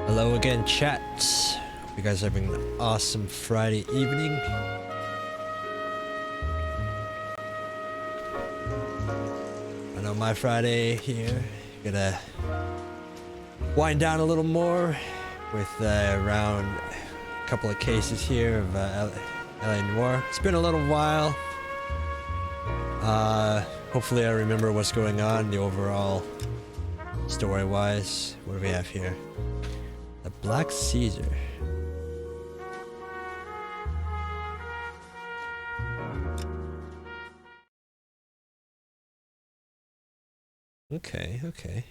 Hello again, chat. Hope you guys are having an awesome Friday evening. I know my Friday here, gonna wind down a little more with around a couple of cases here of LA Noire. It's been a little while. Hopefully I remember what's going on, the overall story-wise. What do we have here? The Black Caesar. Okay, okay.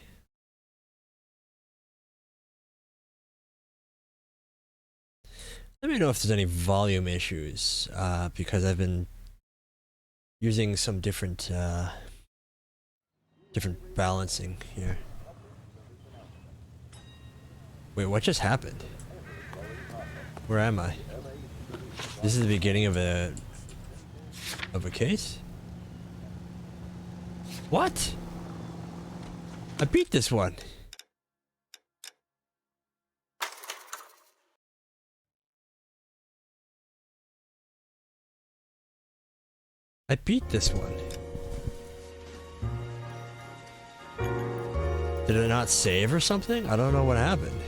Let me know if there's any volume issues, because I've been using some different balancing here. Wait, what just happened? Where am I? This is the beginning of a case? What? I beat this one. I beat this one. Did it not save or something? I don't know what happened.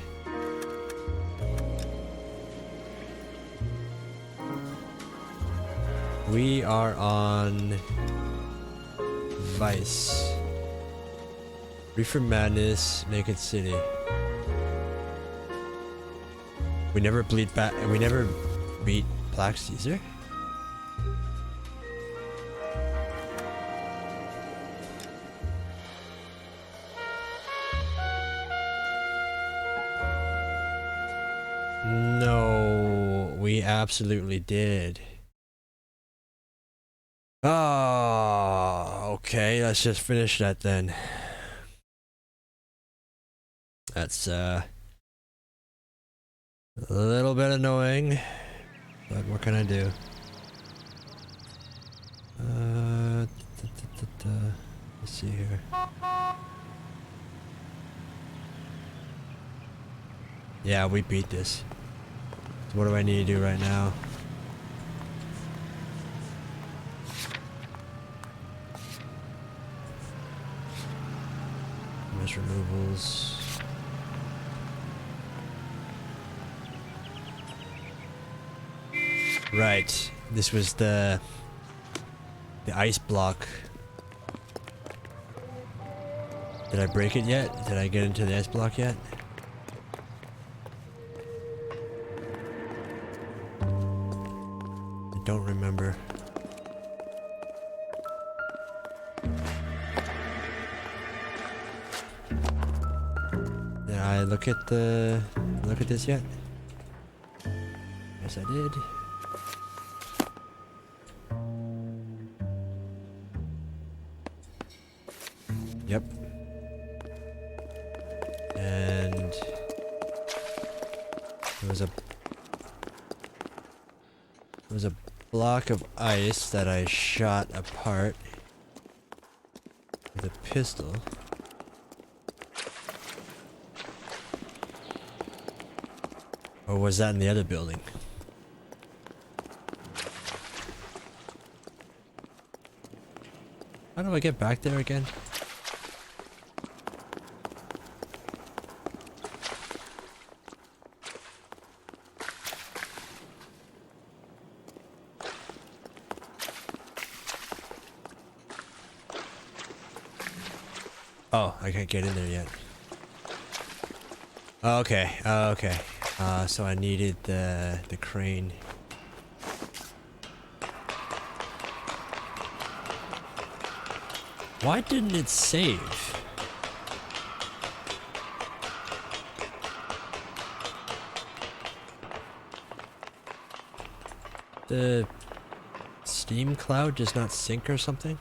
We are on Vice. Reefer Madness, Naked City. We never beat Black Caesar? No, we absolutely did. Oh, okay, let's just finish that then. That's a little bit annoying, but what can I do? Let's see here. Yeah, we beat this. So what do I need to do right now? Mesh removals. Right. This was the ice block. Did I break it yet? Did I get into the ice block yet? I don't remember. I look at this yet? Yes, I did. Yep. And there was a block of ice that I shot apart with a pistol. Or was that in the other building? How do I get back there again? Oh, I can't get in there yet. Okay, okay. So I needed the crane. Why didn't it save? The Steam cloud does not sync or something?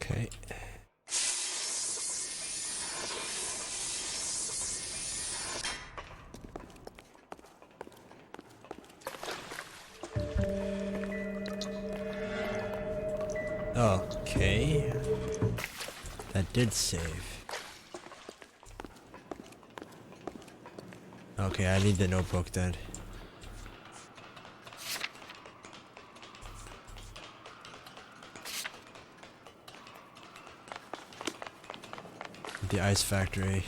Okay. Okay. That did save. Okay, I need the notebook then. The ice factory.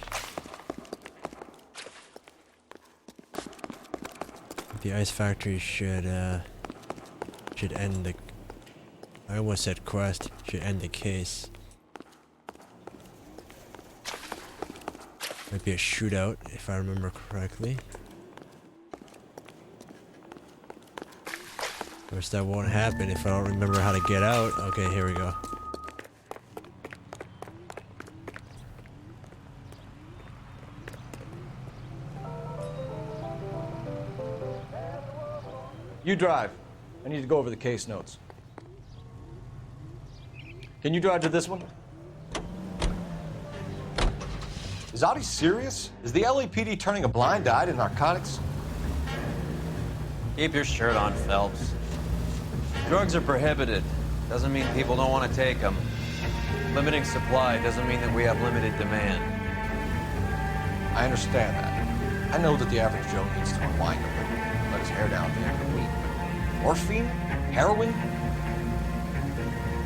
The ice factory should end the... I almost said quest. Should end the case. Might be a shootout, if I remember correctly. Of course, that won't happen if I don't remember how to get out. Okay, here we go. You drive. I need to go over the case notes. Can you drive to this one? Is Audie serious? Is the LAPD turning a blind eye to narcotics? Keep your shirt on, Phelps. Drugs are prohibited. Doesn't mean people don't want to take them. Limiting supply doesn't mean that we have limited demand. I understand that. I know that the average Joe needs to unwind a little, let his hair down at the end of the week. Morphine? Heroin?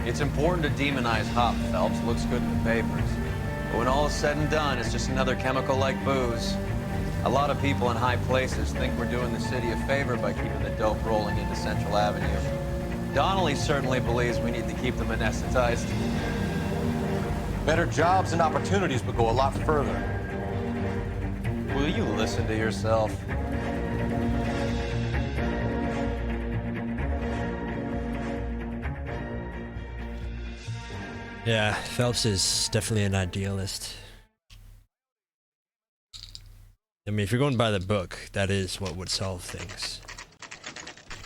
It's important to demonize hop, Phelps. Looks good in the papers. But when all is said and done, it's just another chemical like booze. A lot of people in high places think we're doing the city a favor by keeping the dope rolling into Central Avenue. Donnelly certainly believes we need to keep them anesthetized. Better jobs and opportunities would go a lot further. Will you listen to yourself? Yeah, Phelps is definitely an idealist. I mean, if you're going by the book, that is what would solve things.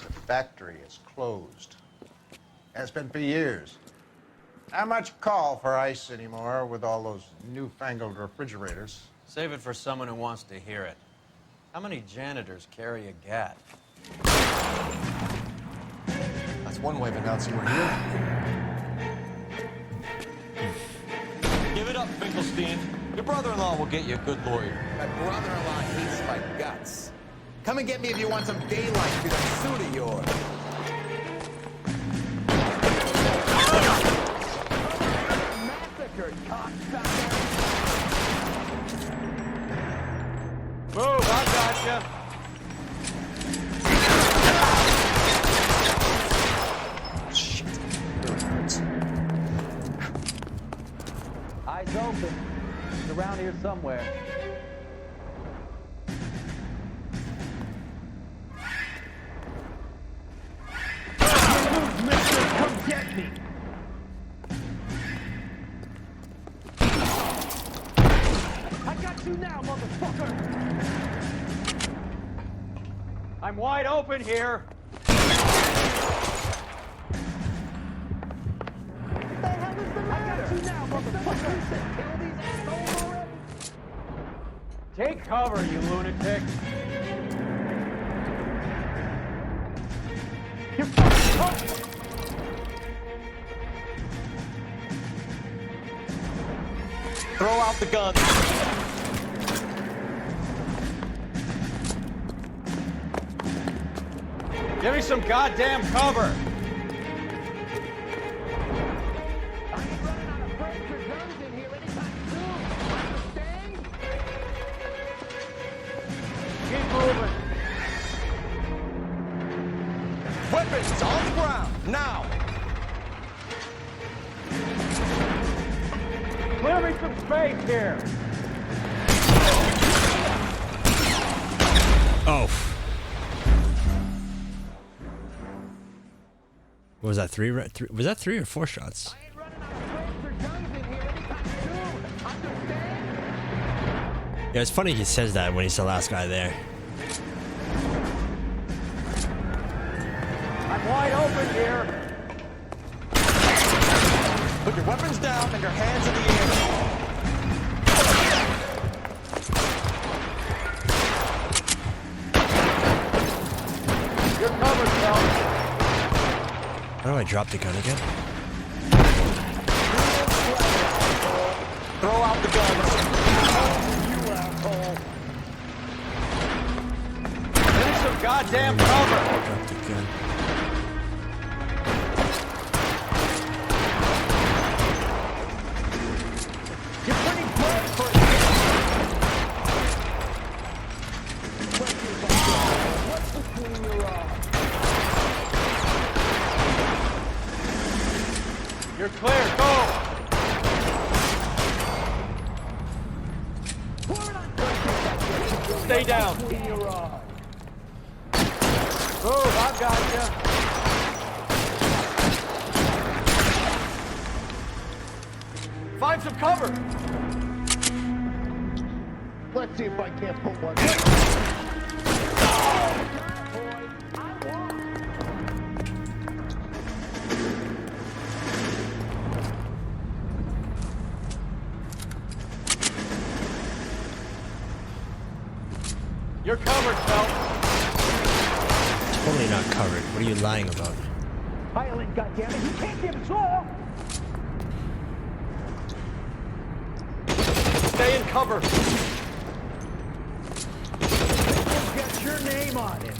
The factory is closed. Has been for years. Not much call for ice anymore with all those newfangled refrigerators. Save it for someone who wants to hear it. How many janitors carry a gat? That's one way of announcing we're here. Give it up, Finkelstein. Your brother-in-law will get you a good lawyer. My brother-in-law hates my guts. Come and get me if you want some daylight through that suit of yours. Massacred, cocksucker! Move, I gotcha. Shit. Really hurts. Eyes open. It's around here somewhere. Mister, come get me! I got you now, motherfucker! I'm wide open here. Take cover, you lunatic. You fucking Throw out the gun. Give me some goddamn cover. Keep moving. Weapons on the ground, now! Clear me some space here. Oh. What was that? Three? Was that 3 or 4 shots? Yeah, it's funny he says that when he's the last guy there. I'm wide open here. Put your weapons down and your hands in the air. You're covered, Phelps. How do I drop the gun again? Throw out the guns. Give me some goddamn cover. Drop the gun. You're pretty good for a What's between your eyes? You're clear. Go. Stay down. Between your eyes. Move, I gotcha. Find some cover. Let's see if I can't put one. You're covered, Phelps. Totally not covered. What are you lying about? Pilot, goddammit, you can't give us all. Stay in cover. We'll get your name on it.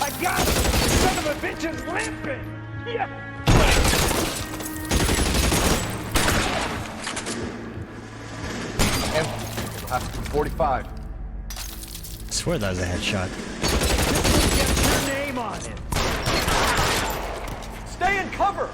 I got him! Son of a bitch is limping! Yeah! And it'll have to be 45. I swear that was a headshot. We'll get your name on it. Stay in cover.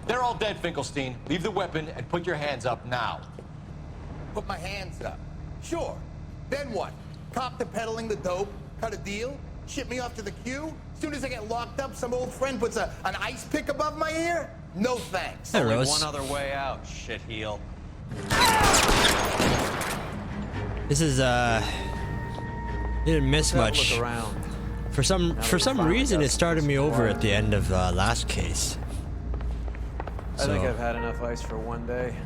They're all dead, Finkelstein. Leave the weapon and put your hands up now. Put my hands up. Sure. Then what? Cop to peddling the dope? Cut a deal? Ship me off to the queue? Soon as I get locked up, some old friend puts an ice pick above my ear? No thanks. Hey, Only Rose. one other way out, shitheel. This is didn't miss much. Look around. For some reason, it started me over at the end of last case. I think So- I've had enough ice for one day.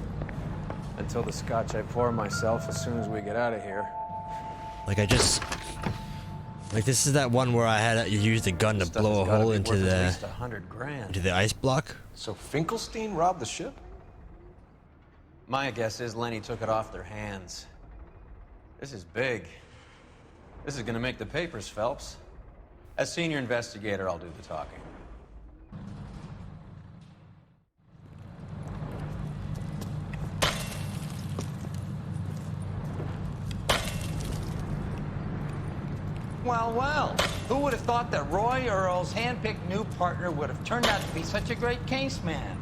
Until the scotch I pour myself as soon as we get out of here. Like this is that one where I had to use the gun to Stuff blow a has gotta hole be into worth at the least $100,000. into the ice block. So Finkelstein robbed the ship? My guess is Lenny took it off their hands. This is big. This is gonna make the papers, Phelps. As senior investigator, I'll do the talking. Well, well, who would have thought that Roy Earl's hand-picked new partner would have turned out to be such a great case man?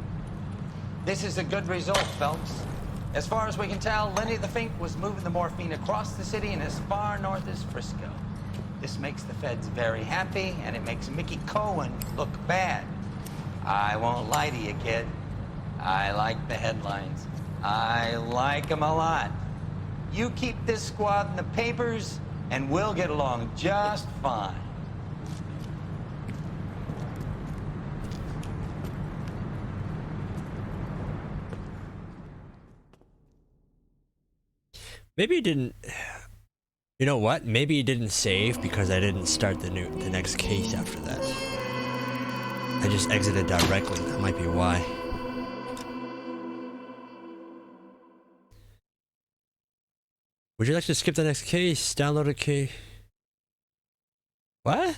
This is a good result, Phelps. As far as we can tell, Lenny the Fink was moving the morphine across the city and as far north as Frisco. This makes the feds very happy, and it makes Mickey Cohen look bad. I won't lie to you, kid. I like the headlines. I like them a lot. You keep this squad in the papers, and we'll get along just fine. Maybe he didn't. You know what? Maybe he didn't save because I didn't start the next case after that. I just exited directly. That might be why. Would you like to skip the next case? Download a case. What?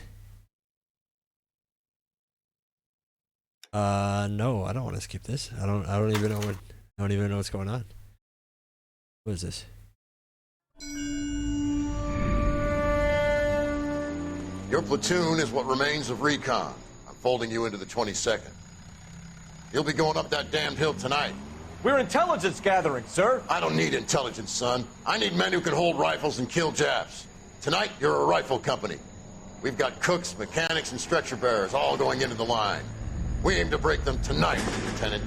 No, I don't want to skip this. I don't even know what's going on. What is this? Your platoon is what remains of recon. I'm folding you into the 22nd. You'll be going up that damned hill tonight. We're intelligence gathering, sir. I don't need intelligence, son. I need men who can hold rifles and kill Japs. Tonight, you're a rifle company. We've got cooks, mechanics, and stretcher bearers all going into the line. We aim to break them tonight, Lieutenant.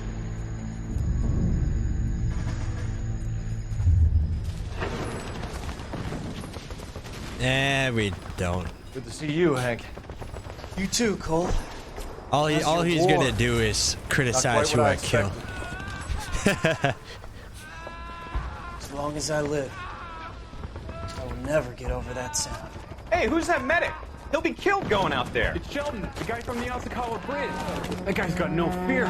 We don't. Good to see you, Hank. You too, Cole. All he's war. gonna do is criticize Not who quite I what kill. As long as I live, I will never get over that sound. Hey, who's that medic? He'll be killed going out there. It's Sheldon, the guy from the Asakawa Bridge. That guy's got no fear.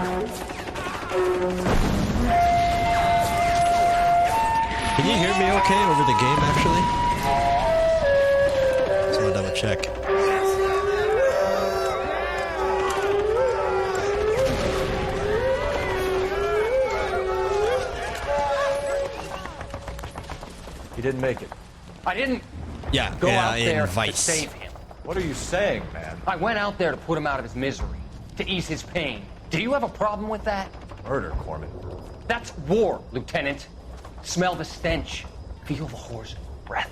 Can you hear me okay over the game, actually? Just want to double check. He didn't make it. I didn't Yeah, go yeah, out there in to Vice. save him. What are you saying, man? I went out there to put him out of his misery, to ease his pain. Do you have a problem with that? Murder, Corman. That's war, Lieutenant. Smell the stench. Feel the horse's breath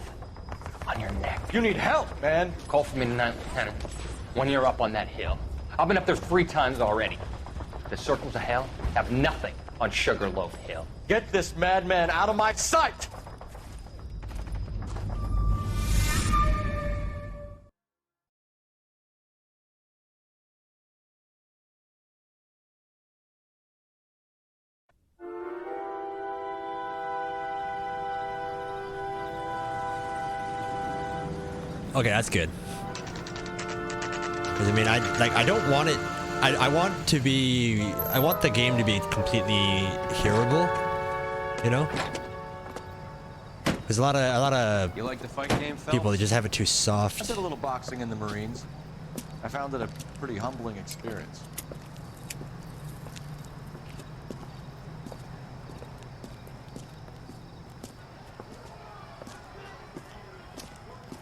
on your neck. You need help, man. Call for me tonight, Lieutenant. When you're up on that hill. I've been up there 3 times already. The circles of hell have nothing on Sugarloaf Hill. Get this madman out of my sight! Okay, that's good. Because I mean, I don't want it. I want to be. I want the game to be completely hearable. You know. There's a lot of You like the fight game, Phelps? people that just have it too I soft. did a little boxing in the Marines. I found it a pretty humbling experience.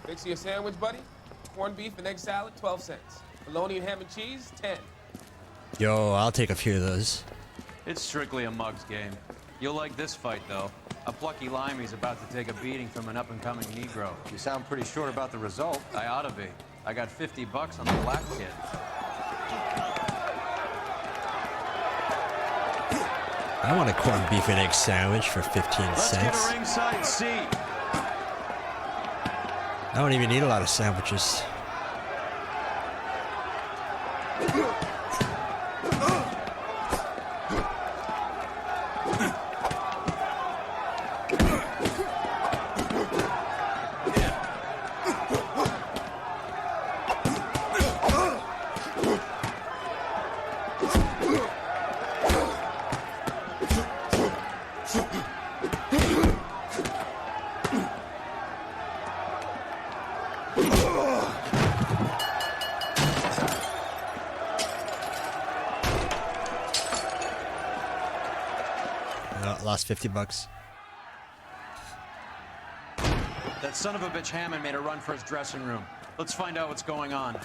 Fix you a sandwich, buddy? Corned beef and egg salad, 12 cents. Bologna and ham and cheese, 10. Yo, I'll take a few of those. It's strictly a mug's game. You'll like this fight, though. A plucky limey's about to take a beating from an up-and-coming Negro. You sound pretty sure about the result. I ought to be. I got $50 on the black kid. I want a corned beef and egg sandwich for 15 Let's cents. get a ringside seat. I don't even eat a lot of sandwiches. Lost $50. That son of a bitch Hammond made a run for his dressing room. Let's find out what's going on.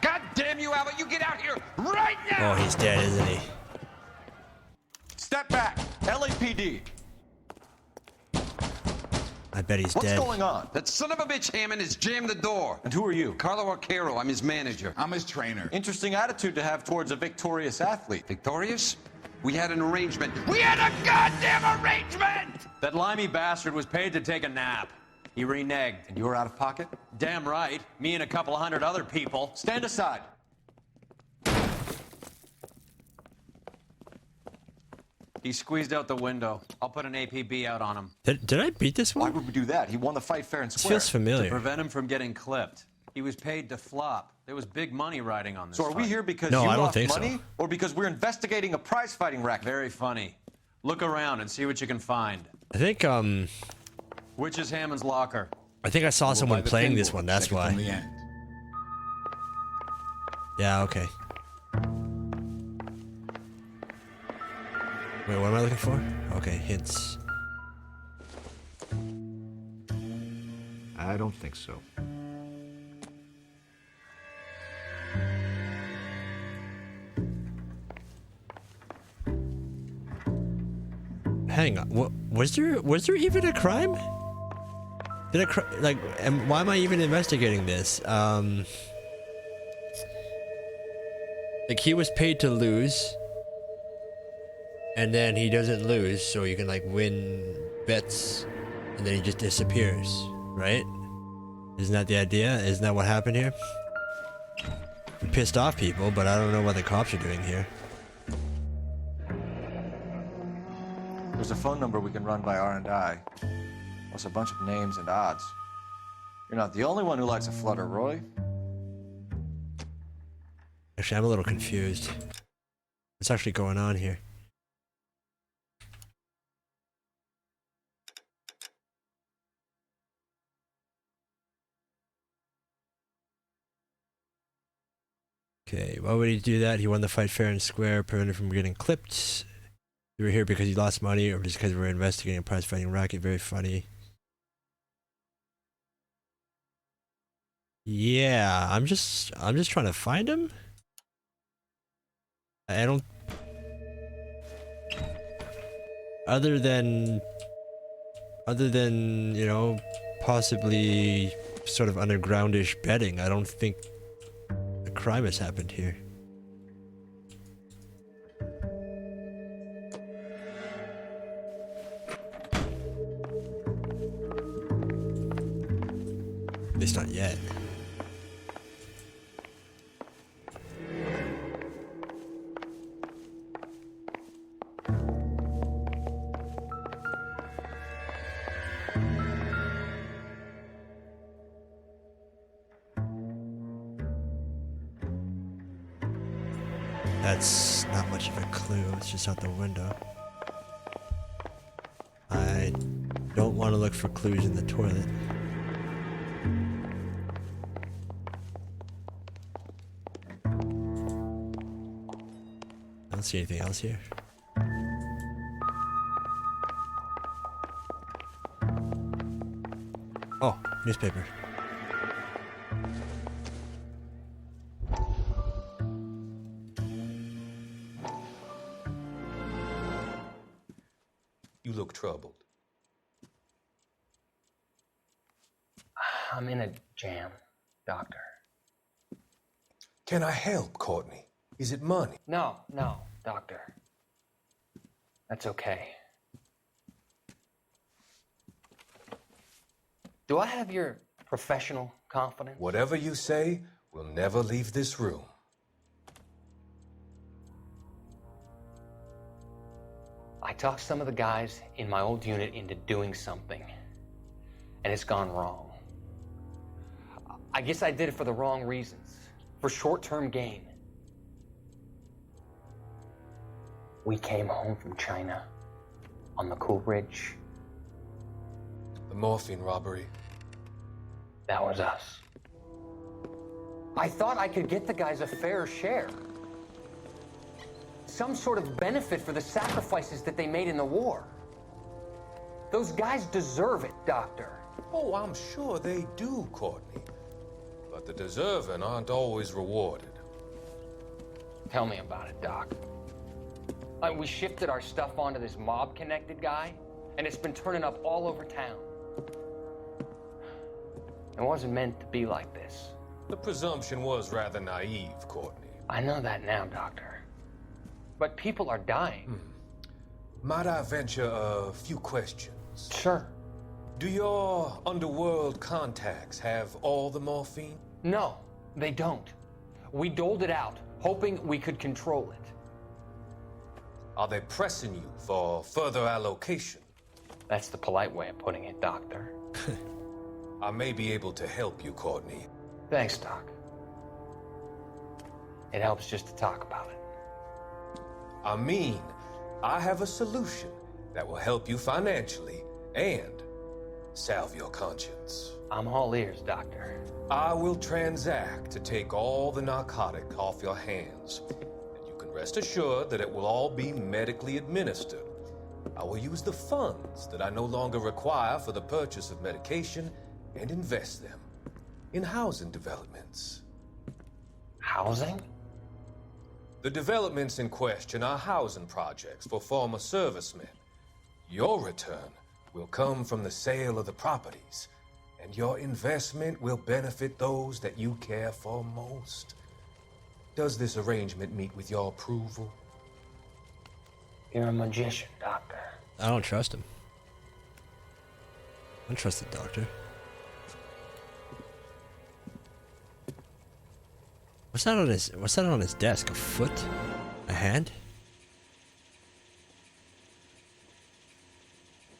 God damn you, Albert! You get out here right now! Oh, he's dead, isn't he? Step back. LAPD. I bet he's What's dead. going on? That son of a bitch Hammond has jammed the door. And who are you? Carlo Arcaro, I'm his manager. I'm his trainer. Interesting attitude to have towards a victorious athlete. Victorious? We had an arrangement. We had a goddamn arrangement! That limey bastard was paid to take a nap. He reneged. And you were out of pocket? Damn right. Me and a couple hundred other people. Stand aside. He squeezed out the window. I'll put an APB out on him. Did I beat this Why one? would we do that? He won the fight fair and This square. feels To familiar. prevent him from getting clipped. He was paid to flop. There was big money riding on this So are we fight. here because No, you I don't lost think so. money, or because we're investigating a prize fighting racket? Very funny. Look around and see what you can find. I think Which is Hammond's locker? I think I saw someone playing this one. That's why. From the end. Yeah. Okay. Wait, what am I looking for? Okay, hints. I don't think so. Hang on. What was there? Was there even a crime? Did a like? Why am I even investigating this? Like he was paid to lose, and then he doesn't lose, so you can like win bets, and then he just disappears, right? Isn't that the idea? Isn't that what happened here? He pissed off people, but I don't know what the cops are doing here. There's a phone number we can run by R&I. Plus a bunch of names and odds. You're not the only one who likes a flutter, Roy. Actually, I'm a little confused. What's actually going on here? Okay, why would he do that? He won the fight fair and square, prevented from getting clipped. You were here because he lost money or just because we were investigating a prize fighting racket. Very funny. Yeah, I'm just trying to find him. I don't. Other than, you know, possibly sort of undergroundish betting, I don't think a crime has happened here. At least not yet. That's not much of a clue. It's just out the window. I don't want to look for clues in the toilet. I don't see anything else here. Oh, newspaper. I'm in a jam, Doctor. Can I help, Courtney? Is it money? No, Doctor. That's okay. Do I have your professional confidence? Whatever you say, we'll never leave this room. I talked some of the guys in my old unit into doing something, and it's gone wrong. I guess I did it for the wrong reasons, for short-term gain. We came home from China on the Coolidge. The morphine robbery. That was us. I thought I could get the guys a fair share. Some sort of benefit for the sacrifices that they made in the war. Those guys deserve it, Doctor. Oh, I'm sure they do, Courtney. But the deserving aren't always rewarded. Tell me about it, Doc. We shifted our stuff onto this mob-connected guy, and it's been turning up all over town. It wasn't meant to be like this. The presumption was rather naive, Courtney. I know that now, Doctor. But people are dying. Might I venture a few questions? Sure. Do your underworld contacts have all the morphine? No, they don't. We doled it out, hoping we could control it. Are they pressing you for further allocation? That's the polite way of putting it, Doctor. I may be able to help you, Courtney. Thanks, Doc. It helps just to talk about it. I mean, I have a solution that will help you financially and salve your conscience. I'm all ears, Doctor. I will transact to take all the narcotic off your hands. And you can rest assured that it will all be medically administered. I will use the funds that I no longer require for the purchase of medication and invest them in housing developments. Housing? The developments in question are housing projects for former servicemen. Your return will come from the sale of the properties, and your investment will benefit those that you care for most. Does this arrangement meet with your approval? You're a magician, Doctor. I don't trust him. I don't trust the doctor. What's that on his desk? A foot? A hand?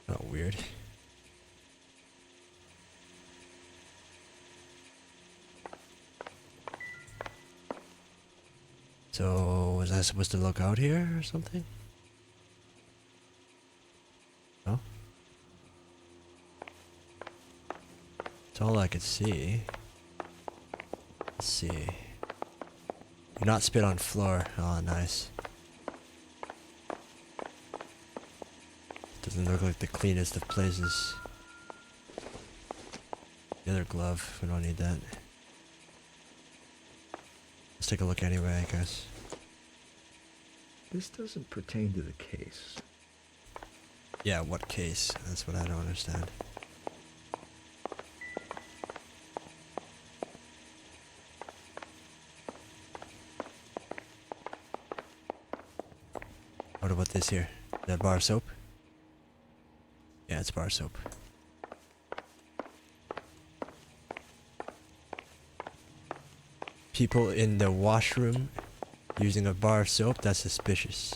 Oh, weird. So, was I supposed to look out here or something? No? That's all I could see. Let's see. Do not spit on floor. Oh, nice. Doesn't look like the cleanest of places. The other glove. We don't need that. Let's take a look anyway, I guess. This doesn't pertain to the case. Yeah, what case? That's what I don't understand. What about this here? Is that bar soap? Yeah, it's bar soap. People in the washroom using a bar soap? That's suspicious.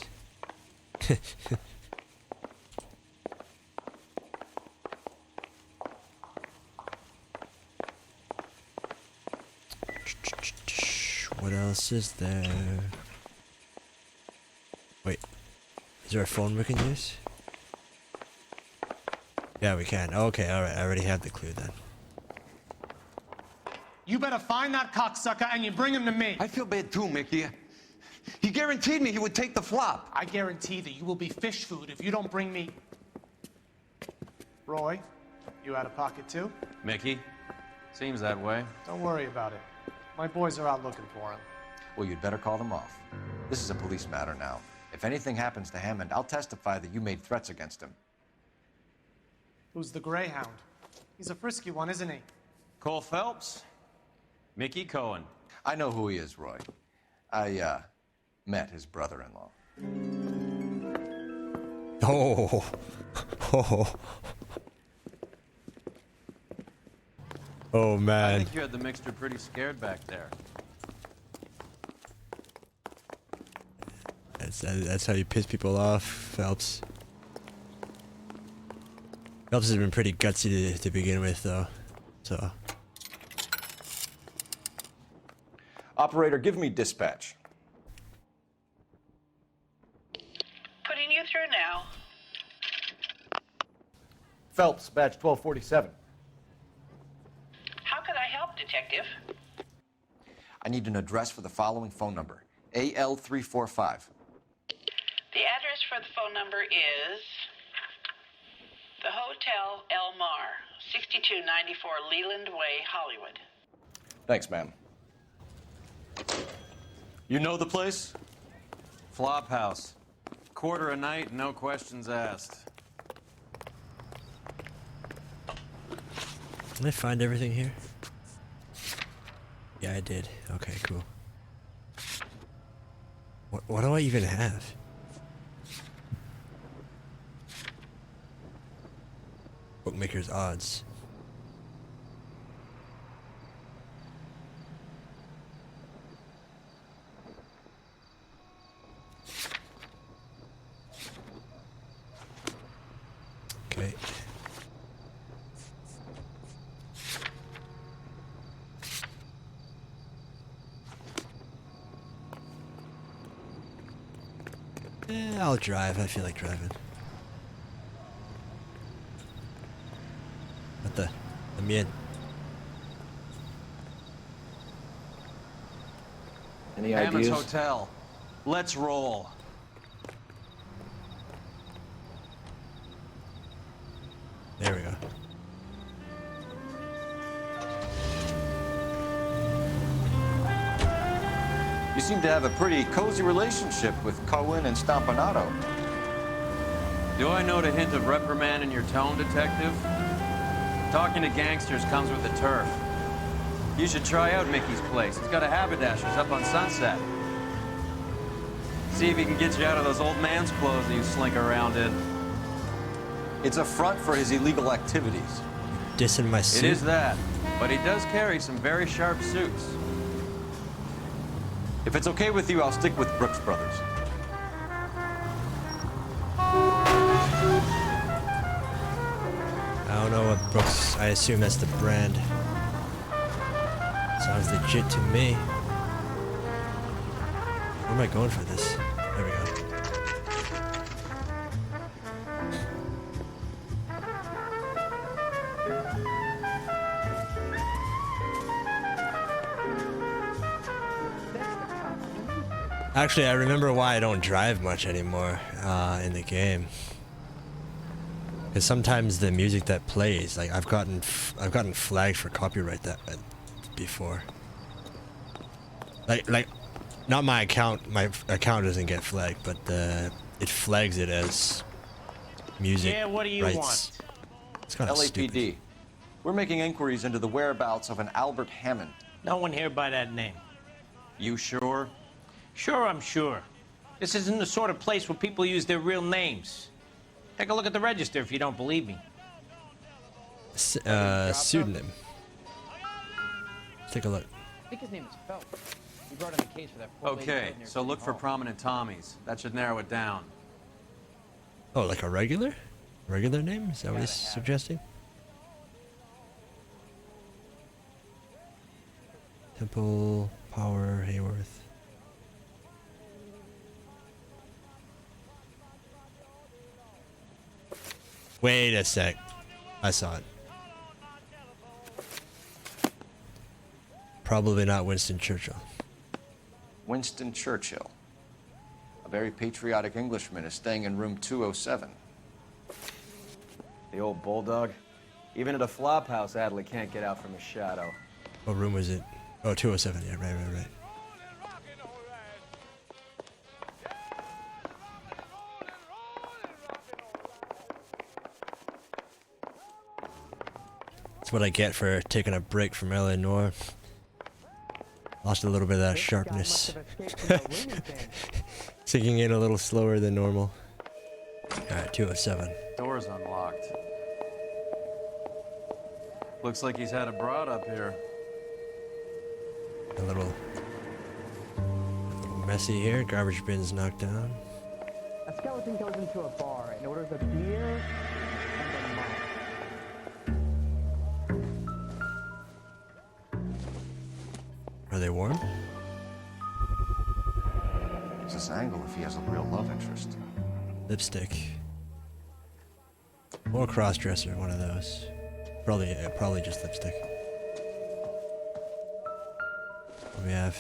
What else is there? Wait. Is there a phone we can use? Yeah, we can. Okay, alright. I already have the clue then. You better find that cocksucker and you bring him to me. I feel bad too, Mickey. He guaranteed me he would take the flop. I guarantee that you will be fish food if you don't bring me... Roy, you out of pocket too? Mickey? Seems that way. Don't worry about it. My boys are out looking for him. Well, you'd better call them off. This is a police matter now. If anything happens to Hammond, I'll testify that you made threats against him. Who's the Greyhound? He's a frisky one, isn't he? Cole Phelps, Mickey Cohen. I know who he is, Roy. I met his brother-in-law. Oh. Oh. Oh, I man. think you had the mixture pretty scared back there. That's how you piss people off, Phelps. Phelps has been pretty gutsy to begin with, though. So. Operator, give me dispatch. Putting you through now. Phelps, badge 1247. How could I help, Detective? I need an address for the following phone number. AL345. The address for the phone number is the Hotel El Mar, 6294 Leland Way, Hollywood. Thanks, ma'am. You know the place? Flophouse. Quarter a night, no questions asked. Did I find everything here? Yeah, I did. Okay, cool. What do I even have? Bookmaker's odds. Okay. I'll drive. I feel like driving. What the? I'm in. Any Hammond's ideas? Hotel. Let's roll. There we go. You seem to have a pretty cozy relationship with Cohen and Stompanato. Do I note a hint of reprimand in your tone, Detective? Talking to gangsters comes with the turf. You should try out Mickey's place. He's got a haberdasher's up on Sunset. See if he can get you out of those old man's clothes that you slink around in. It's a front for his illegal activities. Dissing my suit. It is that, but he does carry some very sharp suits. If it's okay with you, I'll stick with Brooks Brothers. I don't know what Brooks. I assume that's the brand. Sounds legit to me. Where am I going for this? There we go. Actually, I remember why I don't drive much anymore in the game. Because sometimes the music that plays, like I've gotten flagged for copyright that before. Like, not my account. My account doesn't get flagged, but it flags it as music. Yeah, what do you rights. want? It's kind of stupid. LAPD. We're making inquiries into the whereabouts of an Albert Hammond. No one here by that name. You sure? Sure, I'm sure. This isn't the sort of place where people use their real names. Take a look at the register if you don't believe me. Pseudonym. Take a look. I think his name is Phelps. We brought him a case for that poor lady Okay, living near so look City for Hall. prominent Tommies. That should narrow it down. Oh, like a regular name? Is that what he's suggesting? Temple, Power, Hayworth. Wait a sec. I saw it. Probably not Winston Churchill. Winston Churchill. A very patriotic Englishman is staying in room 207. The old bulldog. Even at a flop house, Adley can't get out from his shadow. What room was it? Oh, 207. Yeah, right. That's what I get for taking a break from LA Noire. Lost a little bit of that sharpness. Sinking in a little slower than normal. Alright, 207. Door's unlocked. Looks like he's had a broad up here. A little messy here. Garbage bin's knocked down. A skeleton goes into a bar and orders a beer and a mop. Are they warm? It's this angle if he has a real love interest. Lipstick. Or cross-dresser, one of those. Probably just lipstick. What do we have?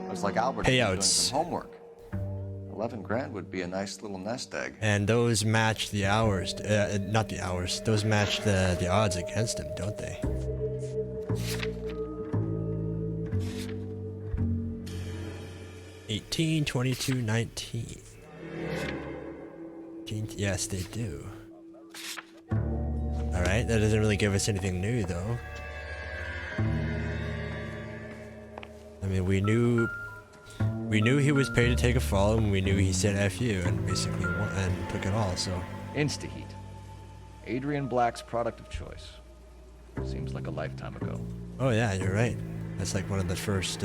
Looks like Albert Payouts. doing some homework. 11 grand would be a nice little nest egg. And those match the hours, not the hours, those match the odds against him, don't they? $18, $22, $19. Yes, they do. Alright, that doesn't really give us anything new, though. I mean, we knew he was paid to take a fall, and we knew he said F you, and basically and took it all, so. Instaheat. Adrian Black's product of choice. Seems like a lifetime ago. Oh yeah, you're right. That's like one of the first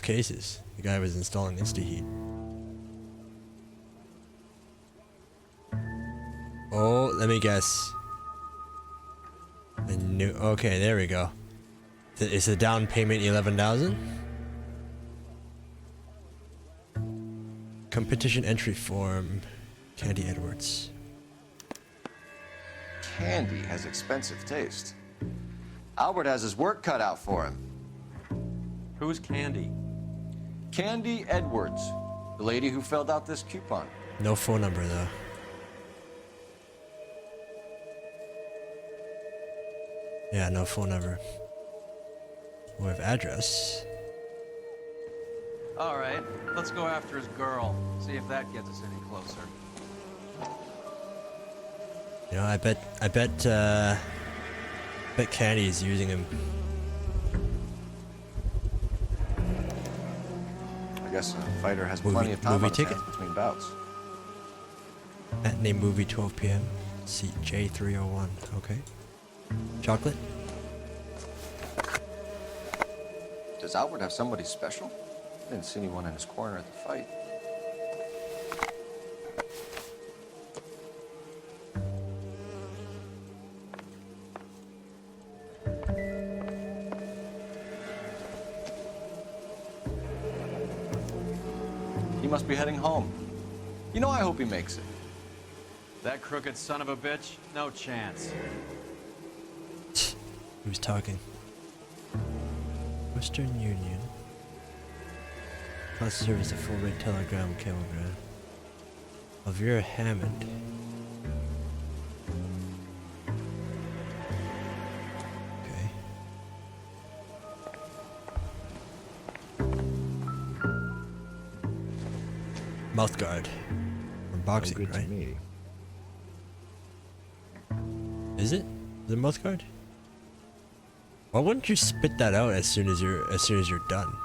cases. The guy was installing Instaheat. Oh, let me guess. Okay, there we go. Is the down payment 11,000? Competition entry form, Candy Edwards. Candy has expensive taste. Albert has his work cut out for him. Who's Candy? Candy Edwards, the lady who filled out this coupon. No phone number though. Yeah, no phone number. We have address. All right, let's go after his girl. See if that gets us any closer. You know, I bet Candy is using him. I guess a fighter has plenty of time movie on his ticket? hands between bouts. Matinee movie 12 p.m. Seat J301. Okay. Chocolate? Does Albert have somebody special? I didn't see anyone in his corner at the fight. He must be heading home. You know, I hope he makes it. That crooked son of a bitch? No chance. Who's talking? Western Union. Plus service a full rate telegram cablegram. Elvira Hammond. Okay. Mouth guard. Or boxing, good to right? me. Is it? Is it mouth guard? Why wouldn't you spit that out as soon as you're done?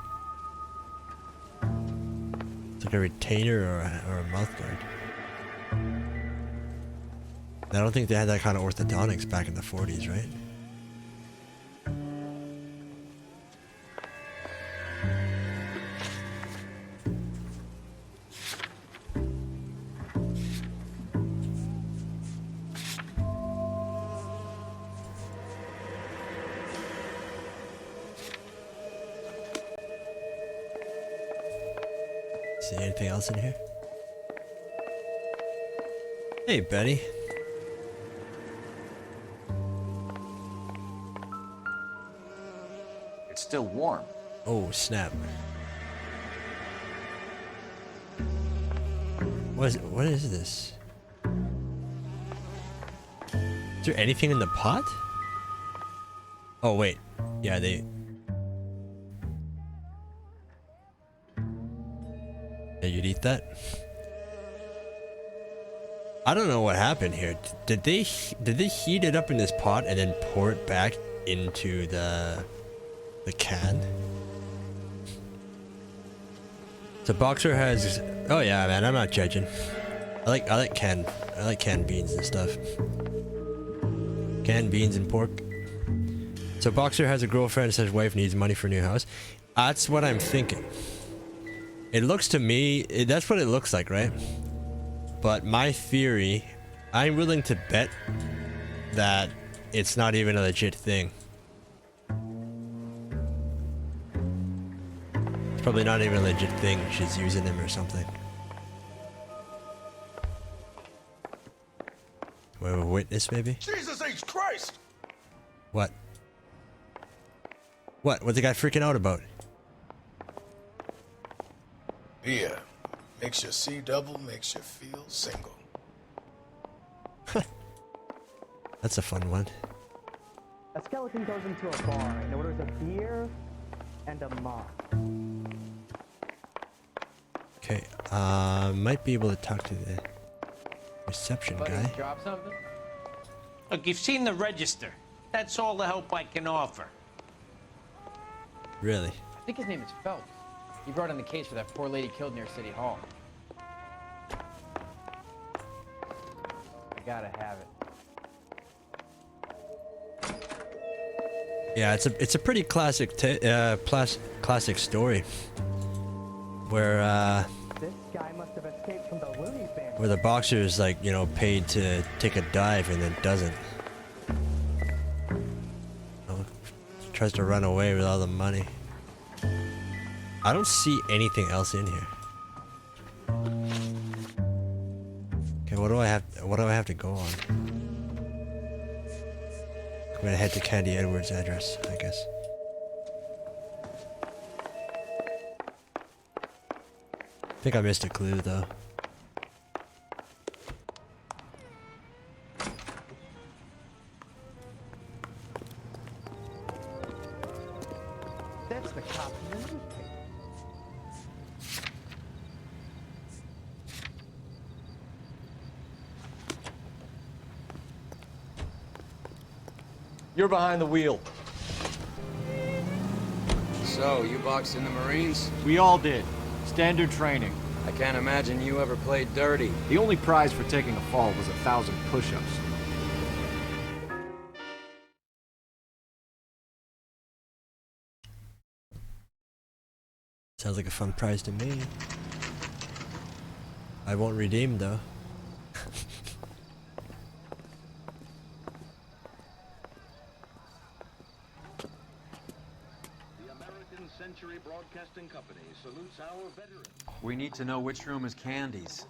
It's like a retainer or a mouth guard. I don't think they had that kind of orthodontics back in the 40s, right? See anything else in here? Hey, Betty. It's still warm. Oh, snap. What is this? Is there anything in the pot? Oh, wait. Yeah, Yeah, you'd eat that? I don't know what happened here. Did they heat it up in this pot and then pour it back into the can? So Boxer has. Oh yeah, man, I'm not judging. I like canned beans and stuff. Canned beans and pork. So Boxer has a girlfriend, says wife needs money for a new house. That's what I'm thinking. It looks to me, that's what it looks like, right? But my theory, I'm willing to bet that it's not even a legit thing. It's probably not even a legit thing. She's using him or something. We have a witness, maybe? Jesus H. Christ! What? What? What's the guy freaking out about? Beer makes you see double, makes you feel single. That's a fun one. A skeleton goes into a bar and orders a beer and a mop. Okay, might be able to talk to the reception guy. Drop something? Look, you've seen the register. That's all the help I can offer. Really? I think his name is Phelps. He brought in the case for that poor lady killed near City Hall. I gotta have it. Yeah, it's a pretty classic classic story, where This guy must have escaped from the Looney Bin. where the boxer is like, you know, paid to take a dive and then doesn't. Oh, tries to run away with all the money. I don't see anything else in here. Okay, what do I have to go on? I'm gonna head to Candy Edwards' address, I guess. I think I missed a clue though. That's the cop in the newspaper. You're behind the wheel. So, you boxed in the Marines? We all did. Standard training. I can't imagine you ever played dirty. The only prize for taking a fall was 1,000 push-ups. Sounds like a fun prize to me. I won't redeem though. Century Broadcasting Company salutes our veterans. We need to know which room is Candy's.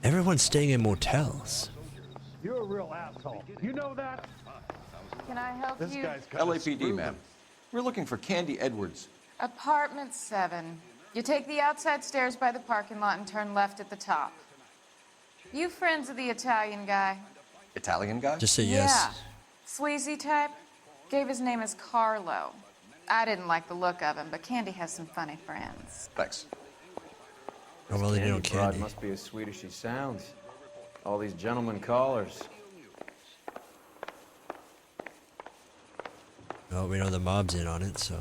Everyone's staying in motels. You're a real asshole. You know that? Can I help you? LAPD, ma'am. We're looking for Candy Edwards. Apartment 7. You take the outside stairs by the parking lot and turn left at the top. You friends of the Italian guy? Italian guy? Just say yes. Yeah. Sleazy type? Gave his name as Carlo. I didn't like the look of him, but Candy has some funny friends. Thanks. Oh, well, they know Candy. Must be as sweet as she sounds. All these gentlemen callers. Oh, we know the mob's in on it, so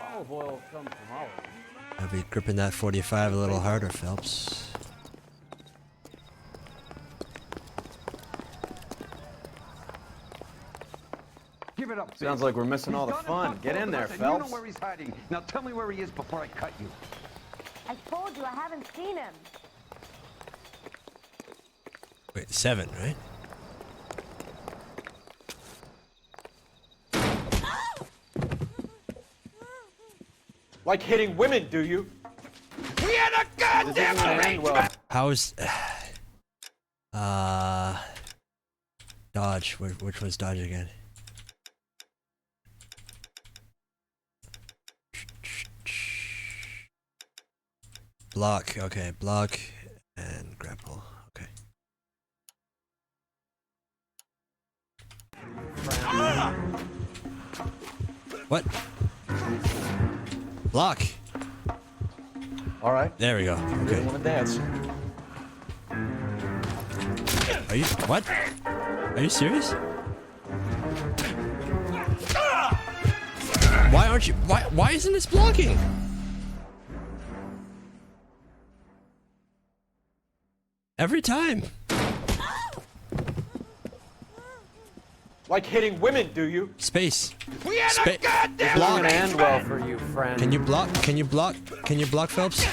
Olive oil comes from olive. I'll be gripping that 45 a little harder, Phelps. Give it up. Sounds like we're missing all the fun. Get in there, Phelps. You know where he's hiding. Now tell me where he is before I cut you. I told you I haven't seen him. Wait, 7, right? Like hitting women, do you? We had a goddamn arrangement! How's Dodge? Which one's Dodge again? Block. Okay, block and grapple. Okay. What? Block. All right. There we go. Okay. Want to dance? Are you what? Are you serious? Why aren't you? Why isn't this blocking? Every time. Like hitting women, do you? Space. We had a goddamn This isn't gonna end well for you, friend. Can you block? Can you block? Can you block, Phelps?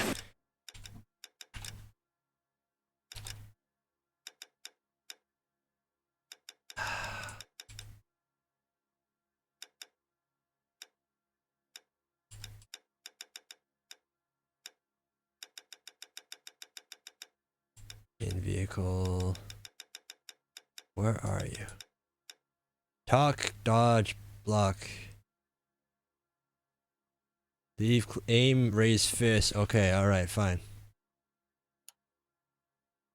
In vehicle. Where are you? Talk, dodge, block. Leave, aim, raise fist. Okay, alright, fine.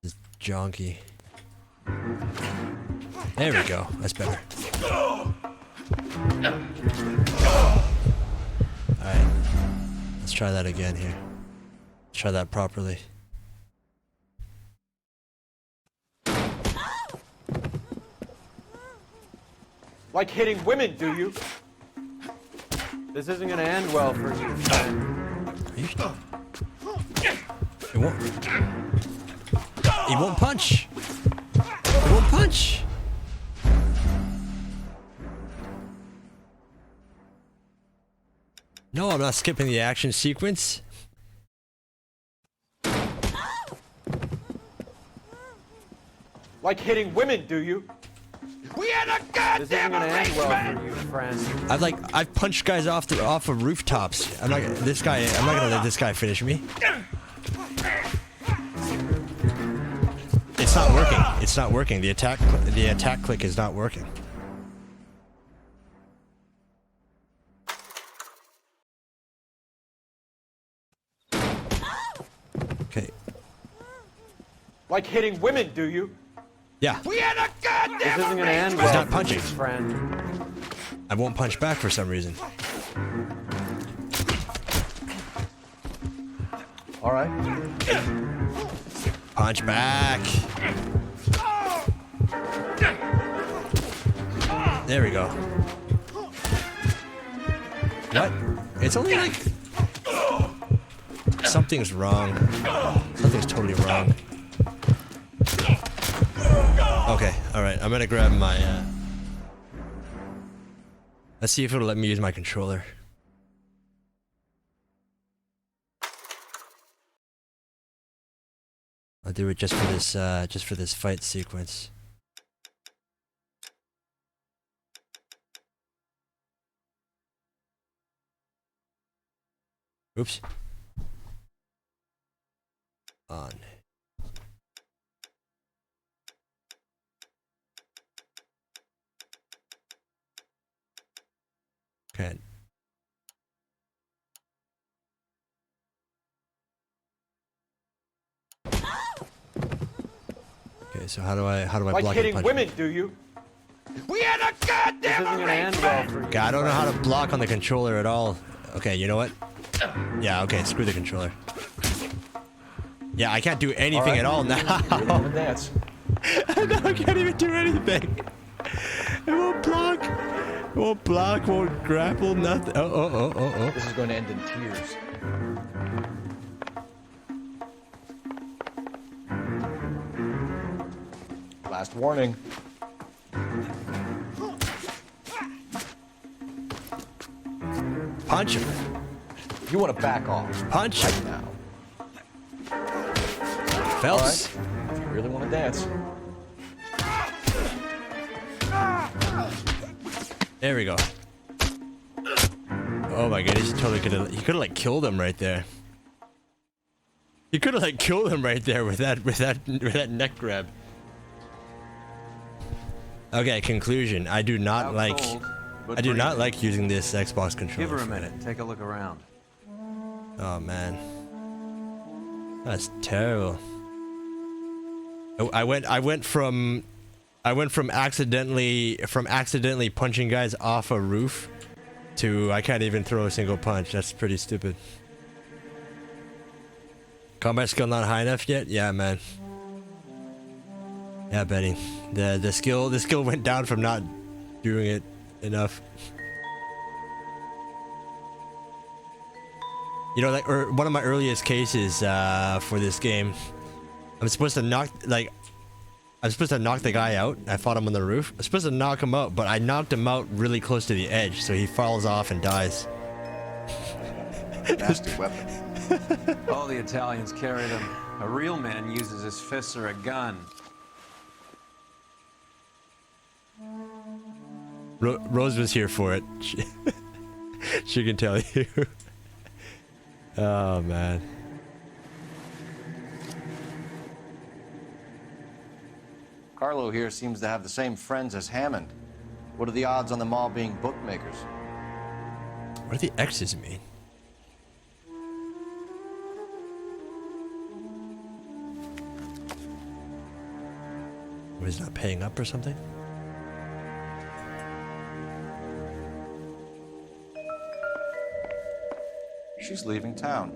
This is jonky. There we go. That's better. Alright. Let's try that again here. Let's try that properly. Like hitting women, do you? This isn't gonna end well for you, friend. It won't. He won't punch. He won't punch. No, I'm not skipping the action sequence. Like hitting women, do you? We had a goddamn This isn't gonna end well for you, friend. I've punched guys off of rooftops. I'm not gonna let this guy finish me. It's not working. It's not working. The attack click is not working. Okay. Like hitting women, do you? Yeah. We had a goddamn This isn't gonna end He's well not for punching. you, friend. I won't punch back for some reason. All right. Punch back. There we go. What? It's only like... Something's wrong. Something's totally wrong. Okay, alright. I'm gonna grab my... Let's see if it'll let me use my controller. I'll do it just for this fight sequence. Oops. On. Okay. Okay, so how do I like block hitting and punch? women, do you? We had a goddamn This isn't gonna end well for you. God, I don't know how to block on the controller at all. Okay, you know what? Yeah, okay, screw the controller. Yeah, I can't do anything at all now. Dance. No, I can't even do anything. It won't block. It won't block, won't grapple, nothing. Oh. This is going to end in tears. Last warning. Punch him. You want to back off. Punch right now. Phelps. All right. If you really want to dance. There we go. Oh my goodness, he could have like killed him right there. He could have like killed him right there with that neck grab. Okay, conclusion. I do not like using this Xbox controller. Give her a minute. Take a look around. Oh man. That's terrible. I went from accidentally punching guys off a roof to I can't even throw a single punch. That's pretty stupid. Combat skill not high enough yet? Yeah, man. Yeah, Betty. The skill went down from not doing it enough. You know, like one of my earliest cases for this game, I'm supposed to knock the guy out. I fought him on the roof. I'm supposed to knock him out, but I knocked him out really close to the edge, so he falls off and dies. Nasty weapon. All the Italians carry them. A real man uses his fists or a gun. Rose was here for it. She can tell you. Oh, man. Carlo here seems to have the same friends as Hammond. What are the odds on them all being bookmakers? What do the X's mean? Was he not paying up or something? She's leaving town.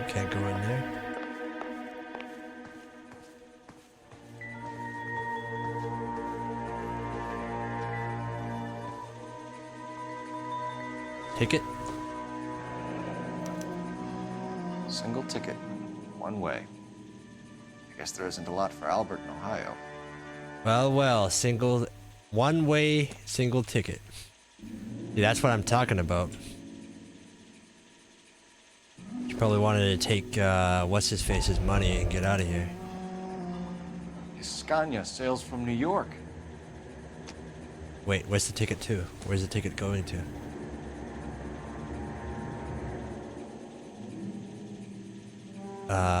Can't go in there. Ticket? Single ticket. One way. I guess there isn't a lot for Albert in Ohio. Well, one-way single ticket. See, that's what I'm talking about. You probably wanted to take, what's-his-face's money and get out of here. Scania sails from New York. Wait, where's the ticket to? Where's the ticket going to?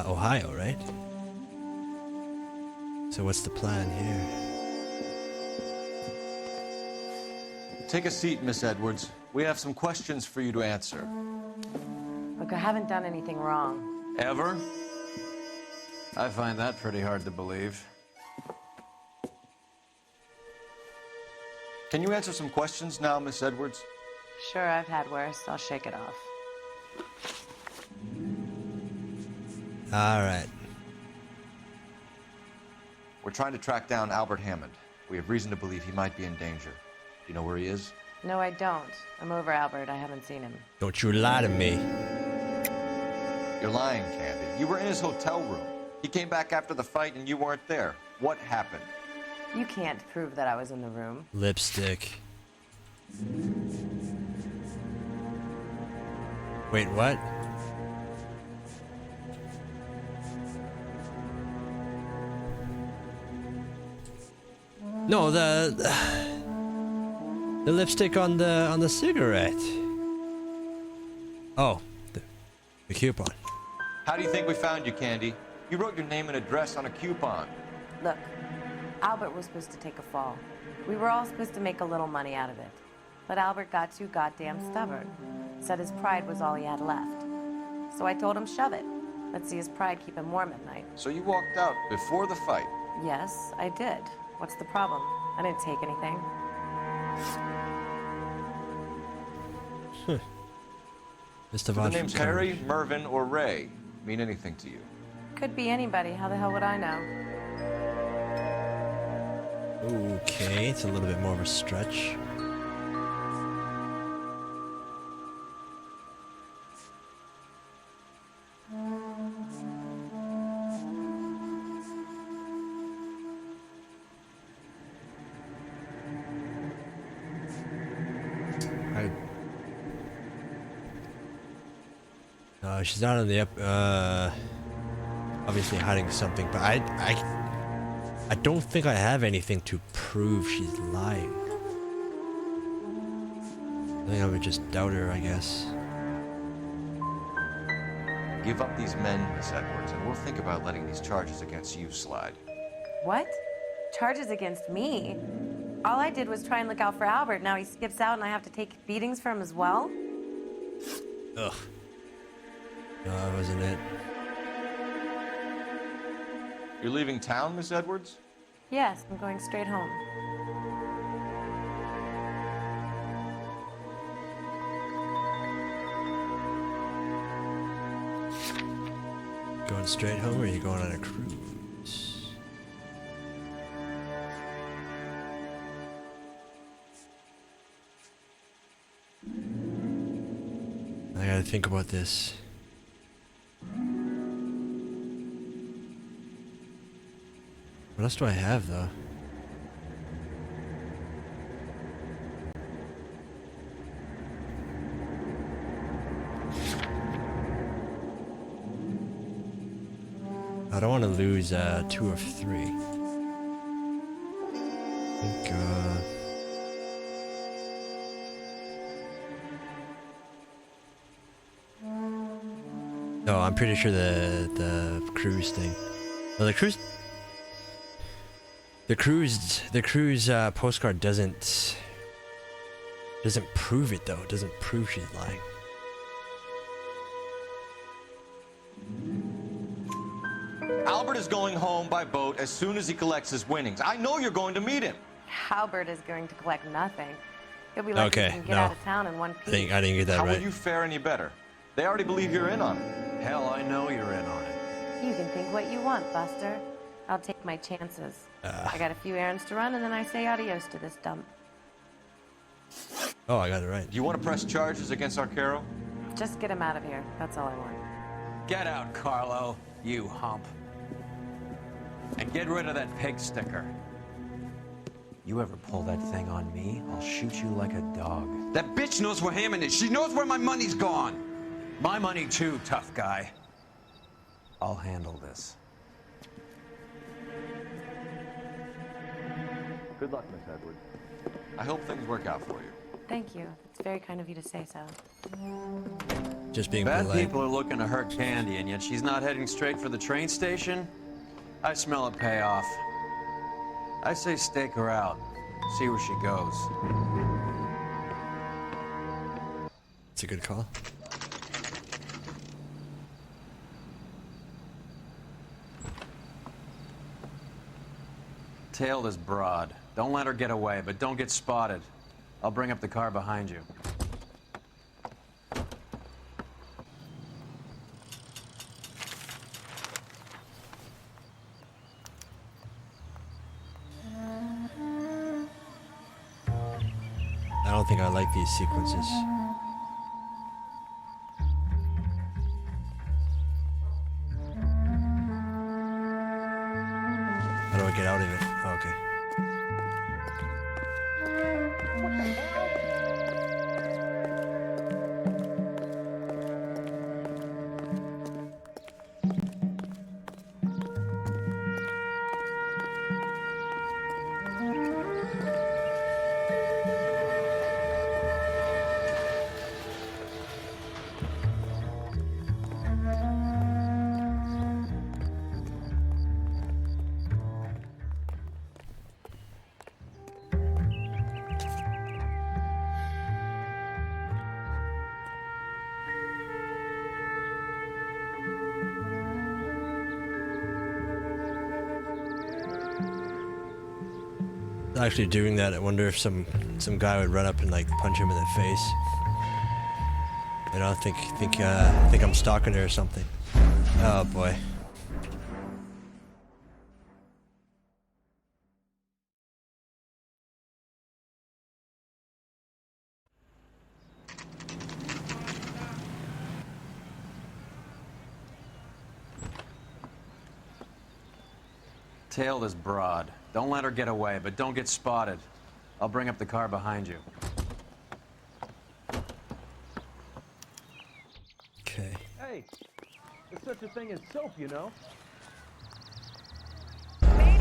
Ohio, right? So what's the plan here? Take a seat, Miss Edwards. We have some questions for you to answer. Look, I haven't done anything wrong. Ever? I find that pretty hard to believe. Can you answer some questions now, Miss Edwards? Sure, I've had worse. I'll shake it off. All right. We're trying to track down Albert Hammond. We have reason to believe he might be in danger. Do you know where he is? No, I don't. I'm over Albert. I haven't seen him. Don't you lie to me. You're lying, Candy. You were in his hotel room. He came back after the fight and you weren't there. What happened? You can't prove that I was in the room. Lipstick. Wait, what? No, the lipstick on the cigarette. Oh, the coupon. How do you think we found you, Candy? You wrote your name and address on a coupon. Look, Albert was supposed to take a fall. We were all supposed to make a little money out of it. But Albert got too goddamn stubborn. Said his pride was all he had left. So I told him, shove it. Let's see his pride keep him warm at night. So you walked out before the fight? Yes, I did. What's the problem? I didn't take anything. Mr. Do the Von names Harry, Mervyn, or Ray mean anything to you? Could be anybody. How the hell would I know? Okay, it's a little bit more of a stretch. She's not on the obviously hiding something, but I don't think I have anything to prove she's lying. I think I would just doubt her, I guess. Give up these men, Miss Edwards, and we'll think about letting these charges against you slide. What? Charges against me? All I did was try and look out for Albert. Now he skips out and I have to take beatings for him as well? Ugh. No, that wasn't it. You're leaving town, Miss Edwards? Yes, I'm going straight home. going straight home, or are you going on a cruise? I gotta think about this. What else do I have, though? I don't want to lose 2 of 3. I think, no, I'm pretty sure the cruise thing. Well, the cruise postcard doesn't prove it though. It doesn't prove she's lying. Albert is going home by boat as soon as he collects his winnings. I know you're going to meet him. Albert is going to collect nothing. He'll be lucky he can get out of town in one piece. I didn't get that How right. will you fare any better? They already believe you're in on it. Hell, I know you're in on it. You can think what you want, Buster. I'll take my chances. I got a few errands to run, and then I say adios to this dump. Oh, I got it right. Do you want to press charges against Arcaro? Just get him out of here. That's all I want. Get out, Carlo, you hump. And get rid of that pig sticker. You ever pull that thing on me, I'll shoot you like a dog. That bitch knows where Hammond is. She knows where my money's gone. My money too, tough guy. I'll handle this. Good luck, Miss Edwards. I hope things work out for you. Thank you. It's very kind of you to say so. Just being Bad polite. people are looking to hurt Candy, and yet she's not heading straight for the train station. I smell a payoff. I say stake her out. See where she goes. It's a good call. Tail this broad. Don't let her get away, but don't get spotted. I'll bring up the car behind you. I don't think I like these sequences. How do I get out of it? Oh, okay. Actually doing that, I wonder if some guy would run up and like punch him in the face. You know, think I'm stalking her or something. Oh boy. Tail this broad. Don't let her get away, but don't get spotted. I'll bring up the car behind you. Okay. Hey, there's such a thing as soap, you know? How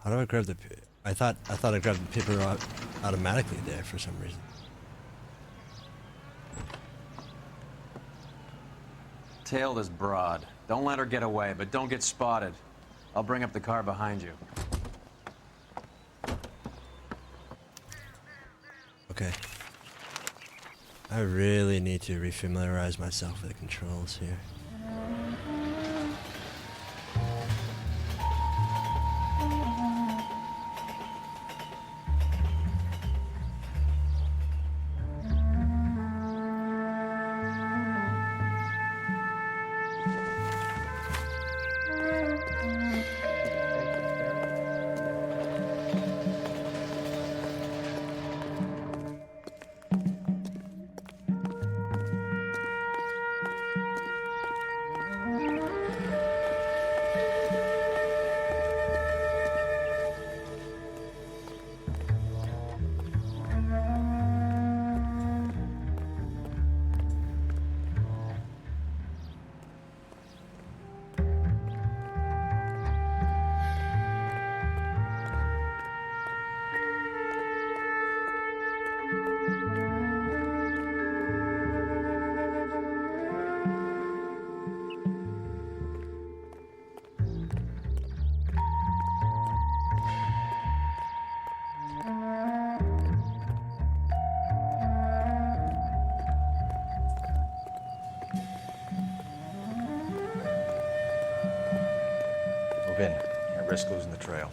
do I grab the? I thought I grabbed the paper automatically there for some reason. Tail this broad. Don't let her get away, but don't get spotted. I'll bring up the car behind you. Okay. I really need to refamiliarize myself with the controls here. Move in. Can't risk losing the trail.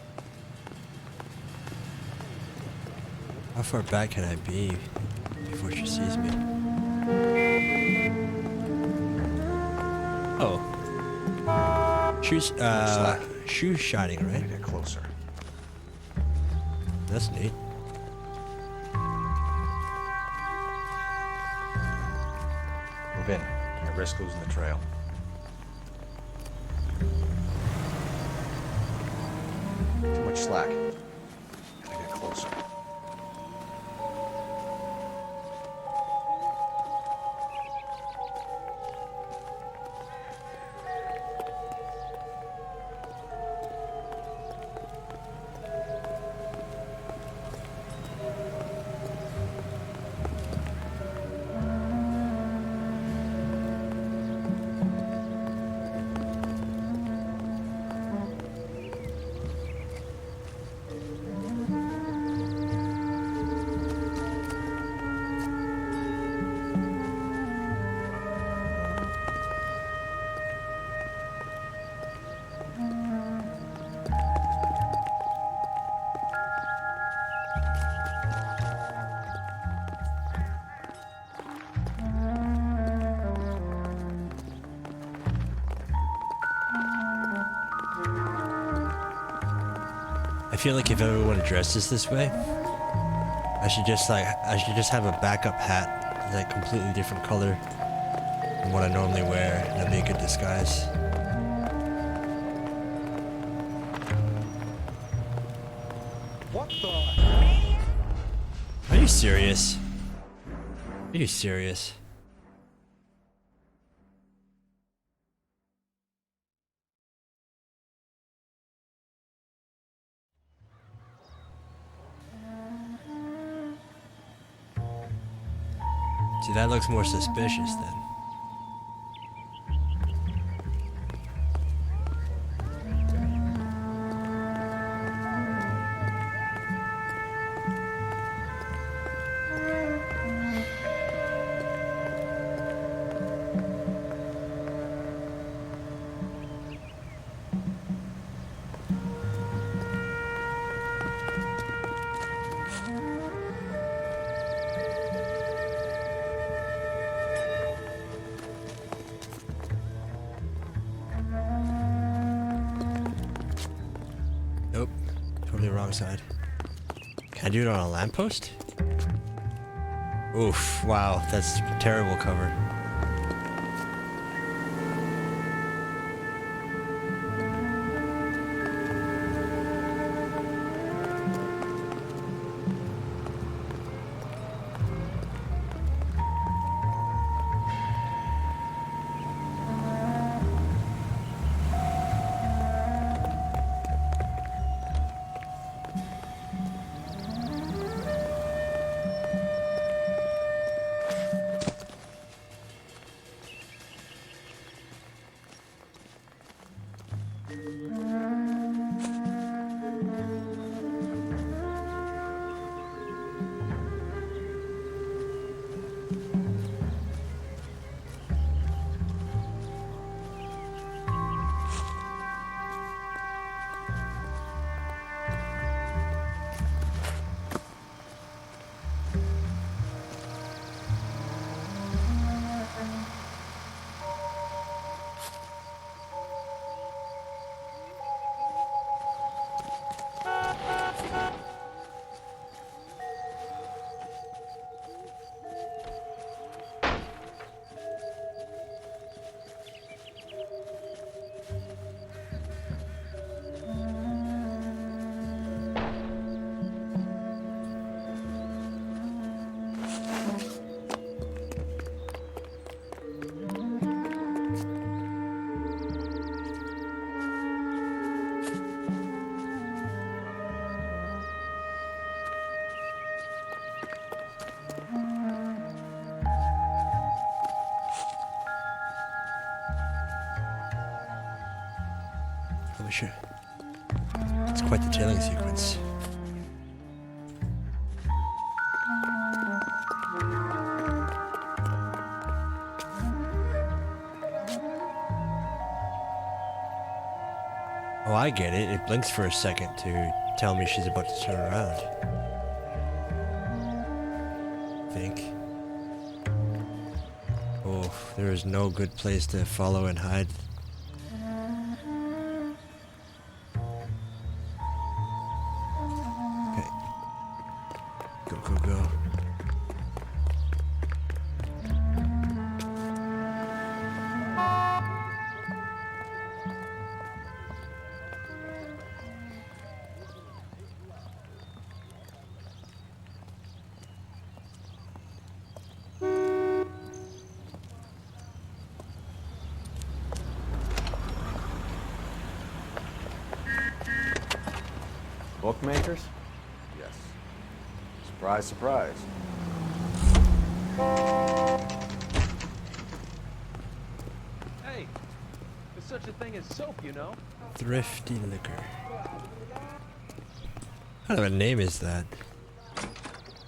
How far back can I be before she sees me? Oh. Shoes shining, right? Get closer. That's neat. Move in. Can't risk losing the trail. Too much slack. Gotta get closer. I feel like if everyone dresses this way, I should just have a backup hat, like completely different color than what I normally wear, and that'd be a good disguise. What the? Are you serious? Are you serious? See, that looks more suspicious then. Nope, totally wrong side. Can I do it on a lamppost? Oof, wow, that's terrible cover. Oh, sure. It's quite the tailing sequence. Oh, I get it. It blinks for a second to tell me she's about to turn around. I think. Oh, there is no good place to follow and hide. Okay. Go, go, go. Bookmakers? Yes. Surprise, surprise. Hey, there's such a thing as soap, you know? Thrifty Liquor. What kind of a name is that?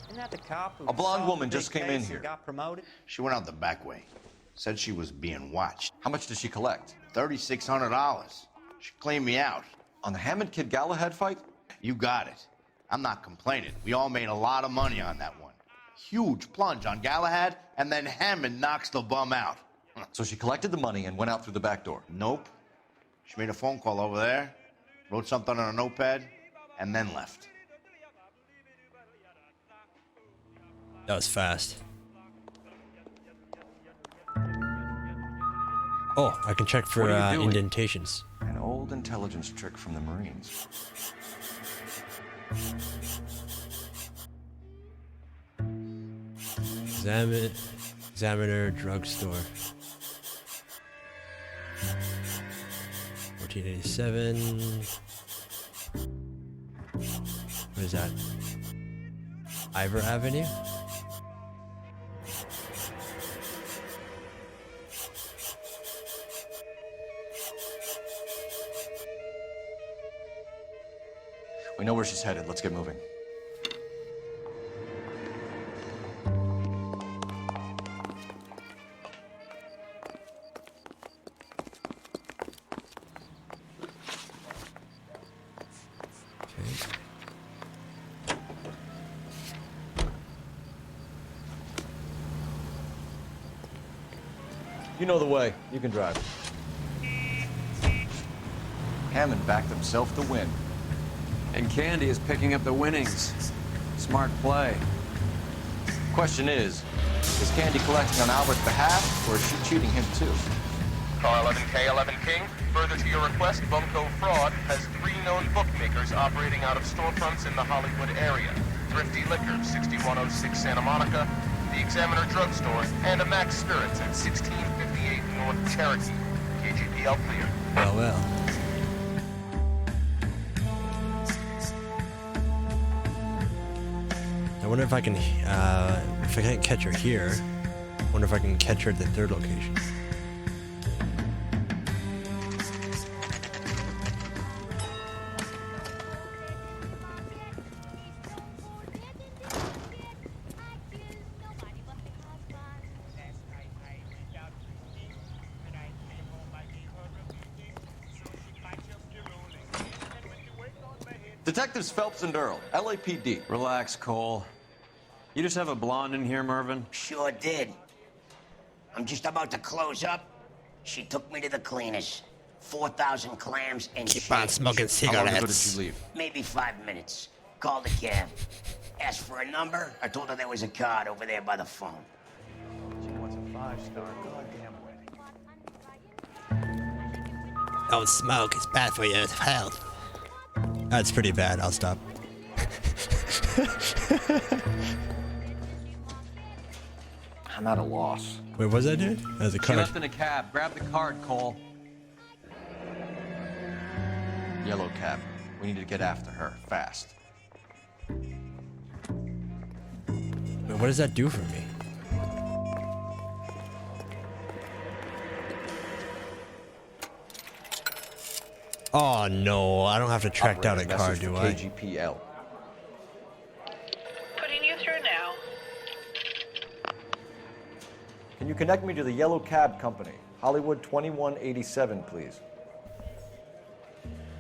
Isn't that the cop who A blonde solved woman the big just came in case and here. got promoted? She went out the back way. Said she was being watched. How much did she collect? $3,600. She cleaned me out. On the Hammond Kid Galahad fight? You got it. I'm not complaining. We all made a lot of money on that one. Huge plunge on Galahad, and then Hammond knocks the bum out. So she collected the money and went out through the back door? Nope. She made a phone call over there, wrote something on a notepad, and then left. That was fast. Oh, I can check for What are you doing? indentations. An old intelligence trick from the Marines. Examiner drugstore. 1487. What is that? Ivor Avenue? We know where she's headed. Let's get moving. You know the way. You can drive. Hammond backed himself to win. And Candy is picking up the winnings. Smart play. Question is Candy collecting on Albert's behalf, or is she cheating him too? Car 11K, 11 King. Further to your request, Bumco Fraud has 3 known bookmakers operating out of storefronts in the Hollywood area. Thrifty Liquor, 6106 Santa Monica, the Examiner Drugstore, and a Max Spirits at 1658 North Cherokee. KGPL clear. Well, well. I wonder if I can, if I can't catch her here, I wonder if I can catch her at the third location. Detectives Phelps and Earl, LAPD. Relax, Cole. You just have a blonde in here, Mervyn? Sure did. I'm just about to close up. She took me to the cleaners. 4,000 clams and Keep on smoking How long ago did cigarettes. you leave? Maybe 5 minutes. Called a cab. Asked for a number. I told her there was a card over there by the phone. She wants a 5-star goddamn wedding. Don't smoke, it's bad for your health. That's pretty bad, I'll stop. I'm at a loss. Wait, what was that, dude? That was a She card. left in a cab. Grab the card, Cole. Yellow cab. We need to get after her, fast. Wait, what does that do for me? Oh no, I don't have to track down a Operator, car, message do for I? KGPL. Putting you through now. Can you connect me to the Yellow Cab Company? Hollywood 2187, please.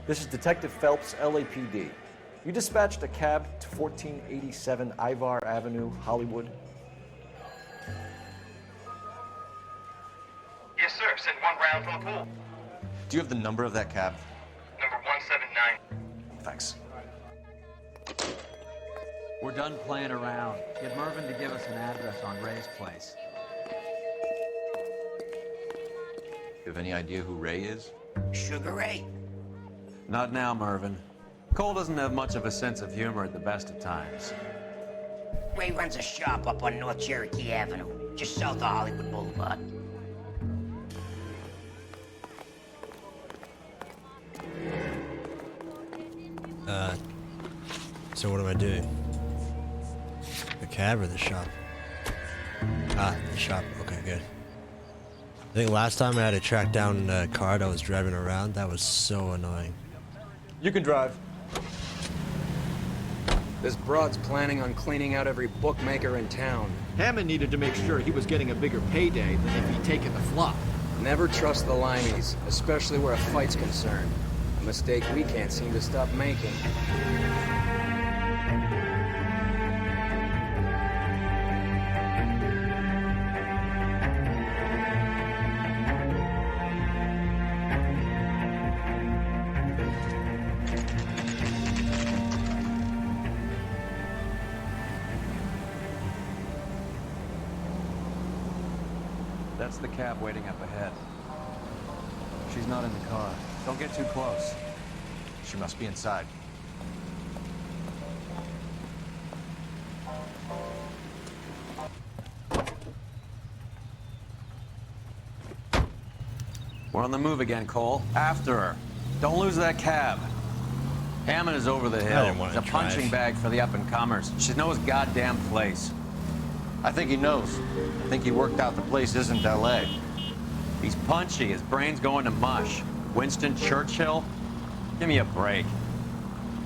This is Detective Phelps, LAPD. You dispatched a cab to 1487 Ivar Avenue, Hollywood? Yes, sir. Send one round from the pool. Do you have the number of that cab? Number 179. Thanks. We're done playing around. Get Mervyn to give us an address on Ray's place. You have any idea who Ray is? Sugar Ray? Not now, Mervyn. Cole doesn't have much of a sense of humor at the best of times. Ray runs a shop up on North Cherokee Avenue, just south of Hollywood Boulevard. So what do I do? The cab or the shop? Ah, the shop. Okay, good. I think last time I had to track down the car that was driving around. That was so annoying. You can drive. This broad's planning on cleaning out every bookmaker in town. Hammond needed to make sure he was getting a bigger payday than if he'd taken the flop. Never trust the limeys, especially where a fight's concerned. A mistake we can't seem to stop making. That's the cab waiting up ahead. She's not in the car. Don't get too close. She must be inside. We're on the move again, Cole. After her. Don't lose that cab. Hammond is over the hill. It's a punching bag for the up-and-comers. She knows goddamn place. I think he knows. I think he worked out the place isn't L.A. He's punchy. His brain's going to mush. Winston Churchill? Give me a break.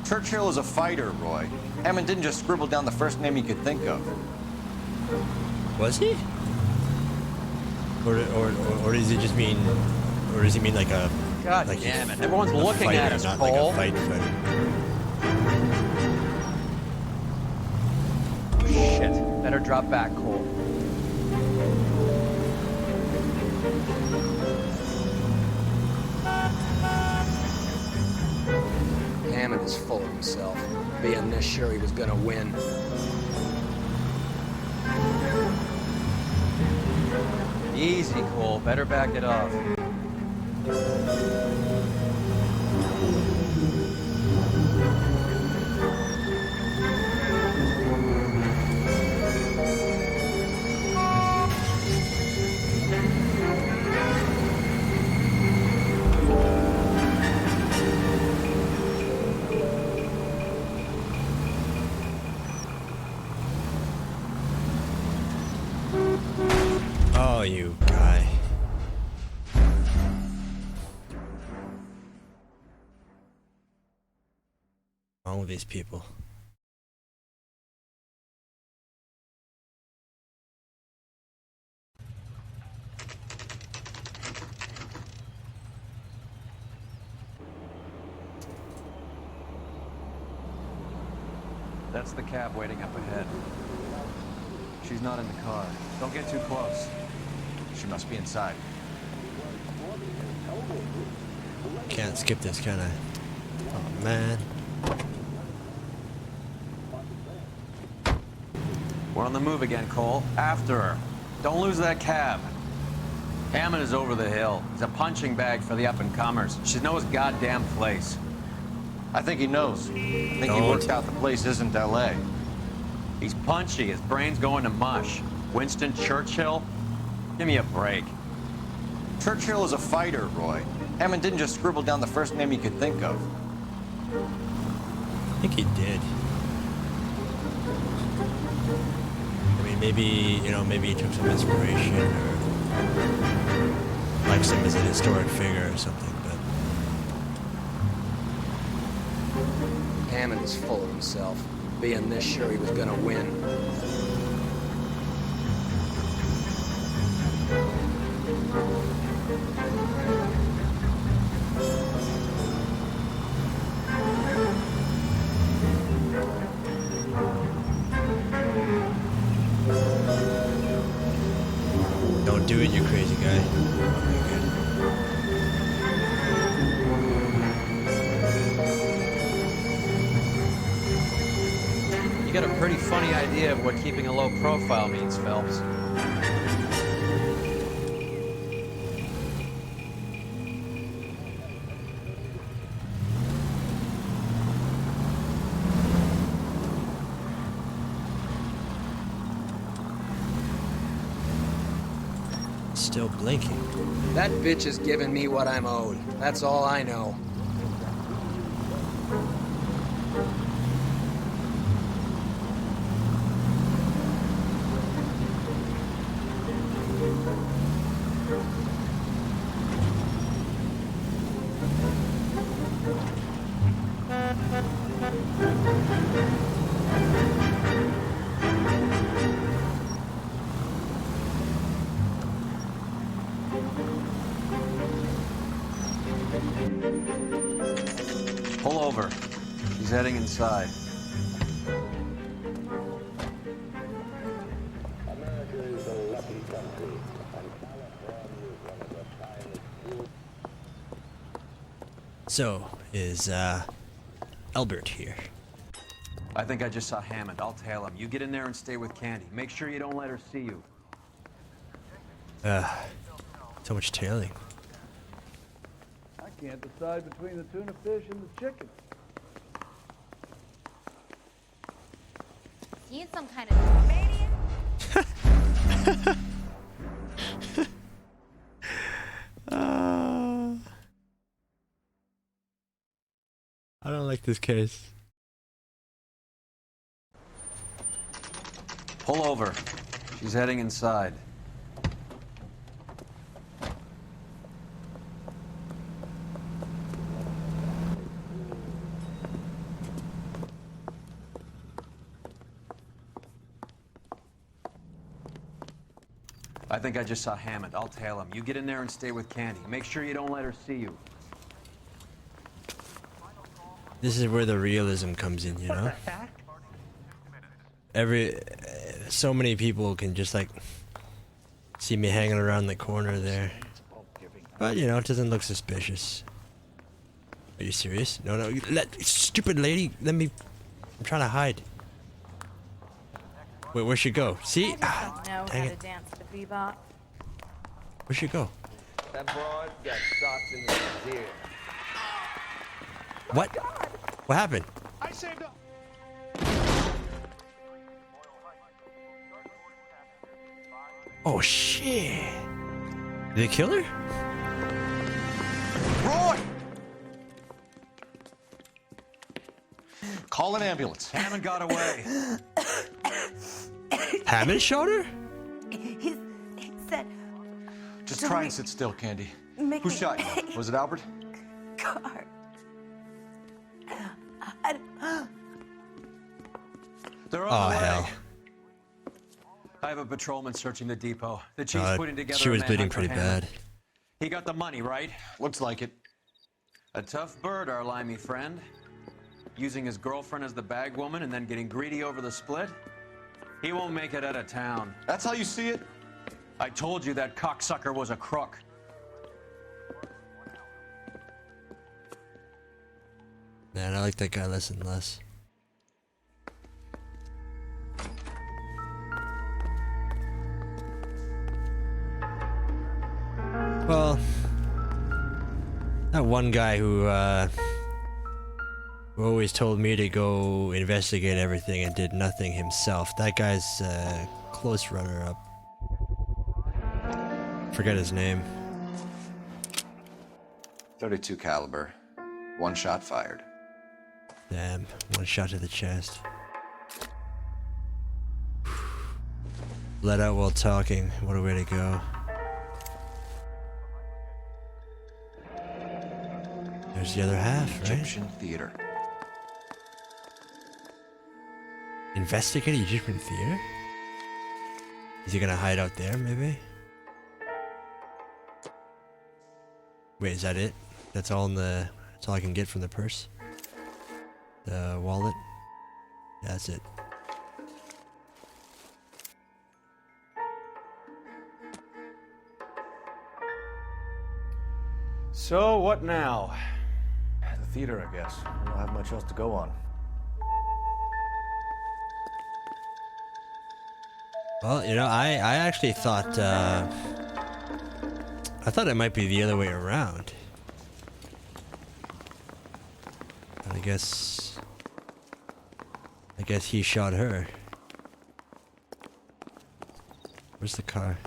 Churchill is a fighter, Roy. Hammond didn't just scribble down the first name he could think of. Was he? Or does he just mean, or does he mean like a? God like damn it! Everyone's looking fighter, at us, not Cole. like a fight. Shit. Better drop back, Cole. Hammond is full of himself, being this sure he was gonna win. Easy, Cole. Better back it off. Oh, you guy. What's wrong with these people? That's the cab waiting up ahead. She's not in the car. Don't get too close. She must be inside. Can't skip this, can I? Oh, man. We're on the move again, Cole. After her. Don't lose that cab. Hammond is over the hill. He's a punching bag for the up-and-comers. She knows goddamn place. I think he knows. I think he worked out the place isn't L.A. He's punchy. His brain's going to mush. Winston Churchill? Give me a break. Churchill is a fighter, Roy. Hammond didn't just scribble down the first name he could think of. I think he did. I mean, maybe, you know, maybe he took some inspiration or likes him as an historic figure or something, but... Hammond is full of himself, being this sure he was gonna win. you crazy guy. You got a pretty funny idea of what keeping a low profile means, Phelps. Still blinking. That bitch is giving me what I'm owed. That's all I know. Pull over. He's heading inside. So, is Albert here? I think I just saw Hammond. I'll tail him. You get in there and stay with Candy. Make sure you don't let her see you. So much tailing. I can't decide between the tuna fish and the chicken. He's some kind of maniac. I don't like this case. Pull over. She's heading inside. I think I just saw Hammond. I'll tail him. You get in there and stay with Candy. Make sure you don't let her see you. This is where the realism comes in, you know? So many people can just like see me hanging around the corner there. But you know, it doesn't look suspicious. Are you serious? No, stupid lady, let me, I'm trying to hide. Wait, where'd she go? See? I just don't know dang how it. to dance to bebop. Where'd she go? That broad got socks in his ear. What? What happened? I saved up. Oh shit. Did they kill her? Roy! Call an ambulance. Hammond got away. Hammond shot her? He said... Just try and sit still, Candy. Make Who me shot you? pay. Was it Albert? Car. They're on the way. Hell. I have a patrolman searching the depot. The chief's putting together She was a bleeding manhunt for pretty Hammond. bad. He got the money, right? Looks like it. A tough bird, our limey friend. Using his girlfriend as the bag woman and then getting greedy over the split. He won't make it out of town. That's how you see it? I told you that cocksucker was a crook. Man, I like that guy less and less. Well, that one guy who always told me to go investigate everything and did nothing himself. That guy's close runner-up. Forget his name. .32 caliber. One shot fired. Damn, one shot to the chest. Let out while talking. What a way to go. There's the other half, right? Egyptian theater. Investigate Egyptian theater? Is he gonna hide out there, maybe? Wait, is that it? That's all in the... That's all I can get from the purse? The wallet? Yeah, that's it. So, what now? The theater, I guess. We don't have much else to go on. Well, you know, I actually thought, I thought it might be the other way around. I guess he shot her. Where's the car?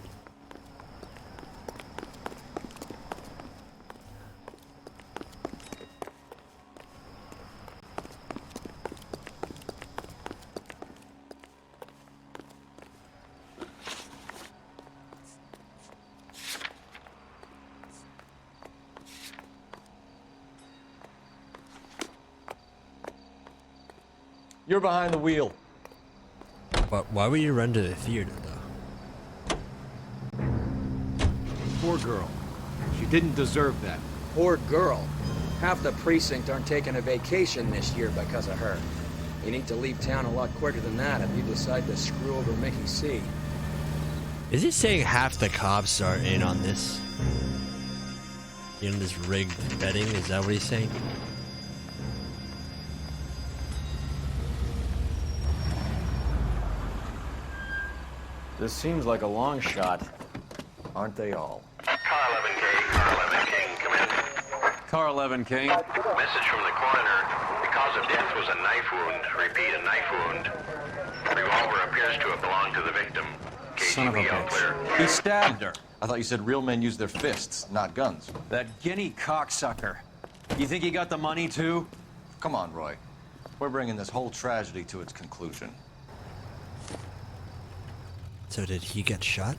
You're behind the wheel. But why would you run to the theater, though? Poor girl. She didn't deserve that. Poor girl. Half the precinct aren't taking a vacation this year because of her. You need to leave town a lot quicker than that if you decide to screw over Mickey C. Is he saying half the cops are in on this? In this rigged betting? Is that what he's saying? This seems like a long shot. Aren't they all? Car 11K, Car 11 King, come in. Car 11 King. Message from the coroner. The cause of death was a knife wound. Repeat, a knife wound. Revolver appears to have belonged to the victim. Son of a KGB all clear. bitch. He stabbed her. I thought you said real men use their fists, not guns. That guinea cocksucker. You think he got the money, too? Come on, Roy. We're bringing this whole tragedy to its conclusion. So did he get shot?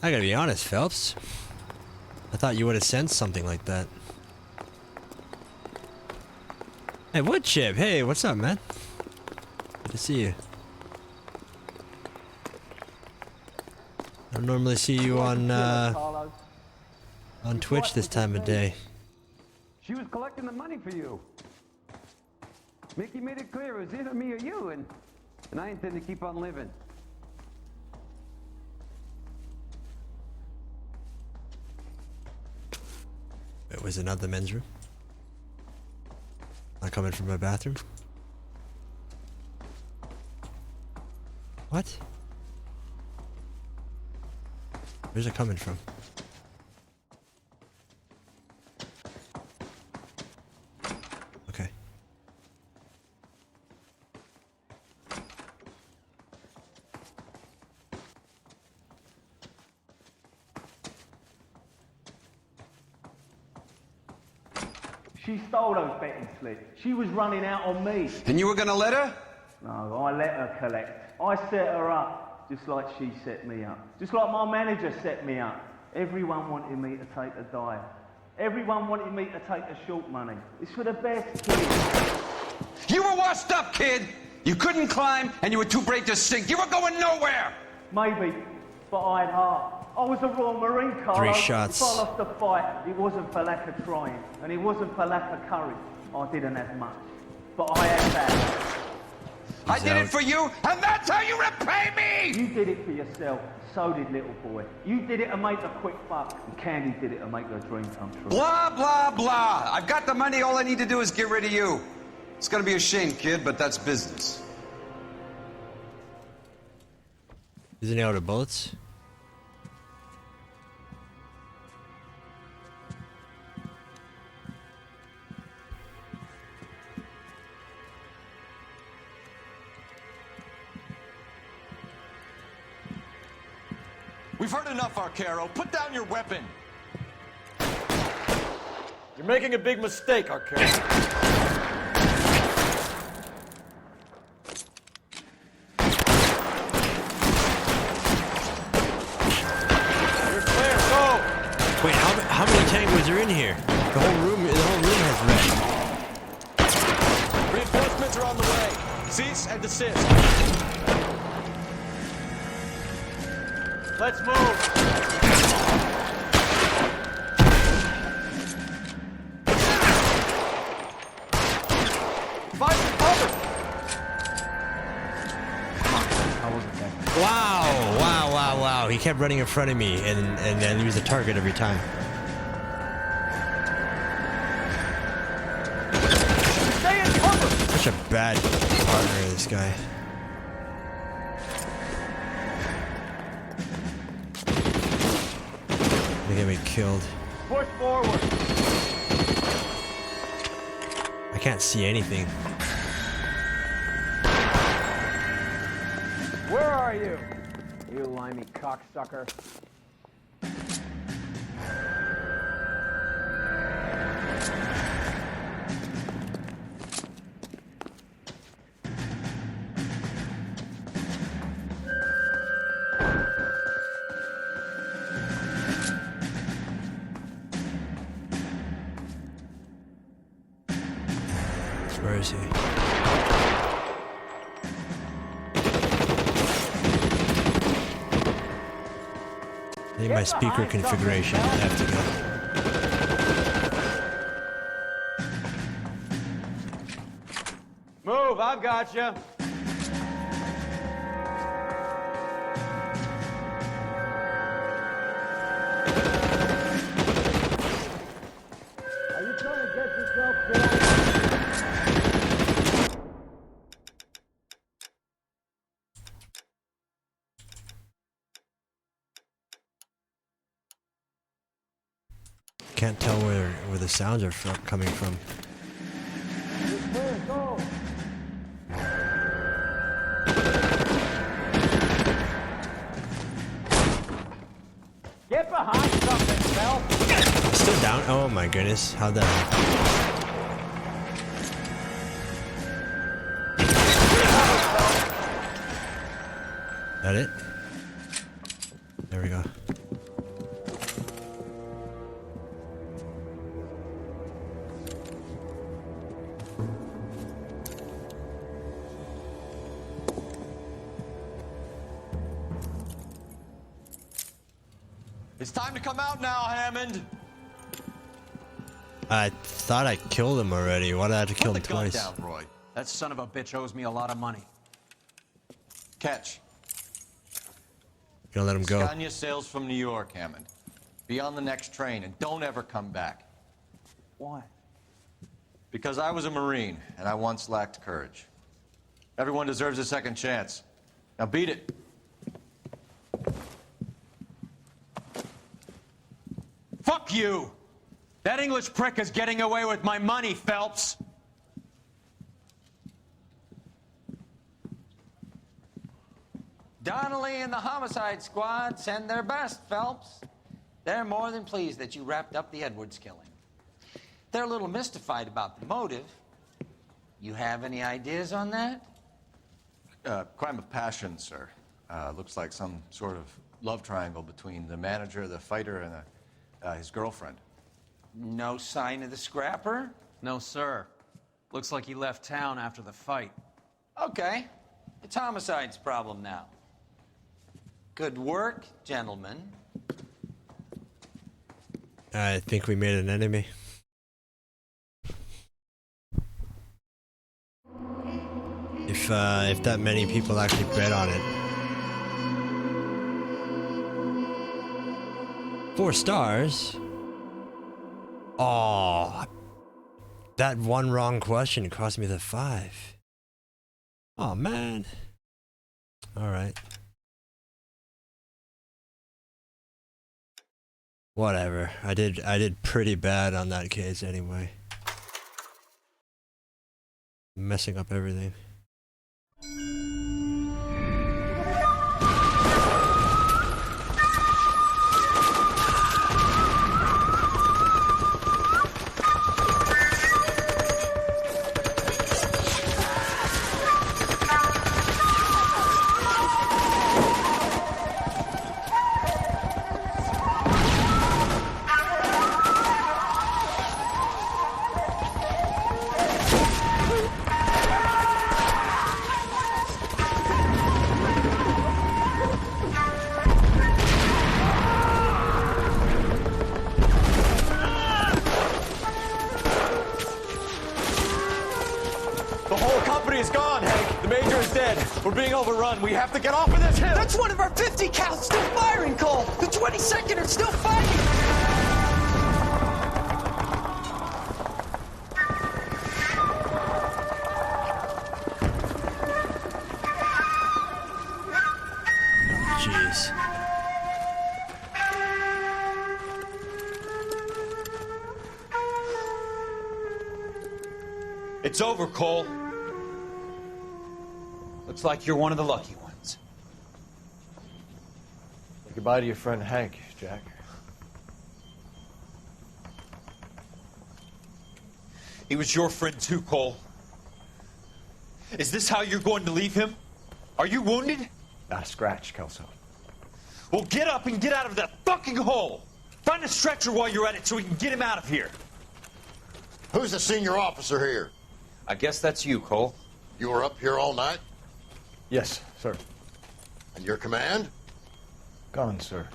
I gotta be honest, Phelps. I thought you would have sensed something like that. Hey, Wood Chip. Hey, what's up, man? Good to see you. I don't normally see you on Twitch this time of day. She was collecting the money for you. Mickey made it clear it was either me or you, and I intend to keep on living. It was another men's room. Not coming from my bathroom. What? Where's it coming from? Okay. She stole those betting slips. She was running out on me. And you were gonna let her? No, I let her collect. I set her up, just like she set me up. Just like my manager set me up. Everyone wanted me to take a dive. Everyone wanted me to take the short money. It's for the best kids. You were washed up, kid! You couldn't climb, and you were too brave to sink. You were going nowhere! Maybe, but I had heart. I was a Royal Marine, Carlo. 3 shots. If I lost the fight, it wasn't for lack of trying, and it wasn't for lack of courage. I didn't have much, but I had that. I did it for you, and that's how you repay me! You did it for yourself. So did little boy. You did it to make a quick buck, and Candy did it to make her dream come true. Blah, blah, blah. I've got the money. All I need to do is get rid of you. It's gonna be a shame, kid, but that's business. Isn't he out of bullets? We've heard enough, Arcaro. Put down your weapon. You're making a big mistake, Arcaro. You're clear, go! Wait, how many tangos are in here? The whole room has red. Reinforcements are on the way. Cease and desist. Let's move. Find some cover. I wasn't there. Wow. He kept running in front of me and then he was a target every time. Stay in cover! Such a bad partner, this guy. Gonna get me killed. Push forward. I can't see anything. Where are you? You limey cocksucker. Where is he? I need my speaker configuration. I have to go. Move, I've got you. Are you trying to get yourself killed? Can't tell where the sounds are coming from. Get behind something, Phil. Still down? Oh my goodness. How'd that happen? That it? There we go. It's time to come out now, Hammond. I thought I killed him already. Why did I have to kill him twice? Down, Roy. That son of a bitch owes me a lot of money. Catch. Gonna let him go. Scania sails from New York, Hammond. Be on the next train and don't ever come back. Why? Because I was a Marine and I once lacked courage. Everyone deserves a second chance. Now beat it. Fuck you! That English prick is getting away with my money, Phelps! Donnelly and the homicide squad send their best, Phelps. They're more than pleased that you wrapped up the Edwards killing. They're a little mystified about the motive. You have any ideas on that? Crime of passion, sir. Looks like some sort of love triangle between the manager, the fighter, and his girlfriend. No sign of the scrapper? No, sir. Looks like he left town after the fight. Okay. It's homicide's problem now. Good work, gentlemen. I think we made an enemy. If that many people actually bet on it. 4 stars? Oh, that one wrong question cost me the 5. Oh man. All right. Whatever. I did pretty bad on that case anyway. Messing up everything. dead. We're being overrun. We have to get off of this hill. That's one of our 50 cals still firing, Cole. The 22nd are still fighting. Jeez. It's over, Cole. Looks like you're one of the lucky ones. Say goodbye to your friend Hank, Jack. He was your friend too, Cole. Is this how you're going to leave him? Are you wounded? Scratch, Kelso. Well, get up and get out of that fucking hole. Find a stretcher while you're at it so we can get him out of here. Who's the senior officer here? I guess that's you, Cole. You were up here all night? Yes, sir. And your command? Gone, sir.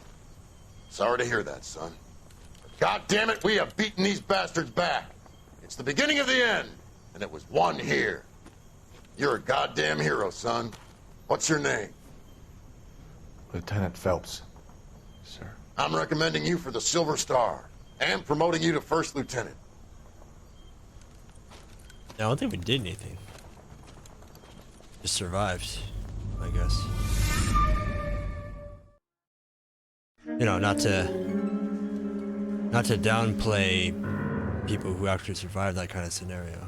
Sorry to hear that, son. God damn it, we have beaten these bastards back. It's the beginning of the end, and it was one here. You're a goddamn hero, son. What's your name? Lieutenant Phelps, sir. I'm recommending you for the Silver Star and promoting you to first lieutenant. I don't think we did anything. Just survived, I guess. You know, not to downplay people who actually survived that kind of scenario.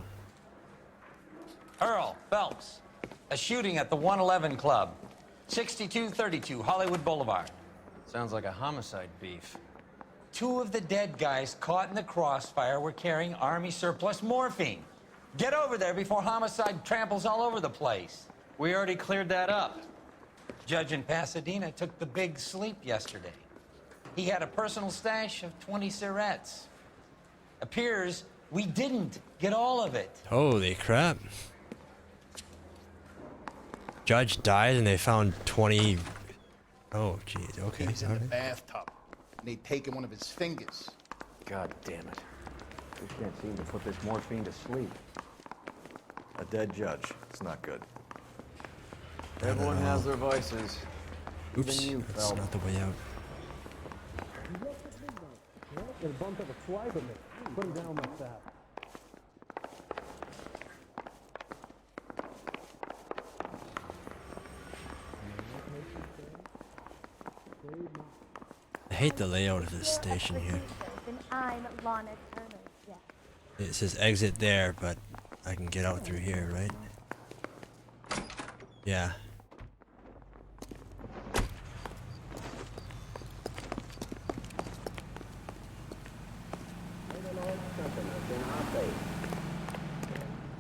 Earl Phelps, a shooting at the 111 Club, 6232 Hollywood Boulevard. Sounds like a homicide beef. 2 of the dead guys caught in the crossfire were carrying Army surplus morphine. Get over there before homicide tramples all over the place. We already cleared that up. Judge in Pasadena took the big sleep yesterday. He had a personal stash of 20 cigarettes. Appears we didn't get all of it. Holy crap. Judge died and they found 20... Oh, geez, okay. He was in the bathtub, and they'd taken one of his fingers. God damn it. We can't seem to put this morphine to sleep. A dead judge. It's not good. Everyone has their vices. Oops, Even you, that's Phelps. not the way out. Put him down like that. I hate the layout of this station here. And I'm Lana Turner, yes. It says exit there, but I can get out through here, right? Yeah.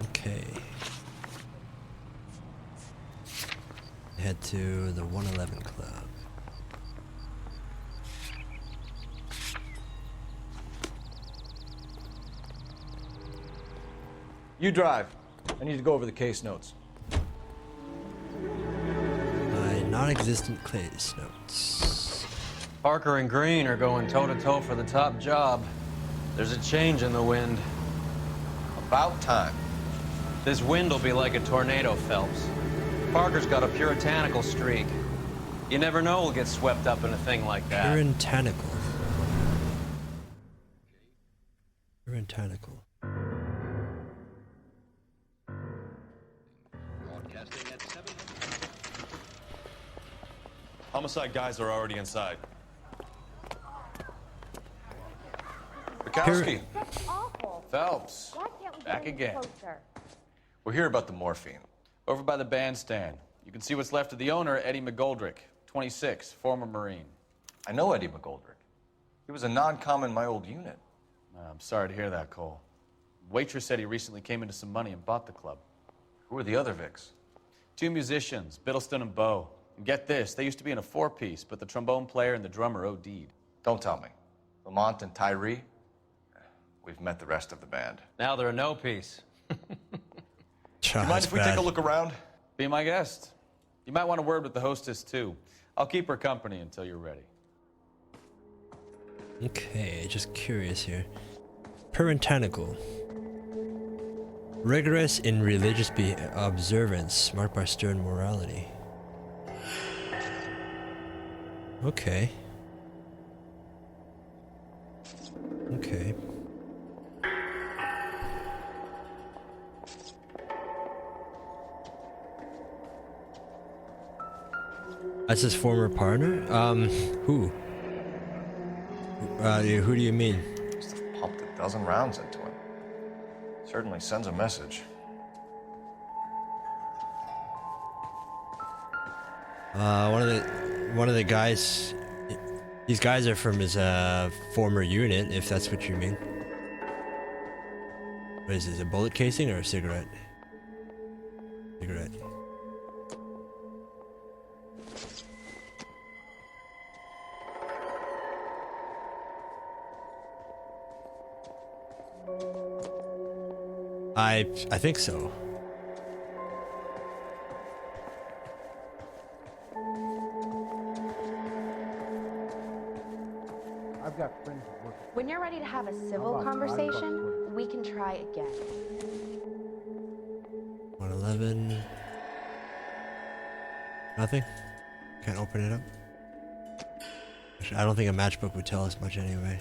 Okay. Head to the 111 Club. You drive. I need to go over the case notes. My non-existent case notes. Parker and Green are going toe-to-toe for the top job. There's a change in the wind. About time. This wind will be like a tornado, Phelps. Parker's got a puritanical streak. You never know we'll get swept up in a thing like that. Puritanical. Puritanical. Homicide guys are already inside. Bukowski. That's awful. Phelps. Why can't we Back get any again. closer? We're here about the morphine. Over by the bandstand. You can see what's left of the owner, Eddie McGoldrick, 26, former Marine. I know Eddie McGoldrick. He was a non-com in my old unit. I'm sorry to hear that, Cole. Waitress said he recently came into some money and bought the club. Who are the other Vics? 2 musicians, Biddleston and Bowe. And get this, they used to be in a 4-piece, but the trombone player and the drummer OD'd. Don't tell me. Lamont and Tyree? We've met the rest of the band. Now they're a no-piece. Do you mind if we take a look around? Be my guest. You might want a word with the hostess, too. I'll keep her company until you're ready. Okay, just curious here. Puritanical. Rigorous in religious observance, marked by stern morality. Okay. Okay. That's his former partner? Who? Who do you mean? Must have pumped a dozen rounds into him. Certainly sends a message. One of the guys. These guys are from his former unit, if that's what you mean. What is this? A bullet casing or a cigarette? Cigarette. I think so. I've got friends who work. When you're ready to have a civil conversation, we can try again. 111. Nothing? Can't open it up? Actually, I don't think a matchbook would tell us much anyway.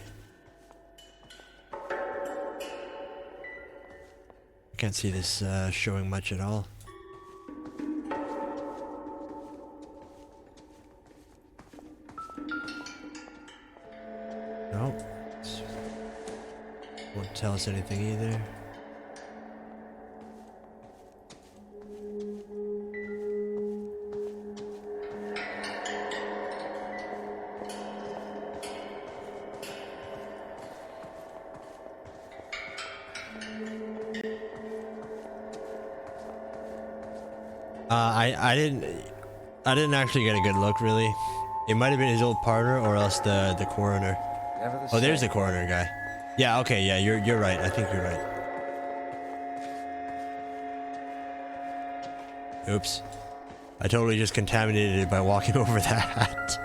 Can't see this showing much at all. Nope. Won't tell us anything either. I didn't actually get a good look, really. It might have been his old partner or else the coroner. Oh, there's the coroner guy. Yeah, okay, yeah, you're right. I think you're right. Oops. I totally just contaminated it by walking over that.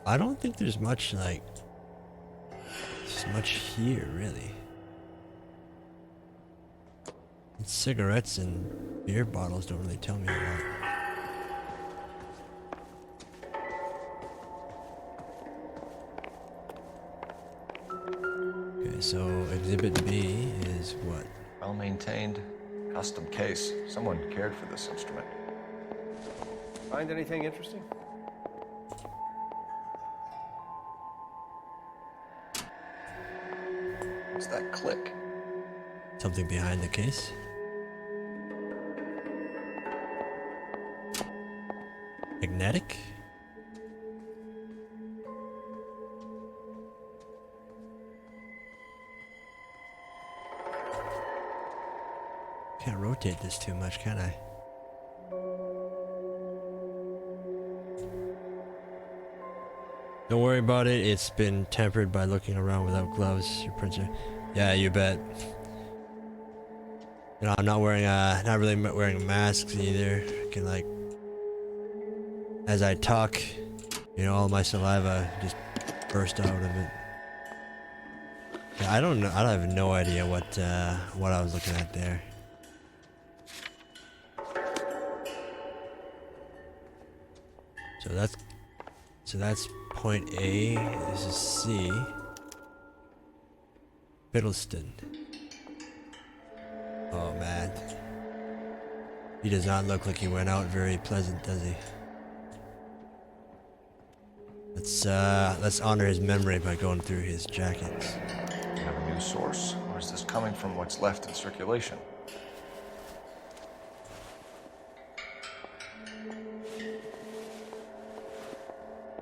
I don't think there's much, like, here, really. Cigarettes and beer bottles don't really tell me a lot. Okay, so Exhibit B is what? Well-maintained, custom case. Someone cared for this instrument. Find anything interesting? What's that click? Something behind the case? Magnetic? Can't rotate this too much, can I? Don't worry about it, it's been tempered by looking around without gloves. Your printer. Yeah, you bet. You know, I'm not wearing not really wearing masks either. I can, like, as I talk, you know, all my saliva just burst out of it. Yeah, I don't know. I have no idea what I was looking at there. So that's point A. This is C. Biddleston. Oh man. He does not look like he went out very pleasant, does he? Let's honor his memory by going through his jackets. Do you have a news source, or is this coming from what's left in circulation?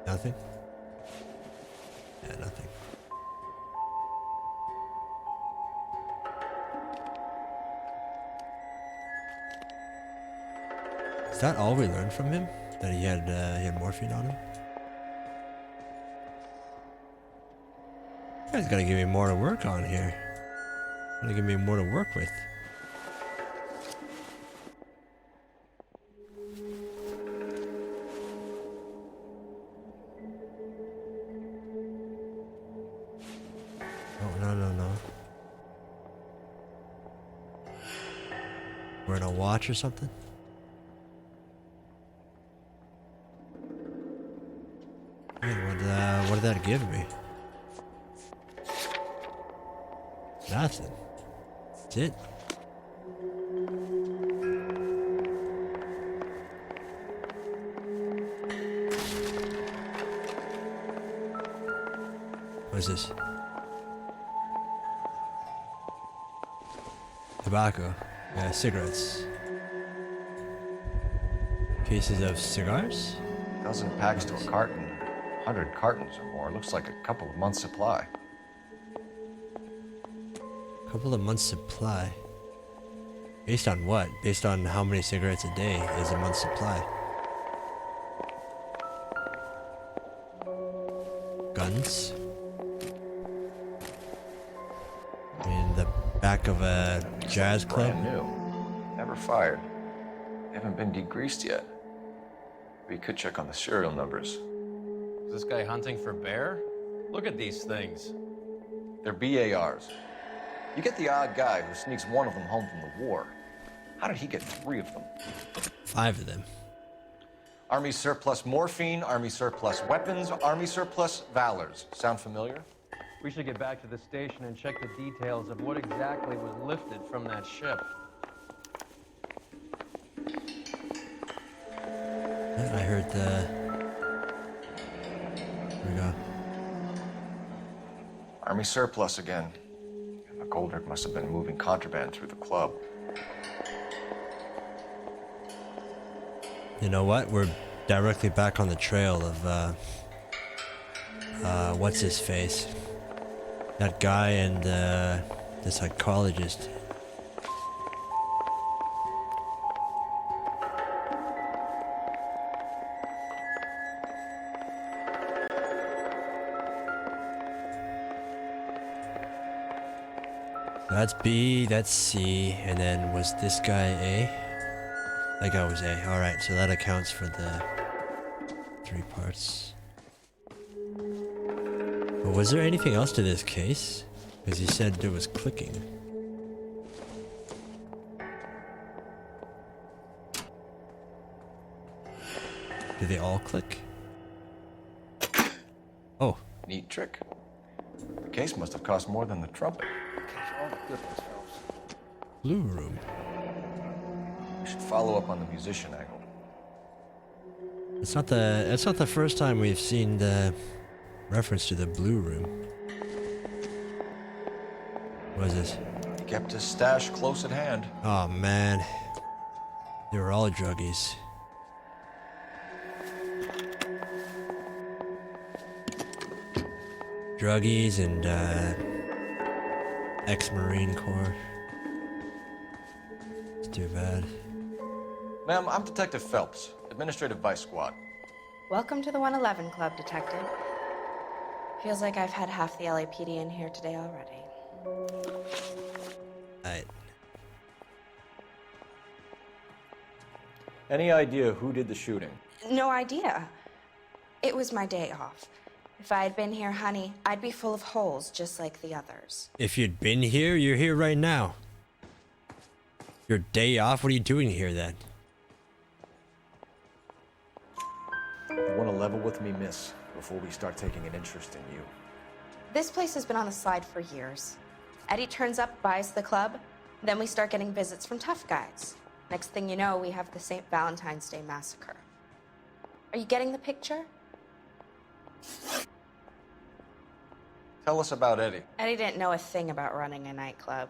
Nothing? Yeah, nothing. Is that all we learned from him? That he had morphine on him? You guys gotta give me more to work on here. Gotta give me more to work with. Wearing a watch or something? Man, what did that give me? Nothing. That's it. What is this? Tobacco. Yeah, cigarettes. Pieces of cigars? Dozen packs to a carton. 100 cartons or more. Looks like a couple of months' supply. Couple of months' supply. Based on what? Based on how many cigarettes a day is a month's supply? Guns? In the back of a jazz club? Brand new. Never fired. They haven't been degreased yet. We could check on the serial numbers. Is this guy hunting for bear? Look at these things. They're BARs. You get the odd guy who sneaks one of them home from the war. How did he get 3 of them? 5 of them. Army surplus morphine, Army surplus weapons, Army surplus valors. Sound familiar? We should get back to the station and check the details of what exactly was lifted from that ship. I heard the... Here we go. Army surplus again. McGoldrick must have been moving contraband through the club. You know what? We're directly back on the trail of, what's his face? That guy and, the psychologist. That's B, that's C, and then was this guy A? That guy was A. Alright, so that accounts for the 3 parts. But was there anything else to this case? Because he said there was clicking. Do they all click? Oh. Neat trick. The case must have cost more than the trumpet. Blue room. We should follow up on the musician angle. It's not the first time we've seen the reference to the blue room. What is this? He kept his stash close at hand. Oh man. They were all druggies. Druggies and ex-Marine Corps. It's too bad. Ma'am, I'm Detective Phelps, Administrative Vice Squad. Welcome to the 111 Club, Detective. Feels like I've had half the LAPD in here today already. Alright. Any idea who did the shooting? No idea. It was my day off. If I had been here, honey, I'd be full of holes just like the others. If you'd been here, you're here right now. Your day off? What are you doing here then? You want to level with me, miss, before we start taking an interest in you. This place has been on the slide for years. Eddie turns up, buys the club, then we start getting visits from tough guys. Next thing you know, we have the St. Valentine's Day massacre. Are you getting the picture? Tell us about Eddie. Eddie didn't know a thing about running a nightclub.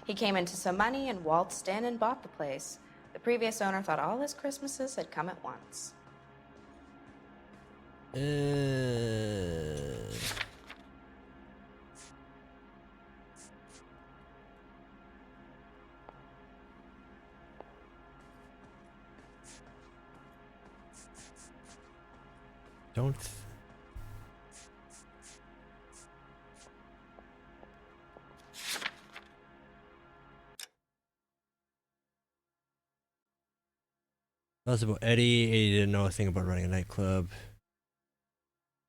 He came into some money and waltzed in and bought the place. The previous owner thought all his Christmases had come at once. Don't. That was about Eddie. Eddie didn't know a thing about running a nightclub.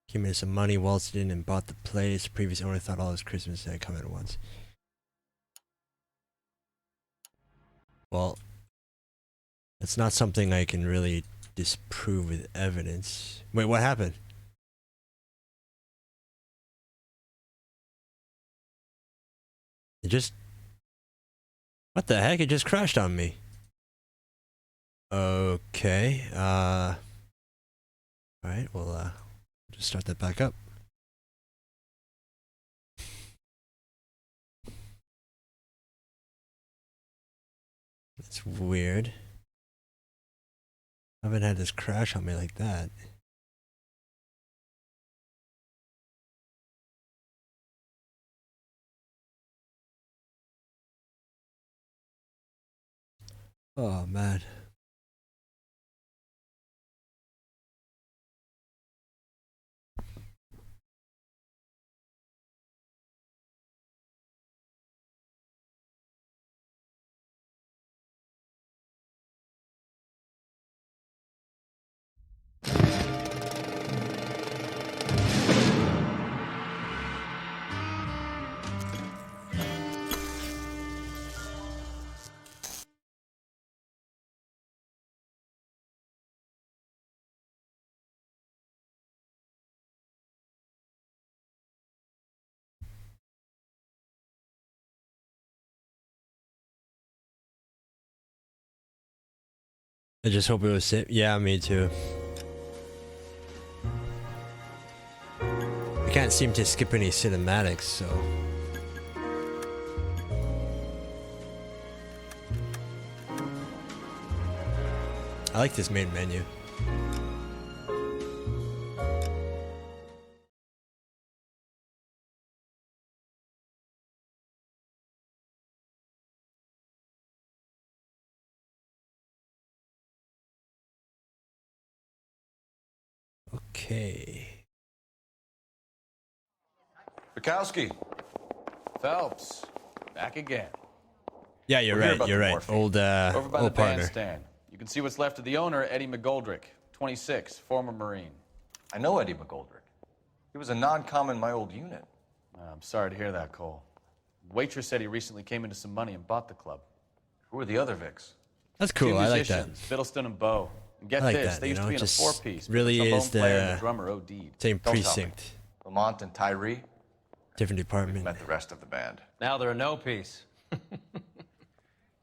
Came into some money, waltzed in, and bought the place. Previous owner thought all his Christmas had come at once. Well, That's not something I can really disprove with evidence. Wait, what happened? It just... What the heck? It just crashed on me. Okay, alright, we'll just start that back up. That's weird. I haven't had this crash on me like that. Oh man. I just hope it was safe. Yeah, me too. I can't seem to skip any cinematics, so... I like this main menu. Okay. Bukowski. Phelps. Back again. Yeah, you're right. You're right. Old, Over by the old partner. bandstand. You can see what's left of the owner, Eddie McGoldrick, 26, former Marine. I know Eddie McGoldrick. He was a non-com in my old unit. I'm sorry to hear that, Cole. Waitress said he recently came into some money and bought the club. Who are the other Vics? That's cool. Two I like that. musicians, Fiddleston and Bo. And get I like this, that, they you used know, to be in a just four-piece. really but the is trombone player and the the drummer OD'd. same Don't tell me. precinct. Lamont and Tyree Different department. met the rest of the band. Now they're a no-piece. Do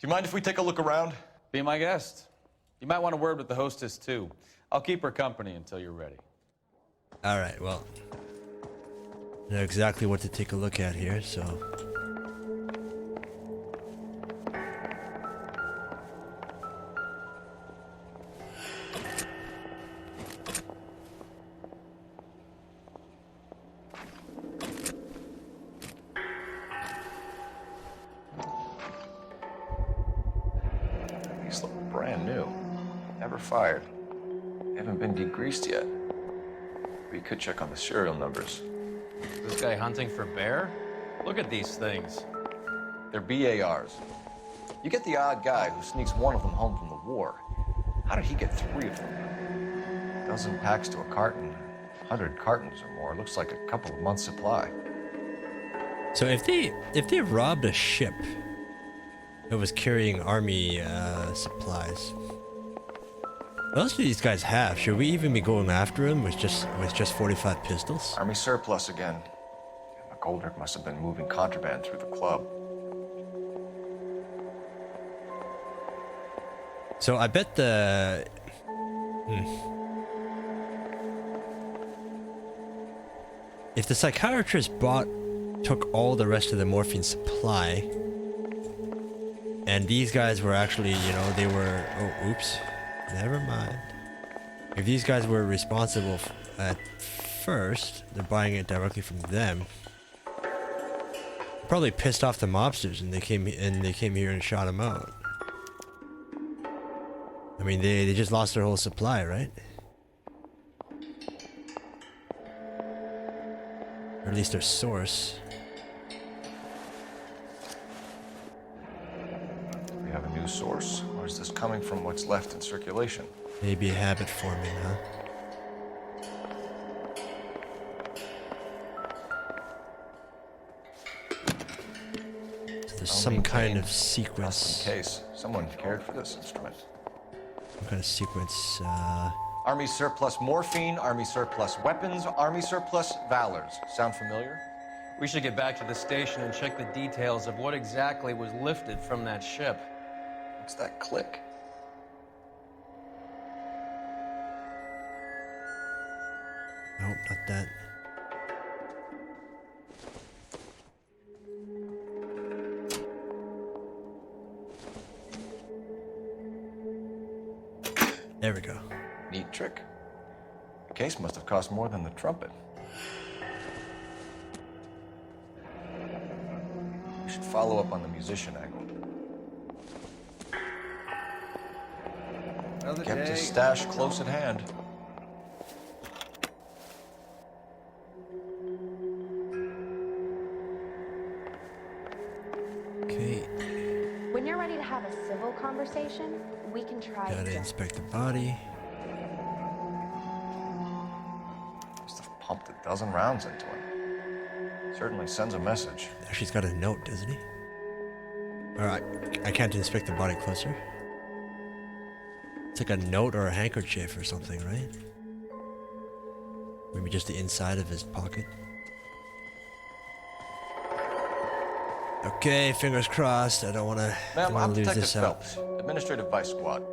you mind if we take a look around? Be my guest. You might want a word with the hostess, too. I'll keep her company until you're ready. All right, well, I know exactly what to take a look at here, so. These look brand new. Never fired. Haven't been degreased yet. We could check on the serial numbers. Is this guy hunting for bear? Look at these things. They're BARs. You get the odd guy who sneaks one of them home from the war. How did he get 3 of them? A dozen packs to a carton, 100 cartons or more. Looks like a couple of months' supply. So if they robbed a ship that was carrying army supplies, what else do these guys have? Should we even be going after them with just 45 pistols? Army surplus again. McGoldrick must have been moving contraband through the club. So I bet the... If the psychiatrist took all the rest of the morphine supply, and these guys were actually, you know, they were... Oh, oops. Never mind. If these guys were responsible at first, they're buying it directly from them. Probably pissed off the mobsters, and they came here and shot them out. I mean, they just lost their whole supply, right? Or at least their source. We have a new source, or is this coming from what's left in circulation? Maybe a habit forming, huh? So there's some kind of sequence. Custom case. Someone cared for this instrument. What kind of sequence? Army surplus morphine, Army surplus weapons, Army surplus valors. Sound familiar? We should get back to the station and check the details of what exactly was lifted from that ship. What's that click? Nope, not that. There we go. Neat trick. The case must have cost more than the trumpet. We should follow up on the musician angle. Kept his stash close at hand. Okay. When you're ready to have a civil conversation, we can try Gotta again. inspect the body. Must have pumped a dozen rounds into him. Certainly sends a message. Actually, he's got a note, doesn't he? Alright, I can't inspect the body closer. It's like a note or a handkerchief or something, right? Maybe just the inside of his pocket. Okay, fingers crossed. I don't want Ma'am, I'm to lose Detective this out. Phelps, Administrative Vice Squad.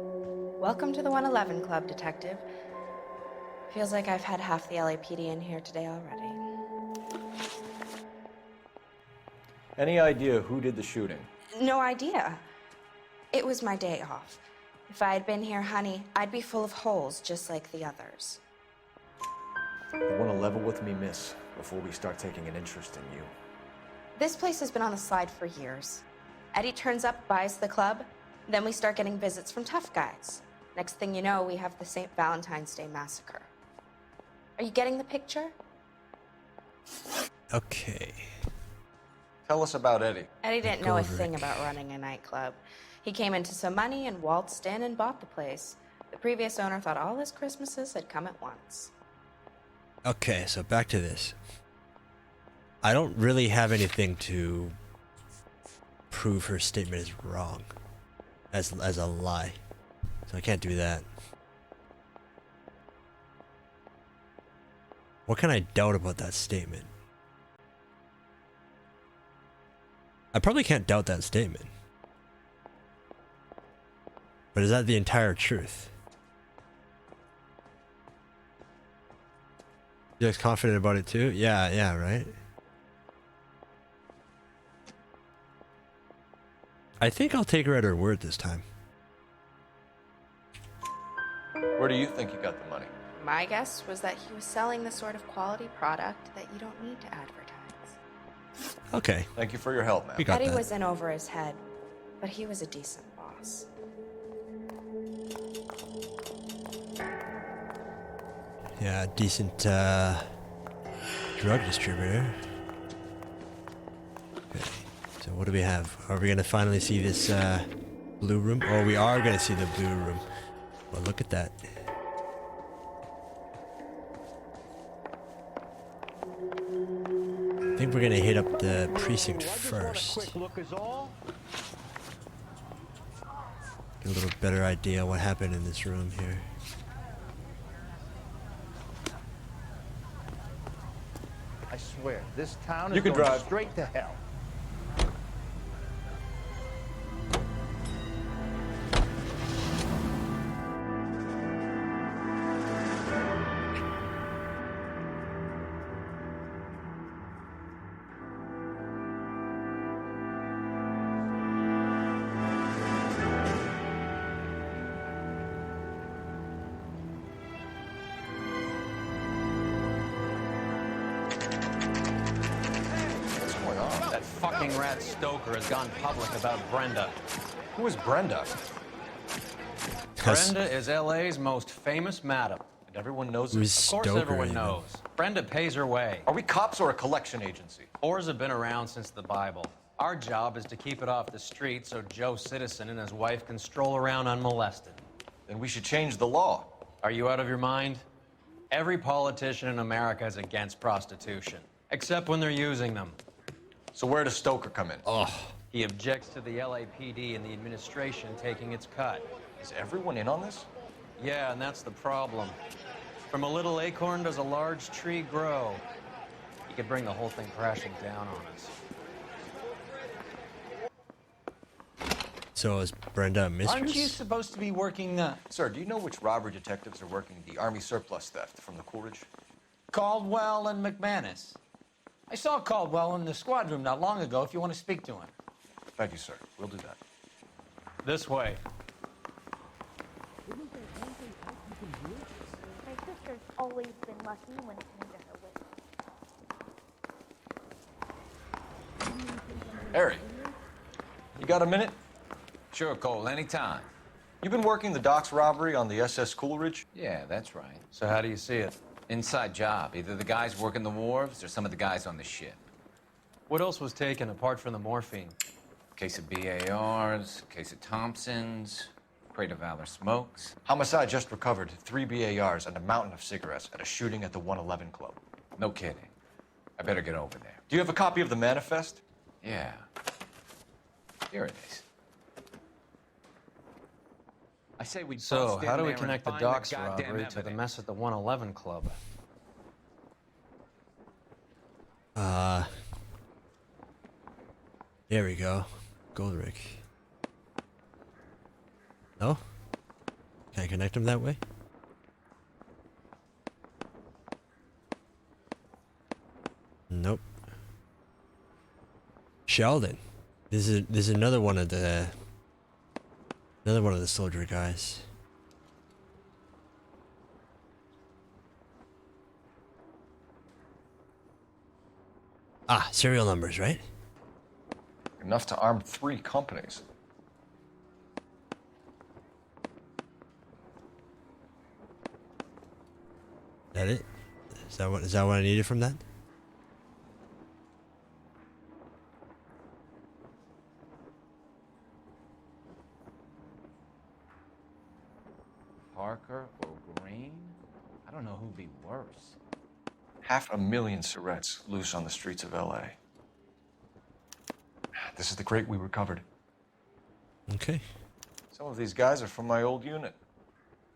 Welcome to the 111 Club, Detective. Feels like I've had half the LAPD in here today already. Any idea who did the shooting? No idea. It was my day off. If I had been here, honey, I'd be full of holes just like the others. You want to level with me, miss, before we start taking an interest in you. This place has been on the slide for years. Eddie turns up, buys the club, then we start getting visits from tough guys. Next thing you know, we have the St. Valentine's Day massacre. Are you getting the picture? Okay. Tell us about Eddie. Eddie didn't know a thing about running a nightclub. He came into some money and waltzed in and bought the place. The previous owner thought all his Christmases had come at once. Okay, so back to this. I don't really have anything to prove her statement is wrong as a lie. So I can't do that. What can I doubt about that statement? I probably can't doubt that statement. But is that the entire truth? You guys confident about it too? Yeah, right? I think I'll take her at her word this time. Where do you think you got the money? My guess was that he was selling the sort of quality product that you don't need to advertise. Okay. Thank you for your help, ma'am. We got Eddie that. was in over his head, but he was a decent boss. Yeah, decent drug distributor. Okay. So what do we have? Are we gonna finally see this blue room? Oh, we are gonna see the blue room. Well, look at that. I think we're gonna hit up the precinct first. Get a little better idea what happened in this room here. I swear, this town You is can going drive. straight to hell. What's going on? That fucking rat Stoker has gone public about Brenda. Who is Brenda? Brenda is LA's most famous madam. And everyone knows it. Who's Of course Stoker everyone even? knows. Brenda pays her way. Are we cops or a collection agency? Whores have been around since the Bible. Our job is to keep it off the street so Joe Citizen and his wife can stroll around unmolested. Then we should change the law. Are you out of your mind? Every politician in America is against prostitution, except when they're using them. So where does Stoker come in? Oh, He objects to the LAPD and the administration taking its cut. Is everyone in on this? Yeah, and that's the problem. From a little acorn does a large tree grow. You could bring the whole thing crashing down on us. So is Brenda a mistress? Aren't you supposed to be working, Sir, do you know which robbery detectives are working the Army surplus theft from the Coolidge? Caldwell and McManus? I saw Caldwell in the squad room not long ago if you want to speak to him. Thank you, sir. We'll do that. This way. My sister's always been lucky when it came to her wits. Harry, you got a minute? Sure, Cole, anytime. You've been working the docks robbery on the SS Coolidge? Yeah, that's right. So how do you see it? Inside job. Either the guys working the wharves or some of the guys on the ship. What else was taken apart from the morphine? Case of BARs, case of Thompsons, crate of Valor smokes. Homicide just recovered 3 BARs and a mountain of cigarettes at a shooting at the 111 Club. No kidding. I better get over there. Do you have a copy of the manifest? Yeah. Here it is. I say we So, bust how in do we there and connect the find docks goddamn robbery to the evidence. mess at the 111 Club? There we go. Goldrick. No? Can I connect him that way? Nope. Sheldon. This is another one of the soldier guys. Ah, serial numbers, right? Enough to arm 3 companies. That it? Is that what I needed from that? Parker or Green? I don't know who'd be worse. 500,000 cigarettes loose on the streets of LA. This is the crate we recovered. Okay. Some of these guys are from my old unit.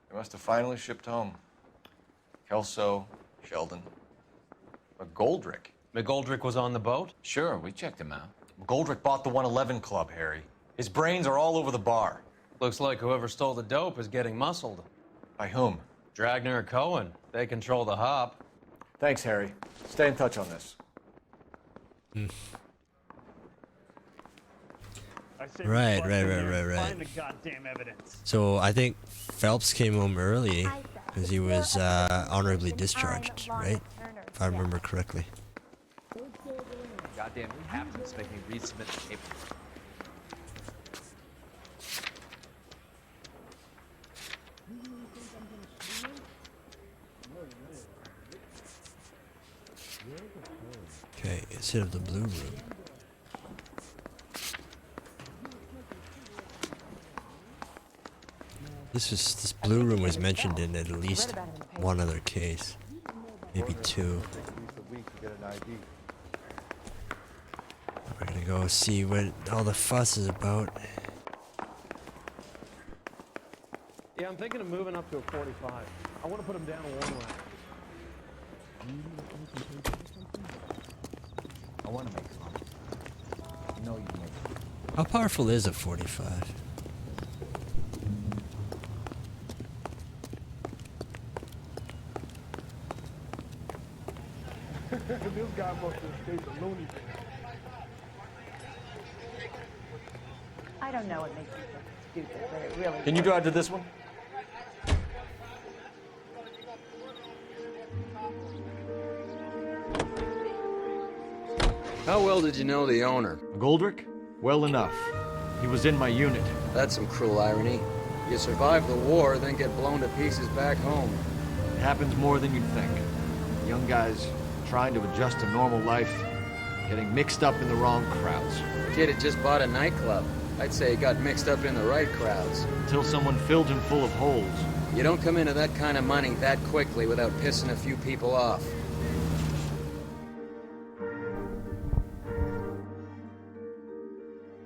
They must have finally shipped home. Kelso, Sheldon. McGoldrick. McGoldrick was on the boat? Sure, we checked him out. McGoldrick bought the 111 Club, Harry. His brains are all over the bar. Looks like whoever stole the dope is getting muscled. By whom? Dragner or Cohen. They control the hop. Thanks, Harry. Stay in touch on this. Right. Find the goddamn evidence. So I think Phelps came home early because he was honorably discharged, right? If I remember correctly. Goddamn captains make me resubmit the paper. Okay, instead of the blue room. This blue room was mentioned in at least one other case, maybe 2. We're gonna go see what all the fuss is about. Yeah, I'm thinking of moving up to a 45. I want to put him down one way. I want to make some. No, you make. How powerful is a 45? This guy must have escaped a loony bin. I don't know what makes you so stupid, but it really Can you drive to this one? How well did you know the owner? Goldrick? Well enough. He was in my unit. That's some cruel irony. You survive the war, then get blown to pieces back home. It happens more than you'd think. Young guys trying to adjust to normal life, getting mixed up in the wrong crowds. Kid had just bought a nightclub. I'd say he got mixed up in the right crowds. Until someone filled him full of holes. You don't come into that kind of money that quickly without pissing a few people off.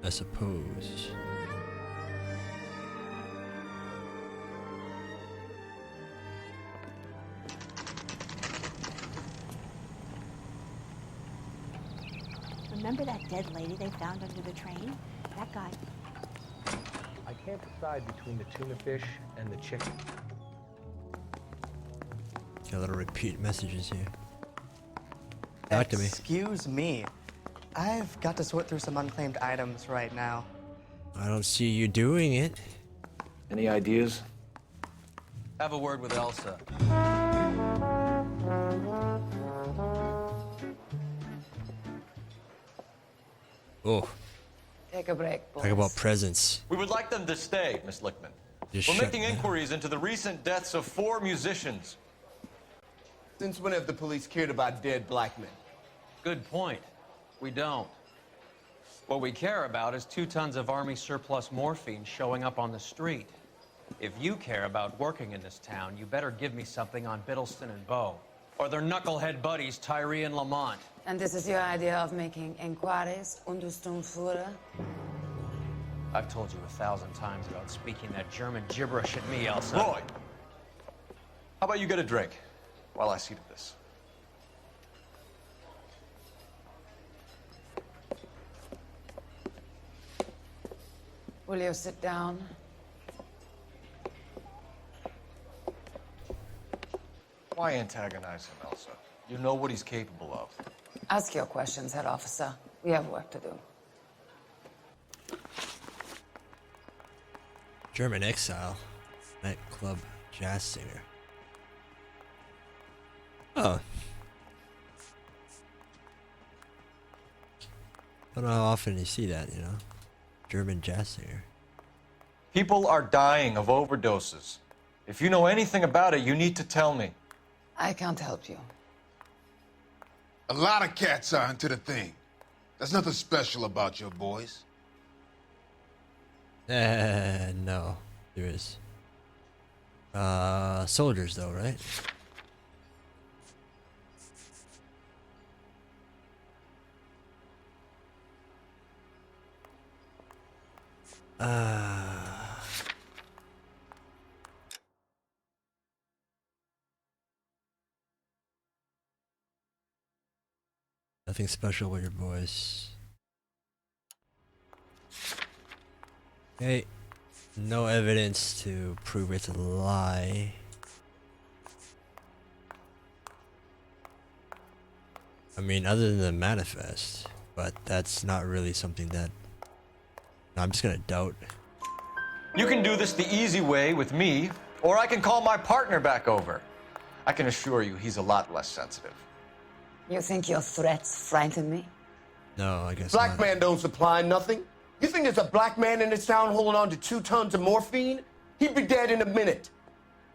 I suppose. Remember that dead lady they found under the train? That guy. I can't decide between the tuna fish and the chicken. Got a little repeat messages here. Talk to me. Excuse me. I've got to sort through some unclaimed items right now. I don't see you doing it. Any ideas? Have a word with Elsa. Oh. Take a break, boys. Talk about presents. We would like them to stay, Miss Lichtman. Just We're shut making inquiries into the recent deaths of 4 musicians. Since when have the police cared about dead black men? Good point. We don't. What we care about is 2 tons of Army surplus morphine showing up on the street. If you care about working in this town, you better give me something on Biddleston and Bow, or their knucklehead buddies Tyree and Lamont. And this is your idea of making inquiries under Sturmführer? I've told you 1,000 times about speaking that German gibberish at me, Elsa. Roy, how about you get a drink while I see to this? Will you sit down? Why antagonize him, Elsa? You know what he's capable of. Ask your questions, head officer. We have work to do. German exile. Nightclub jazz singer. Oh. Don't know how often you see that, you know? German jazz singer. People are dying of overdoses. If you know anything about it, you need to tell me. I can't help you. A lot of cats are into the thing. There's nothing special about your boys. No, there is. Soldiers though, right? Nothing special with your voice. Okay. No evidence to prove it's a lie. I mean, other than the manifest, but that's not really something that I'm just gonna doubt. You can do this the easy way with me, or I can call my partner back over. I can assure you he's a lot less sensitive. You think your threats frighten me? No, I guess Black not. man don't supply nothing. You think there's a black man in this town holding on to 2 tons of morphine? He'd be dead in a minute.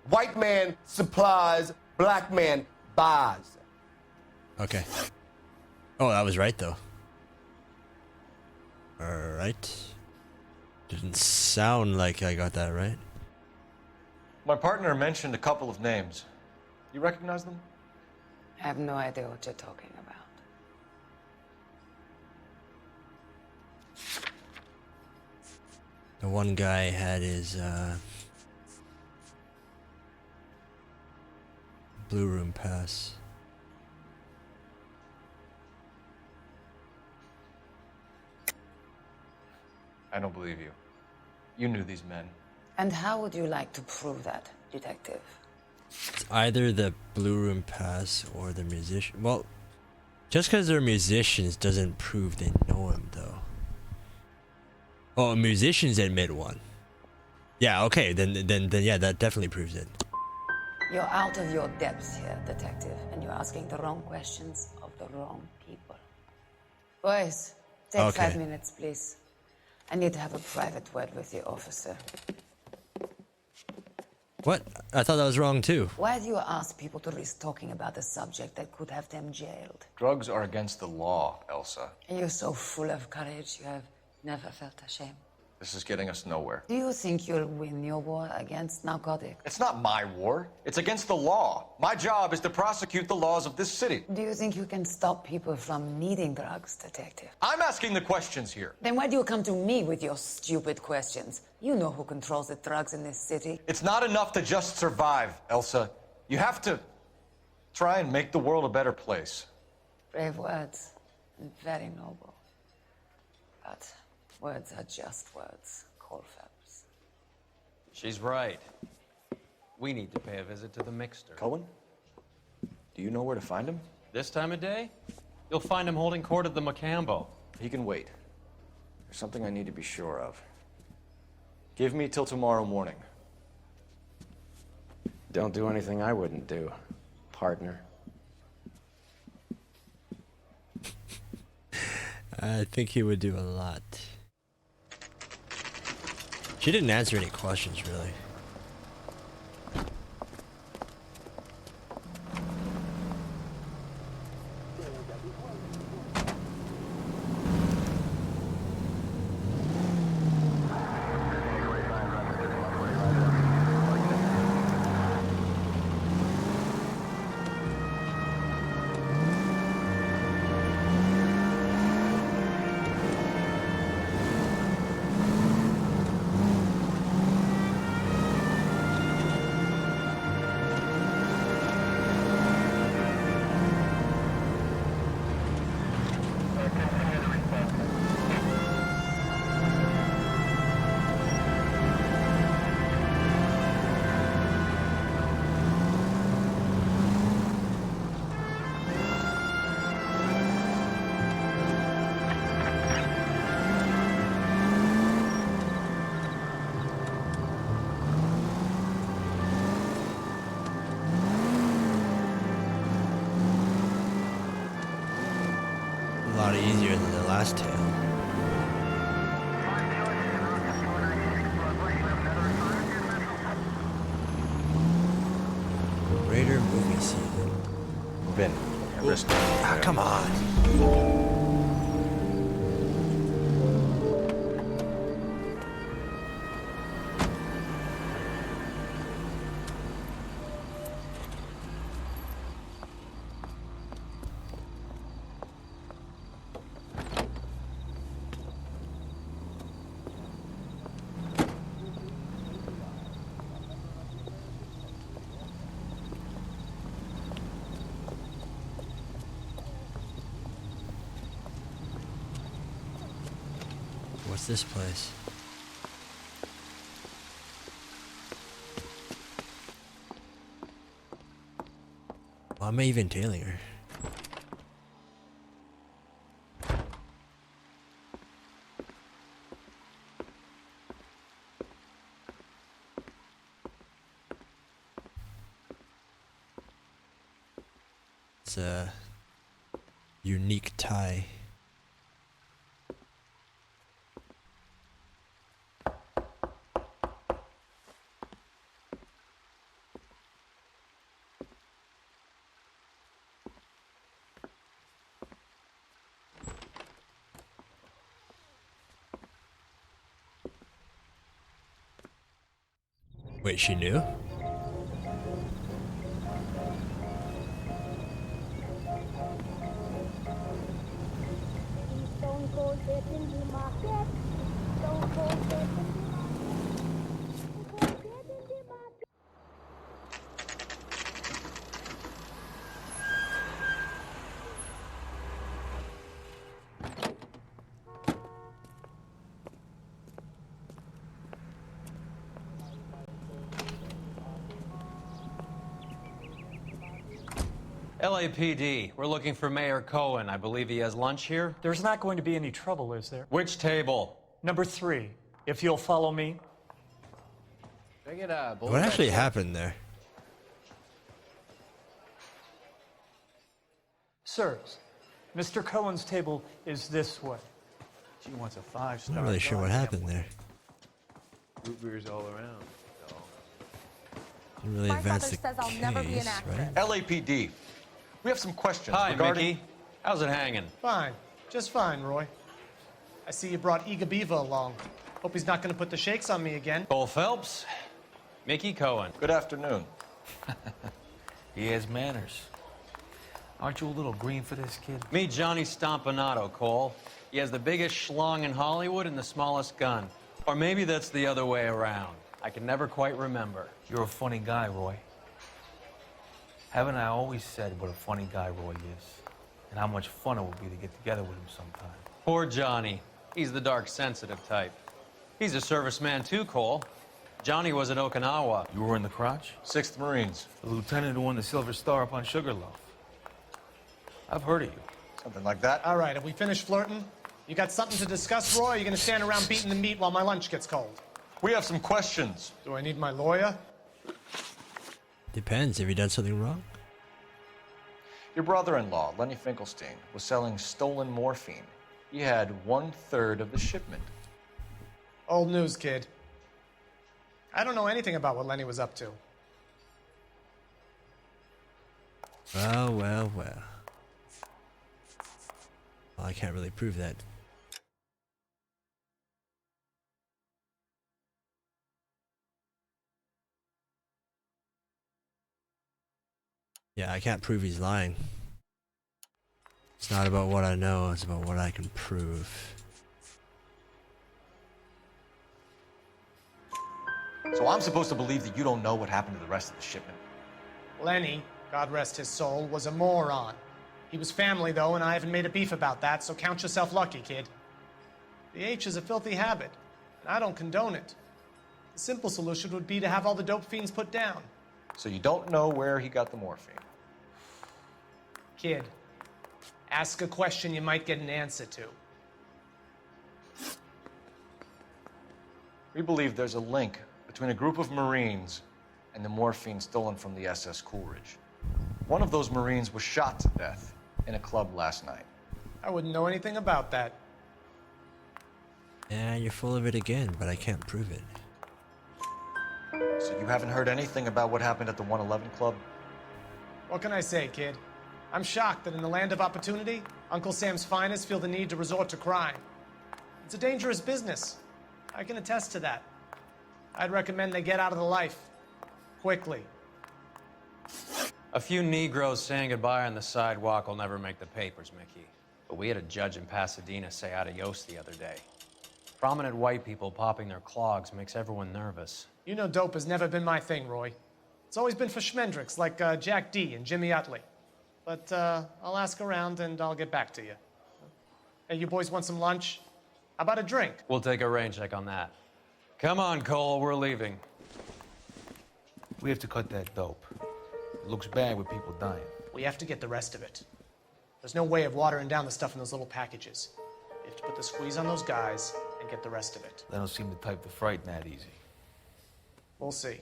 White man supplies, black man buys. Okay. Oh, that was right though. Alright. Didn't sound like I got that right. My partner mentioned a couple of names. You recognize them? I have no idea what you're talking about. The one guy had his blue room pass. I don't believe you. You knew these men. And how would you like to prove that, detective? It's either the blue room pass or the musician. Well, just because they're musicians doesn't prove they know him, though. Oh, musicians admit one. Yeah, okay, then yeah, that definitely proves it. You're out of your depths here, detective, and you're asking the wrong questions of the wrong people. Boys, take Okay. 5 minutes, please. I need to have a private word with you, officer. What? I thought that was wrong too. Why do you ask people to risk talking about a subject that could have them jailed? Drugs are against the law, Elsa. And you're so full of courage, you have never felt ashamed. This is getting us nowhere. Do you think you'll win your war against narcotics? It's not my war. It's against the law. My job is to prosecute the laws of this city. Do you think you can stop people from needing drugs, detective? I'm asking the questions here. Then why do you come to me with your stupid questions? You know who controls the drugs in this city. It's not enough to just survive, Elsa. You have to try and make the world a better place. Brave words, and very noble. But words are just words, Cole Phelps. She's right. We need to pay a visit to the Mixter. Cohen? Do you know where to find him? This time of day? You'll find him holding court at the Macambo. He can wait. There's something I need to be sure of. Give me till tomorrow morning. Don't do anything I wouldn't do, partner. I think he would do a lot. She didn't answer any questions, really. A lot easier than the last tale. Raider movie scene. Ben, I risked it. Ah, come on. What's this place? Why am I even tailing her? It's a unique tie. Wait, she knew? LAPD, we're looking for Mayor Cohen. I believe he has lunch here. There's not going to be any trouble, is there? Which table? Number 3, if you'll follow me. What actually happened there? Sirs, Mr. Cohen's table is this way. She wants a 5-star. I'm not really sure what happened there. Root beers all around. Didn't really advance the says I'll never be an case, actor. right? LAPD. We have some questions Hi, regarding... Mickey. How's it hanging? Fine. Just fine, Roy. I see you brought Iga Biva along. Hope he's not going to put the shakes on me again. Cole Phelps, Mickey Cohen. Good afternoon. He has manners. Aren't you a little green for this kid? Meet Johnny Stompanato, Cole. He has the biggest schlong in Hollywood and the smallest gun. Or maybe that's the other way around. I can never quite remember. You're a funny guy, Roy. Haven't I always said what a funny guy Roy is? And how much fun it would be to get together with him sometime? Poor Johnny. He's the dark, sensitive type. He's a serviceman too, Cole. Johnny was at Okinawa. You were in the crotch? 6th Marines. The lieutenant who won the Silver Star up on Sugarloaf. I've heard of you. Something like that. All right, have we finished flirting? You got something to discuss, Roy, or are you going to stand around beating the meat while my lunch gets cold? We have some questions. Do I need my lawyer? Depends. Have you done something wrong? Your brother-in-law, Lenny Finkelstein, was selling stolen morphine. He had 1/3 of the shipment. Old news, kid. I don't know anything about what Lenny was up to. Well, well, well. Well, I can't really prove that. Yeah, I can't prove he's lying. It's not about what I know, it's about what I can prove. So I'm supposed to believe that you don't know what happened to the rest of the shipment? Lenny, God rest his soul, was a moron. He was family, though, and I haven't made a beef about that, so count yourself lucky, kid. The H is a filthy habit, and I don't condone it. The simple solution would be to have all the dope fiends put down. So you don't know where he got the morphine? Kid, ask a question you might get an answer to. We believe there's a link between a group of Marines and the morphine stolen from the SS Coolidge. One of those Marines was shot to death in a club last night. I wouldn't know anything about that. Yeah, you're full of it again, but I can't prove it. So you haven't heard anything about what happened at the 111 Club? What can I say, kid? I'm shocked that in the land of opportunity, Uncle Sam's finest feel the need to resort to crime. It's a dangerous business. I can attest to that. I'd recommend they get out of the life. Quickly. A few Negroes saying goodbye on the sidewalk will never make the papers, Mickey. But we had a judge in Pasadena say adios the other day. Prominent white people popping their clogs makes everyone nervous. You know dope has never been my thing, Roy. It's always been for schmendricks like Jack D. and Jimmy Utley. But I'll ask around and I'll get back to you. Hey, you boys want some lunch? How about a drink? We'll take a rain check on that. Come on, Cole, we're leaving. We have to cut that dope. It looks bad with people dying. We have to get the rest of it. There's no way of watering down the stuff in those little packages. You have to put the squeeze on those guys and get the rest of it. They don't seem the type to frighten that easy. We'll see.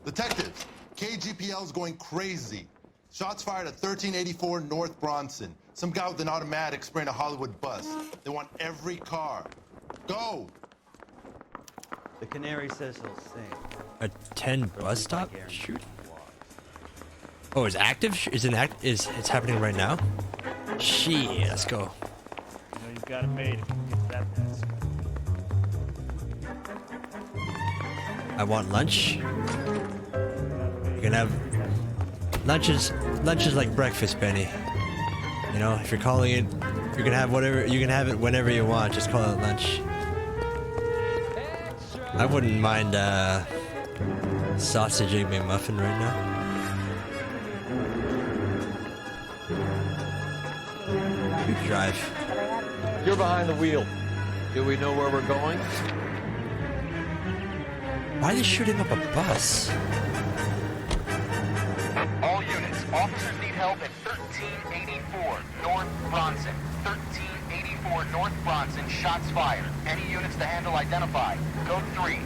Detectives, KGPL's going crazy. Shots fired at 1384 North Bronson. Some guy with an automatic spraying a Hollywood bus. They want every car. Go! The canary says he'll sing. A 10 bus stop? Shoot. Oh, it's active? Is it it's happening right now? Shit, let's go. You know you've got it made if you get that mess. I want lunch. You can have lunch is like breakfast, Benny. You know, if you're calling it, you can have whatever, you can have it whenever you want. Just call it lunch. I wouldn't mind sausage egg McMuffin right now. You drive. You're behind the wheel. Do we know where we're going? Why are they shooting up a bus? All units, officers need help at 1384 North Bronson. 1384 North Bronson, shots fired. Any units to handle identify. Code 3.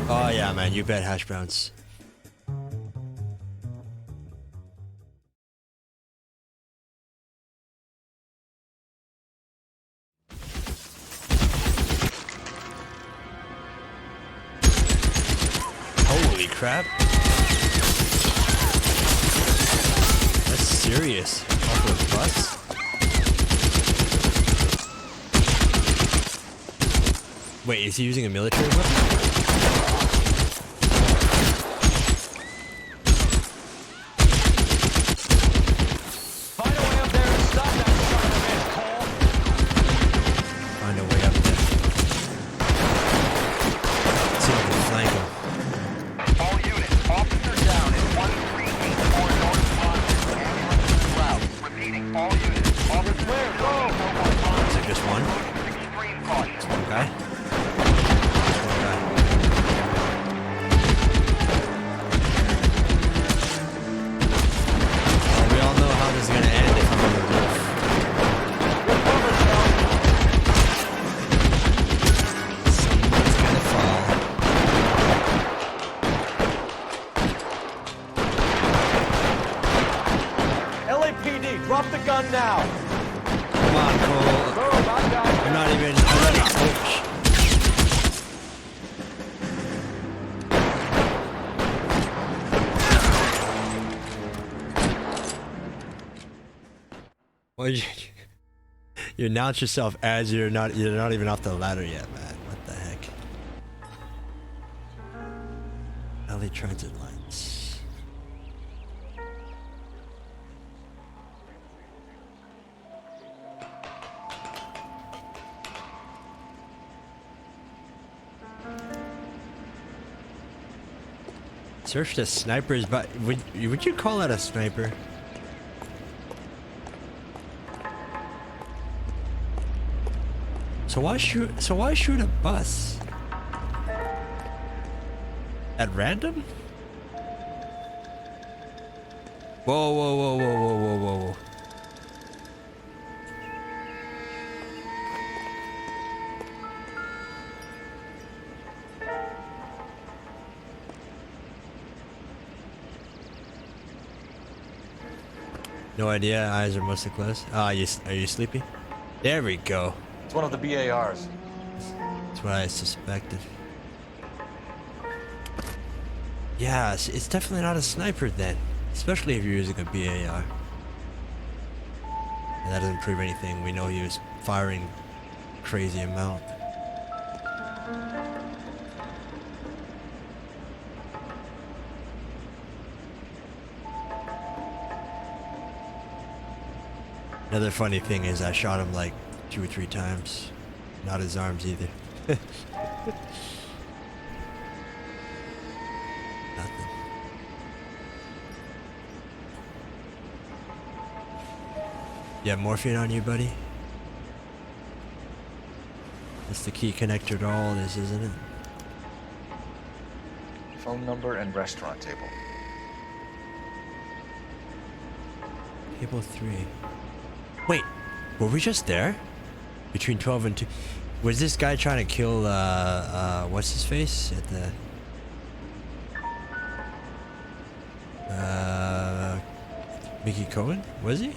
Oh yeah, man, you bet, hash browns. Holy crap. That's serious. Off of a bus? Wait, is he using a military weapon? Find a way up there and stop that son of a bitch, Cole. Find a way up there. Let's see if we can flank him. All units, officer down at 1384 North Bronson. Ambulance is route. Repeating, all units, officer where? Go! Well, you announce yourself as you're not even off the ladder yet, man. What the heck? LA Transit Lines. Search the snipers, but would you call that a sniper? So why shoot a bus? At random? Whoa, whoa, whoa, whoa, whoa, whoa, whoa, whoa. No idea, eyes are mostly closed. Ah, are you sleepy? There we go. It's one of the BARs. That's what I suspected. Yeah, it's definitely not a sniper then. Especially if you're using a BAR. And that doesn't prove anything. We know he was firing a crazy amount. Another funny thing is I shot him like 2 or 3 times. Not his arms either. Nothing. You have morphine on you, buddy? That's the key connector to all this, isn't it? Phone number and restaurant table. Table 3. Wait, were we just there? Between 12 and 2. Was this guy trying to kill, what's his face? At the... Mickey Cohen? Was he?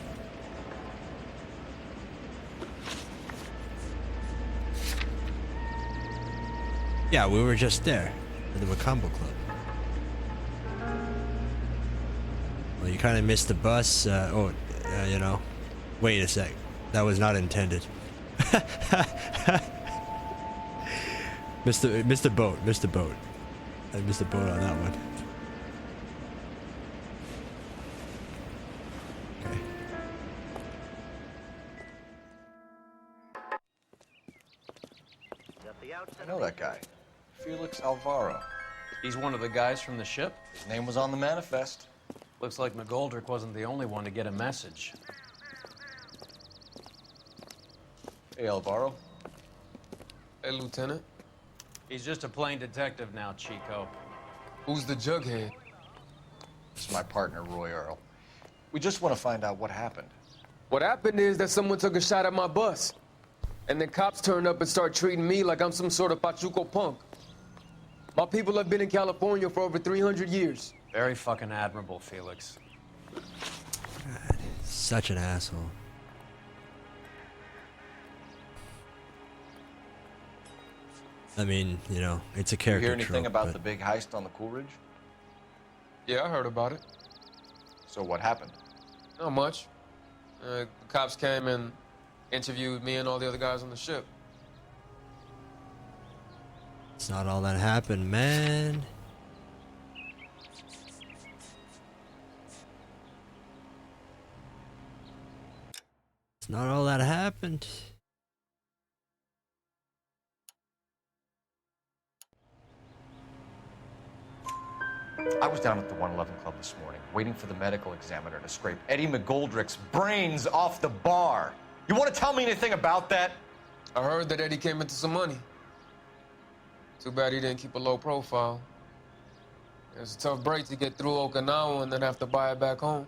Yeah, we were just there. At the Macombo Club. Well, you kind of missed the bus. You know. Wait a sec. That was not intended. Mr. Boat. I missed the boat on that one. Okay. I know that guy. Felix Alvaro. He's one of the guys from the ship? His name was on the manifest. Looks like McGoldrick wasn't the only one to get a message. Hey, Alvaro. Hey, Lieutenant. He's just a plain detective now, Chico. Who's the jughead? This is my partner, Roy Earl. We just want to find out what happened. What happened is that someone took a shot at my bus. And then cops turned up and start treating me like I'm some sort of Pachuco punk. My people have been in California for over 300 years. Very fucking admirable, Felix. God, such an asshole. I mean, you know, it's a character. You hear anything trope, about but... the big heist on the Coolidge? Yeah, I heard about it. So what happened? Not much. The cops came and interviewed me and all the other guys on the ship. It's not all that happened, man. It's not all that happened. I was down at the 111 Club this morning, waiting for the medical examiner to scrape Eddie McGoldrick's brains off the bar. You want to tell me anything about that? I heard that Eddie came into some money. Too bad he didn't keep a low profile. It was a tough break to get through Okinawa and then have to buy it back home.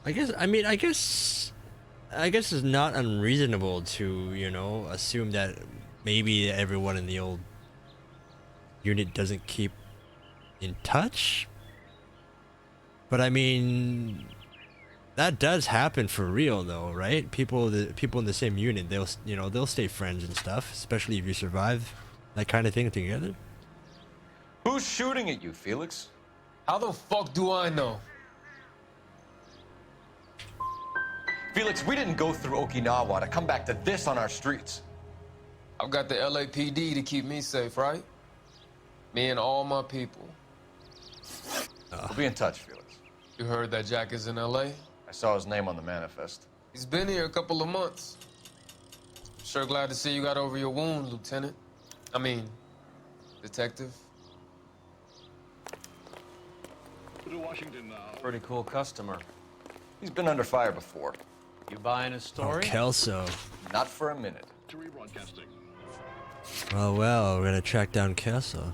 I guess it's not unreasonable to, you know, assume that maybe everyone in the old unit doesn't keep in touch. But I mean, that does happen for real though, right? People in the same unit, they'll stay friends and stuff, especially if you survive that kind of thing together. Who's shooting at you, Felix? How the fuck do I know? Felix, we didn't go through Okinawa to come back to this on our streets. I've got the LAPD to keep me safe, right? Me and all my people. We'll be in touch, Felix. You heard that Jack is in LA? I saw his name on the manifest. He's been here a couple of months. Sure glad to see you got over your wound, Lieutenant. I mean, Detective. To Washington now. Pretty cool customer. He's been under fire before. You buying his story? Oh, Kelso. Not for a minute. Well, we're gonna track down Kelso.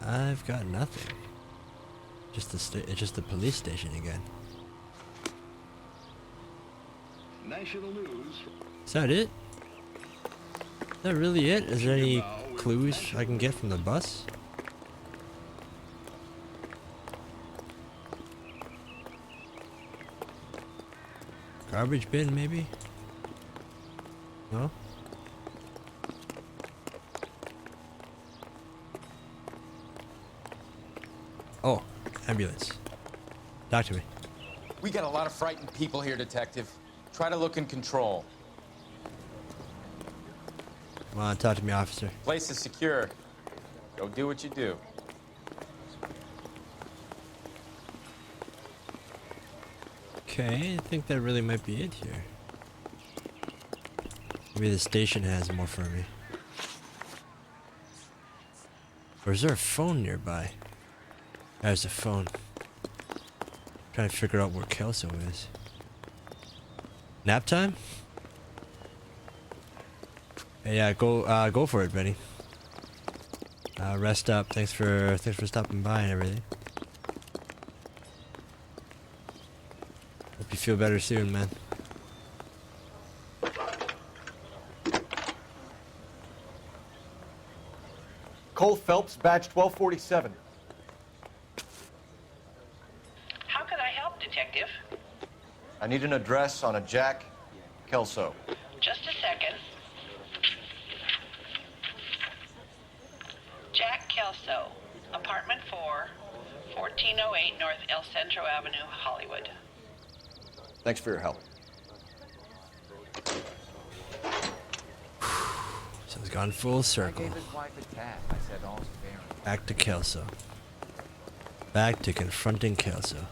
I've got nothing. It's just the police station again. National news. Is that it? Is that really it? Is there any clues I can get from the bus? Garbage bin, maybe? No? Oh, ambulance. Talk to me. We got a lot of frightened people here, Detective. Try to look in control. Come on, talk to me, officer. Place is secure. Go do what you do. Okay, I think that really might be it here. Maybe the station has more for me. Or is there a phone nearby? There's a phone. Trying to figure out where Kelso is. Nap time? Hey, yeah, go for it, Benny. Rest up. Thanks for stopping by and everything. Hope you feel better soon, man. Cole Phelps, badge 1247. How can I help, Detective? I need an address on a Jack Kelso. Just a second. Jack Kelso, apartment 4, 1408 North El Centro Avenue, Hollywood. Thanks for your help. So it's gone full circle. Back to Kelso. Back to confronting Kelso.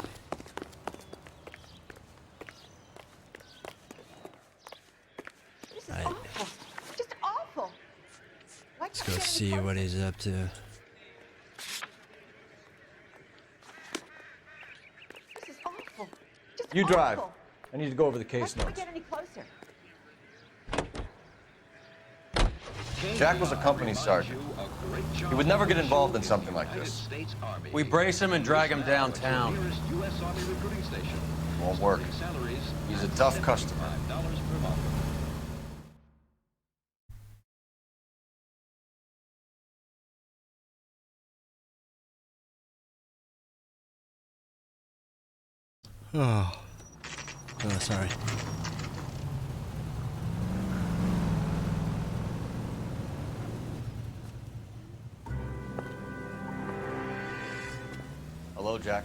This is awful. Just awful. Let's go see what he's up to. This is awful. Just You drive. awful. I need to go over the case Why can't notes. we get any closer? Jack was a company sergeant. He would never get involved in something like this. We brace him and drag him downtown. Won't work. He's a tough customer. Oh, sorry. Hello, Jack.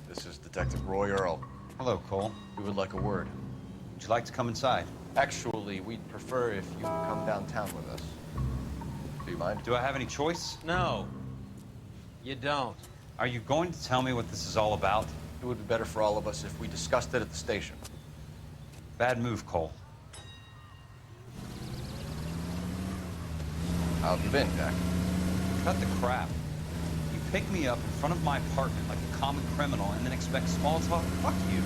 This is Detective Roy Earl. Hello, Cole. We would like a word. Would you like to come inside? Actually, we'd prefer if you would come downtown with us. Do you mind? Do I have any choice? No, you don't. Are you going to tell me what this is all about? It would be better for all of us if we discussed it at the station. Bad move, Cole. How have you been, Jack? Cut the crap. You pick me up in front of my apartment like a common criminal and then expect small talk? Fuck you.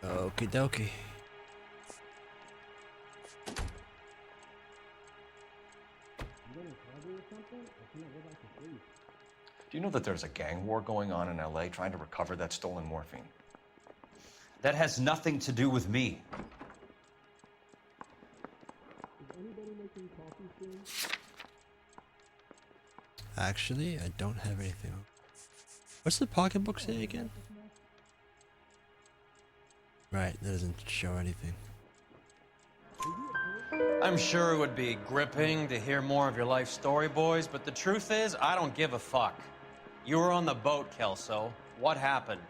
Okie dokie. Do you know that there's a gang war going on in LA trying to recover that stolen morphine? That has nothing to do with me. Actually, I don't have anything. What's the pocketbook say again? Right, that doesn't show anything. I'm sure it would be gripping to hear more of your life story, boys, but the truth is, I don't give a fuck. You were on the boat, Kelso. What happened?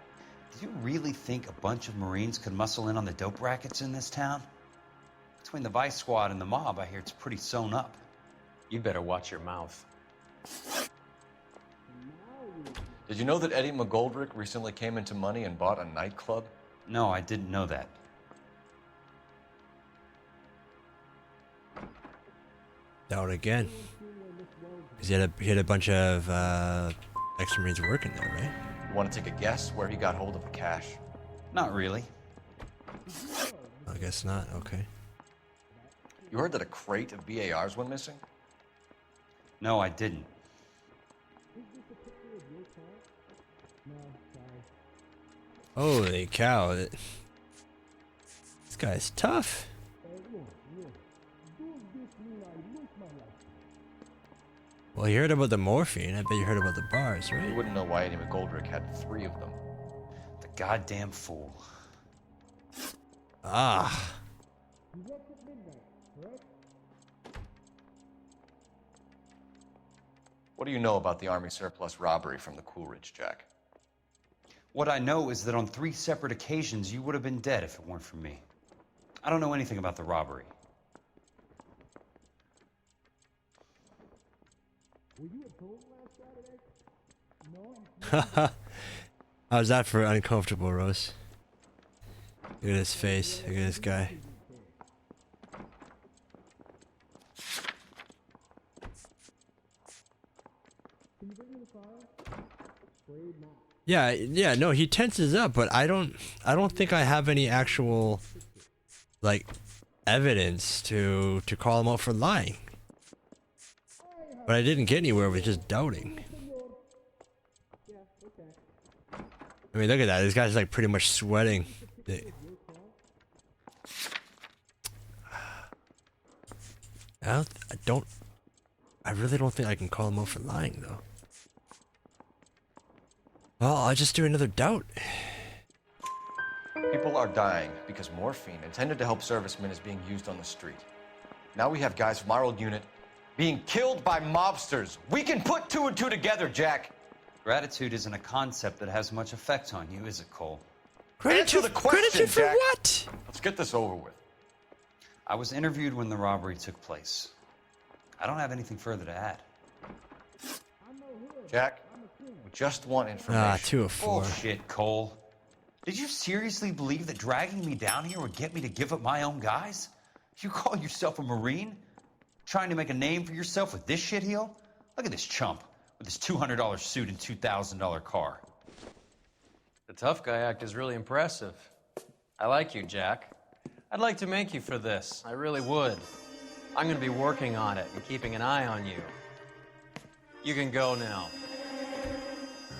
Do you really think a bunch of Marines could muscle in on the dope rackets in this town? Between the Vice Squad and the mob, I hear it's pretty sewn up. You better watch your mouth. Did you know that Eddie McGoldrick recently came into money and bought a nightclub? No, I didn't know that. Out again. Because he had a bunch of ex-Marines working there, right? You want to take a guess where he got hold of the cash? Not really. I guess not, okay. You heard that a crate of BARs went missing? No, I didn't. Holy cow. This guy's tough. Well, you heard about the morphine. I bet you heard about the bars, right? You wouldn't know why Eddie McGoldrick had 3 of them. The goddamn fool. Ah. What do you know about the Army surplus robbery from the Coolidge, Jack? What I know is that on 3 separate occasions, you would have been dead if it weren't for me. I don't know anything about the robbery. How's that for uncomfortable, Rose? Look at his face. Look at this guy. Yeah, no, he tenses up, but I don't think I have any actual, like, evidence to call him out for lying. But I didn't get anywhere with just doubting. I mean, look at that. This guy's like pretty much sweating. I really don't think I can call him out for lying, though. Well, I'll just do another doubt. People are dying because morphine intended to help servicemen is being used on the street. Now we have guys from our old unit being killed by mobsters. We can put 2 and 2 together, Jack. Gratitude isn't a concept that has much effect on you, is it, Cole? Answer the question, gratitude for Jack. what? Let's get this over with. I was interviewed when the robbery took place. I don't have anything further to add. Jack, we just want information. Ah, 2 of 4. Bullshit, Cole. Did you seriously believe that dragging me down here would get me to give up my own guys? You call yourself a Marine? Trying to make a name for yourself with this shitheel? Look at this chump with his $200 suit and $2,000 car. The tough guy act is really impressive. I like you, Jack. I'd like to make you for this. I really would. I'm going to be working on it and keeping an eye on you. You can go now.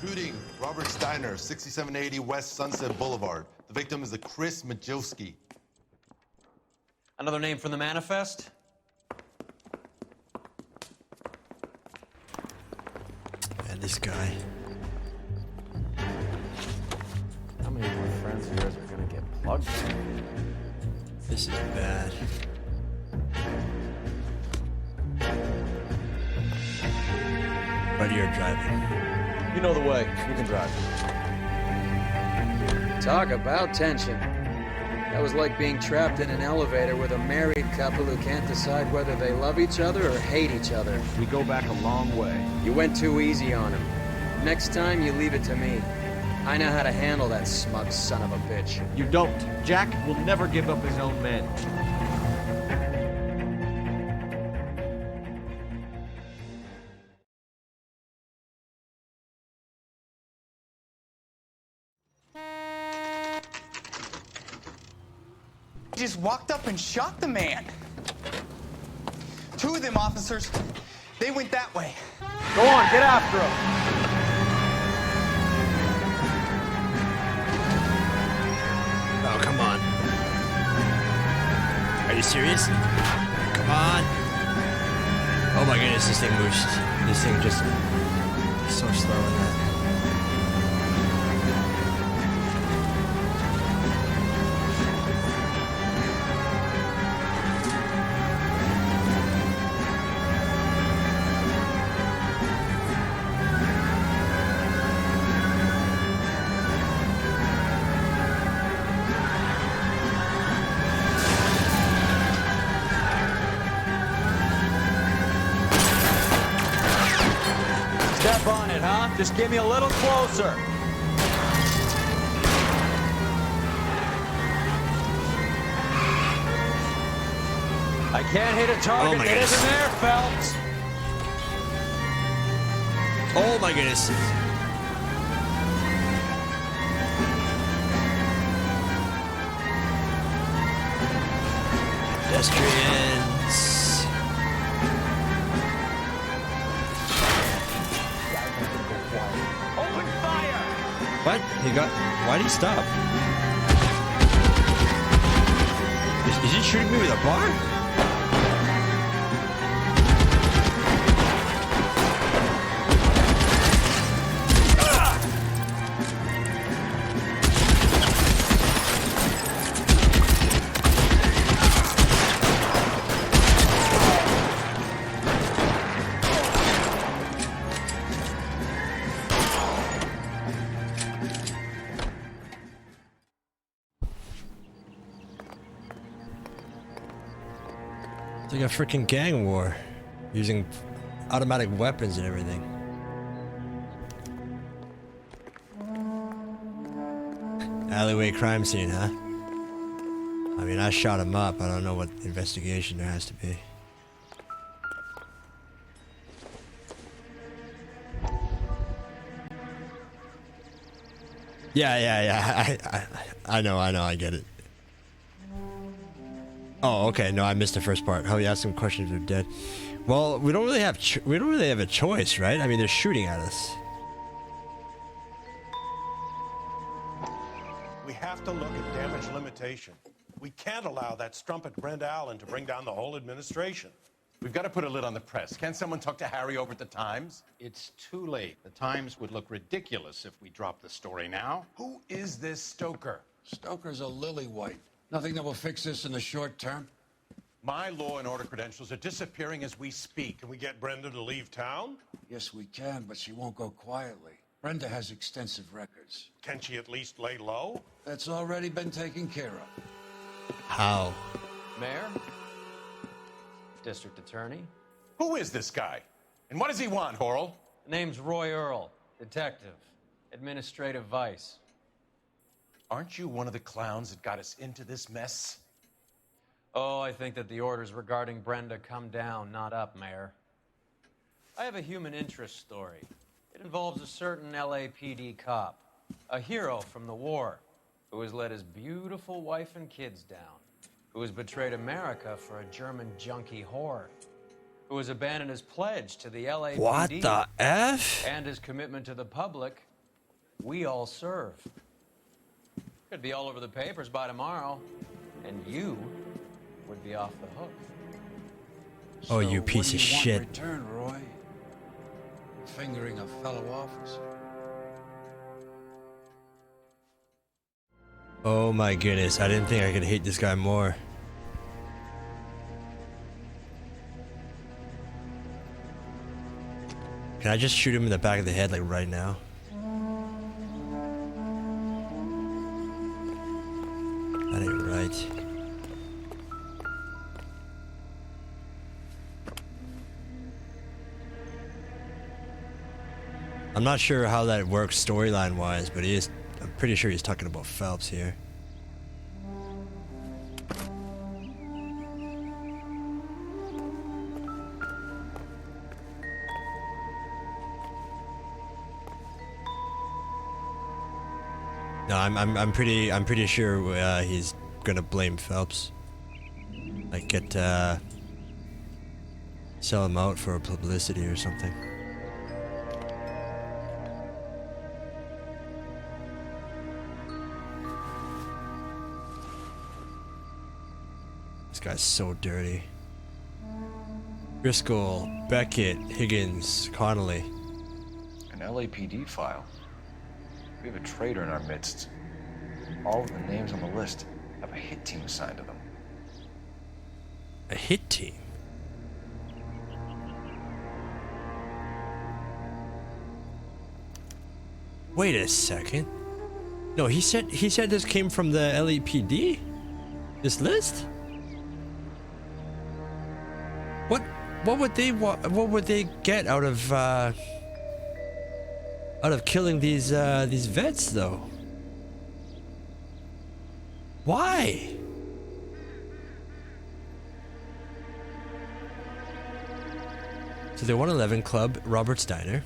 Shooting, Robert Steiner, 6780 West Sunset Boulevard. The victim is a Chris Majowski. Another name from the manifest? And this guy. How many more friends of yours are gonna get plugged? This is bad. Buddy, you're driving. You know the way. You can drive. Talk about tension. That was like being trapped in an elevator with a married couple who can't decide whether they love each other or hate each other. We go back a long way. You went too easy on him. Next time, you leave it to me. I know how to handle that smug son of a bitch. You don't. Jack will never give up his own men. Just walked up and shot the man. 2 of them officers, they went that way. Go on, get after him. Oh, come on. Are you serious? Come on. Oh my goodness, this thing moves. This thing just So slow in that. Step on it, huh? Just get me a little closer. I can't hit a target that isn't there, Phelps. Oh my goodness. Pedestrians. Open fire! What? Why'd he stop? Is he shooting me with a bar? It's like a freaking gang war, using automatic weapons and everything. Alleyway crime scene, huh? I mean, I shot him up. I don't know what investigation there has to be. Yeah. I know, I get it. Oh, okay. No, I missed the first part. How he asked him questions if they're dead. Well, we don't really have a choice, right? I mean, they're shooting at us. We have to look at damage limitation. We can't allow that strumpet Brent Allen to bring down the whole administration. We've got to put a lid on the press. Can't someone talk to Harry over at the Times? It's too late. The Times would look ridiculous if we dropped the story now. Who is this Stoker? Stoker's a lily-white. Nothing that will fix this in the short term. My law and order credentials are disappearing as we speak. Can we get Brenda to leave town? Yes, we can, but she won't go quietly. Brenda has extensive records. Can she at least lay low? That's already been taken care of. How? Mayor? District Attorney? Who is this guy? And what does he want, Horrell? Name's Roy Earl, detective, administrative vice. Aren't you one of the clowns that got us into this mess? Oh, I think that the orders regarding Brenda come down, not up, Mayor. I have a human interest story. It involves a certain LAPD cop, a hero from the war, who has let his beautiful wife and kids down, who has betrayed America for a German junkie whore, who has abandoned his pledge to the LAPD. What the F? And his commitment to the public. We all serve. Could be all over the papers by tomorrow, and you would be off the hook. Oh, you piece of shit. What do you want in return, Roy? Fingering a fellow officer. Oh my goodness, I didn't think I could hate this guy more. Can I just shoot him in the back of the head like right now? That ain't right. I'm not sure how that works storyline wise, but I'm pretty sure he's talking about Phelps here. No, I'm pretty sure he's gonna blame Phelps. Like sell him out for publicity or something. This guy's so dirty. Driscoll, Beckett, Higgins, Connolly. And LAPD file. We have a traitor in our midst. All of the names on the list have a hit team assigned to them. A hit team? Wait a second. No, he said this came from the LAPD? This list? What would they get out of killing these vets though? Why? So the 111 Club, Robert's Diner.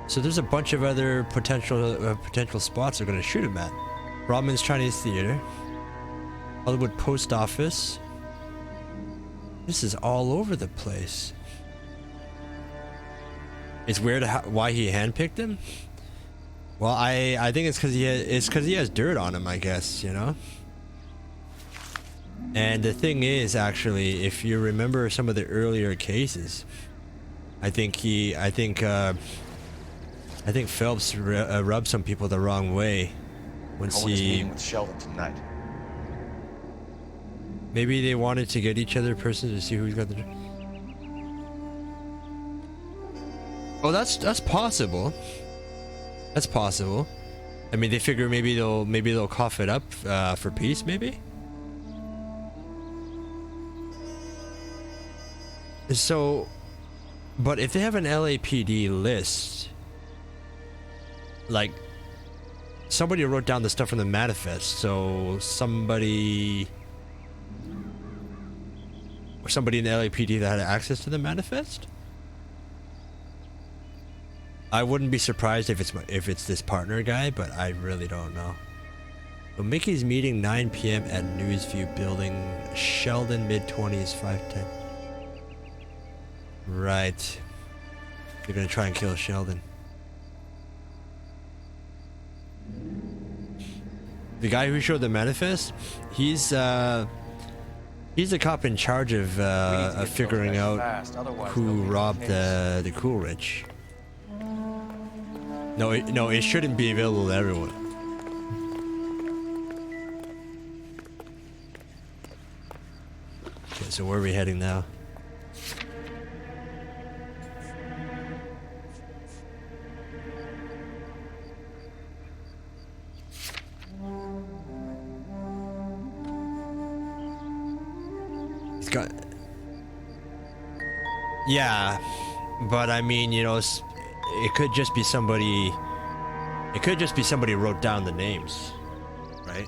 So there's a bunch of other potential spots they're gonna shoot him at. Rodman's Chinese Theater, Hollywood Post Office. This is all over the place. It's weird why he handpicked him. Well, I think it's because he has dirt on him, I guess, you know. And the thing is, actually, if you remember some of the earlier cases, I think Phelps rubbed some people the wrong way once Owen's meeting with Sheldon tonight. Maybe they wanted to get each other person to see who's got the. Oh, that's possible. That's possible. I mean, they figure maybe they'll cough it up for peace, maybe. So, but if they have an LAPD list, like somebody wrote down the stuff from the manifest, so somebody in the LAPD that had access to the manifest. I wouldn't be surprised if it's this partner guy, but I really don't know. So Mickey's meeting 9 p.m. at Newsview Building, Sheldon, mid-20s, 5'10". Right. They're gonna try and kill Sheldon. The guy who showed the manifest, he's the cop in charge of figuring out who robbed the Coolidge. No, it shouldn't be available to everyone. Okay, so where are we heading now? It's got... Yeah, but I mean, you know, it could just be somebody. It could just be somebody who wrote down the names, right?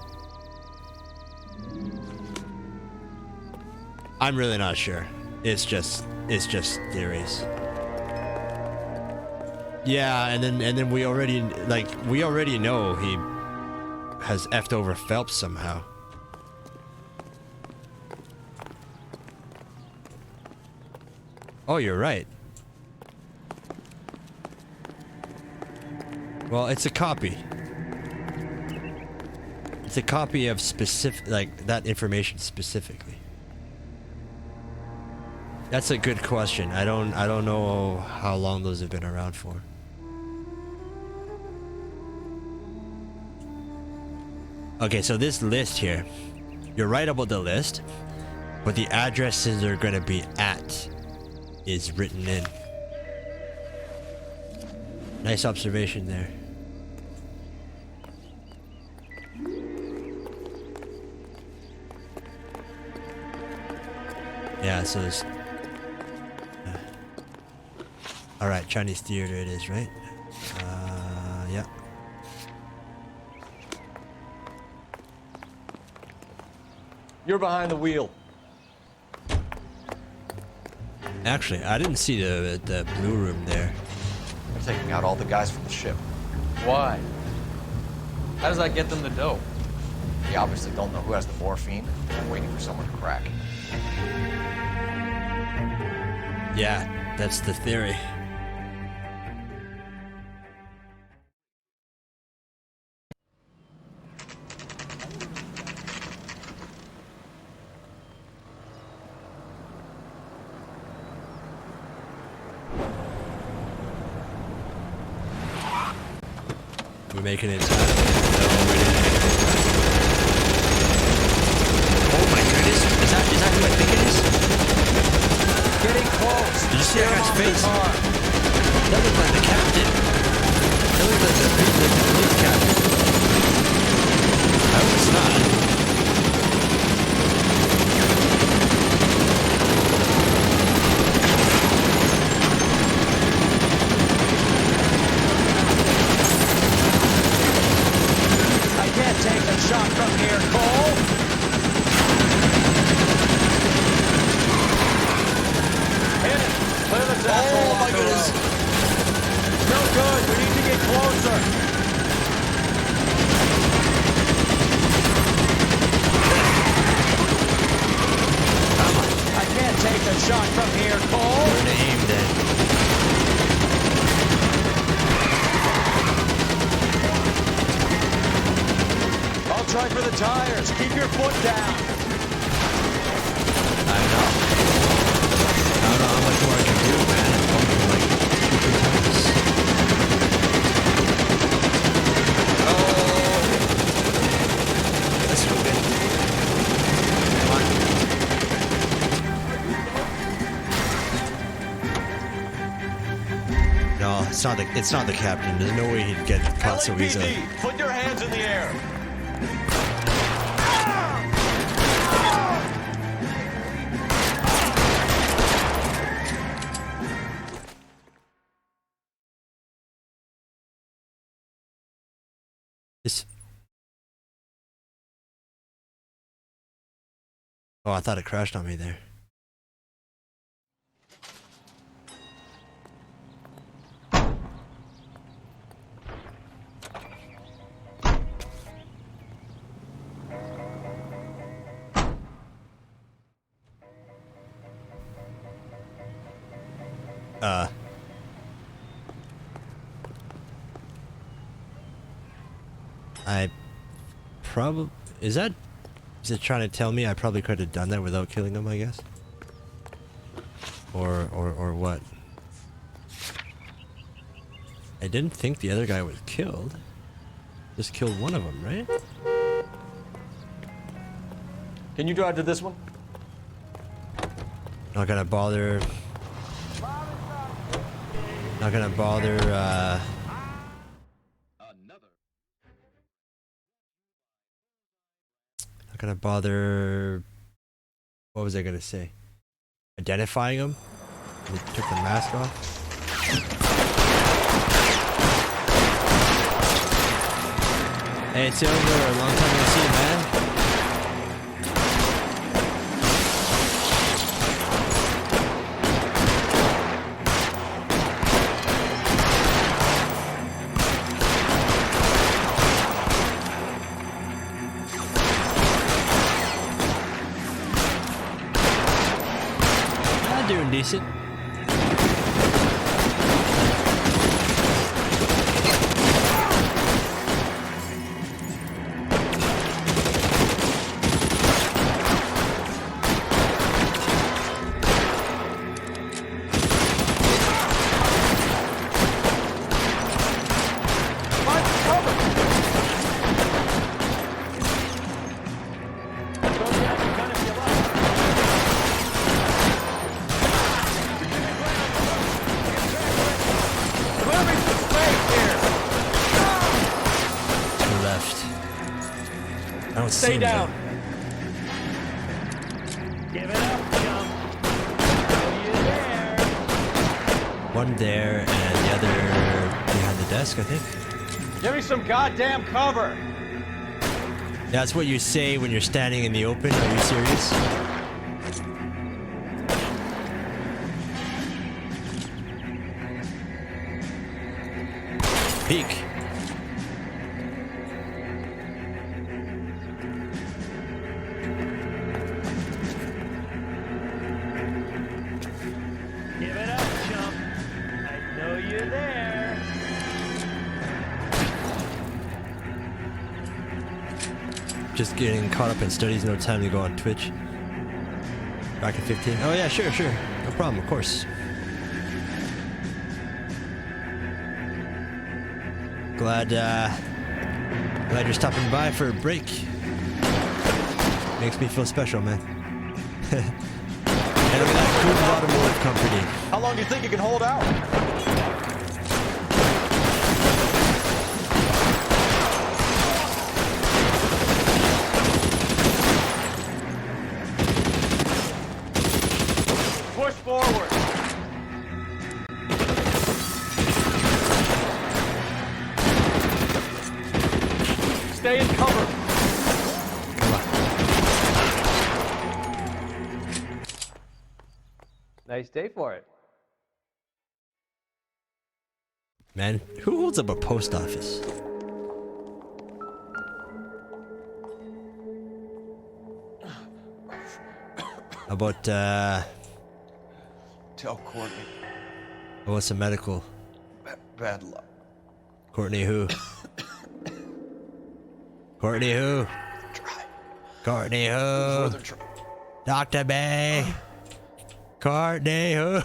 I'm really not sure. It's just theories. Yeah, and then we already know he has effed over Phelps somehow. Oh, you're right. Well, it's a copy. It's a copy of that information specifically. That's a good question. I don't know how long those have been around for. Okay, so this list here, you're right about the list, but the addresses they're gonna be at is written in. Nice observation there. Yeah, so there's... Alright, Chinese Theater it is, right? Yeah. You're behind the wheel. Actually, I didn't see the blue room there. They're taking out all the guys from the ship. Why? How does that get them the dope? They obviously don't know who has the morphine. They're waiting for someone to crack. Yeah, that's the theory. We're making it in time. No, we didn't make it in time. Oh my goodness! Is that who I think it is? Getting close. Did you see that guy's face? Car. That looked like the captain. That looked like the police captain. I hope it's not. Take a shot from here, Cole. Hit it. Clear this asshole off the road. No good. We need to get closer. I can't take a shot from here, Cole. We're gonna aim then. Try for the tires. Keep your foot down. I don't know how much more I can do, man. I'm pumping like 2 times. Oh, let's move it. Come on. No, it's not the captain. There's no way he'd get caught so easily. LAPD, put your hands in the air. Oh, I thought it crashed on me there. I probably... Is it trying to tell me I probably could have done that without killing him, I guess? Or what? I didn't think the other guy was killed. Just killed one of them, right? Can you drive to this one? Not gonna bother... Not gonna bother, Not gonna bother... What was I gonna say? Identifying him? He took the mask off? Hey, it's over. Long time no see, man. Doing decent. Stay down. Give it up, chum. You there? One there and the other behind the desk, I think. Give me some goddamn cover. That's what you say when you're standing in the open. Are you serious? Peek. Give it up, chump. I know you're there. Just getting caught up in studies, no time to go on Twitch. Back at 15. Oh yeah, sure. No problem, of course. Glad you're stopping by for a break. Makes me feel special, man. And look at that Coombs Automotive Company. How long do you think you can hold out? Push forward. Stay in cover. Nice day for it. Man, who holds up a post office? How about, Tell Courtney. how about some medical? Bad luck. Courtney who? Courtney who? Courtney who? Dr. Bay. Courtney who?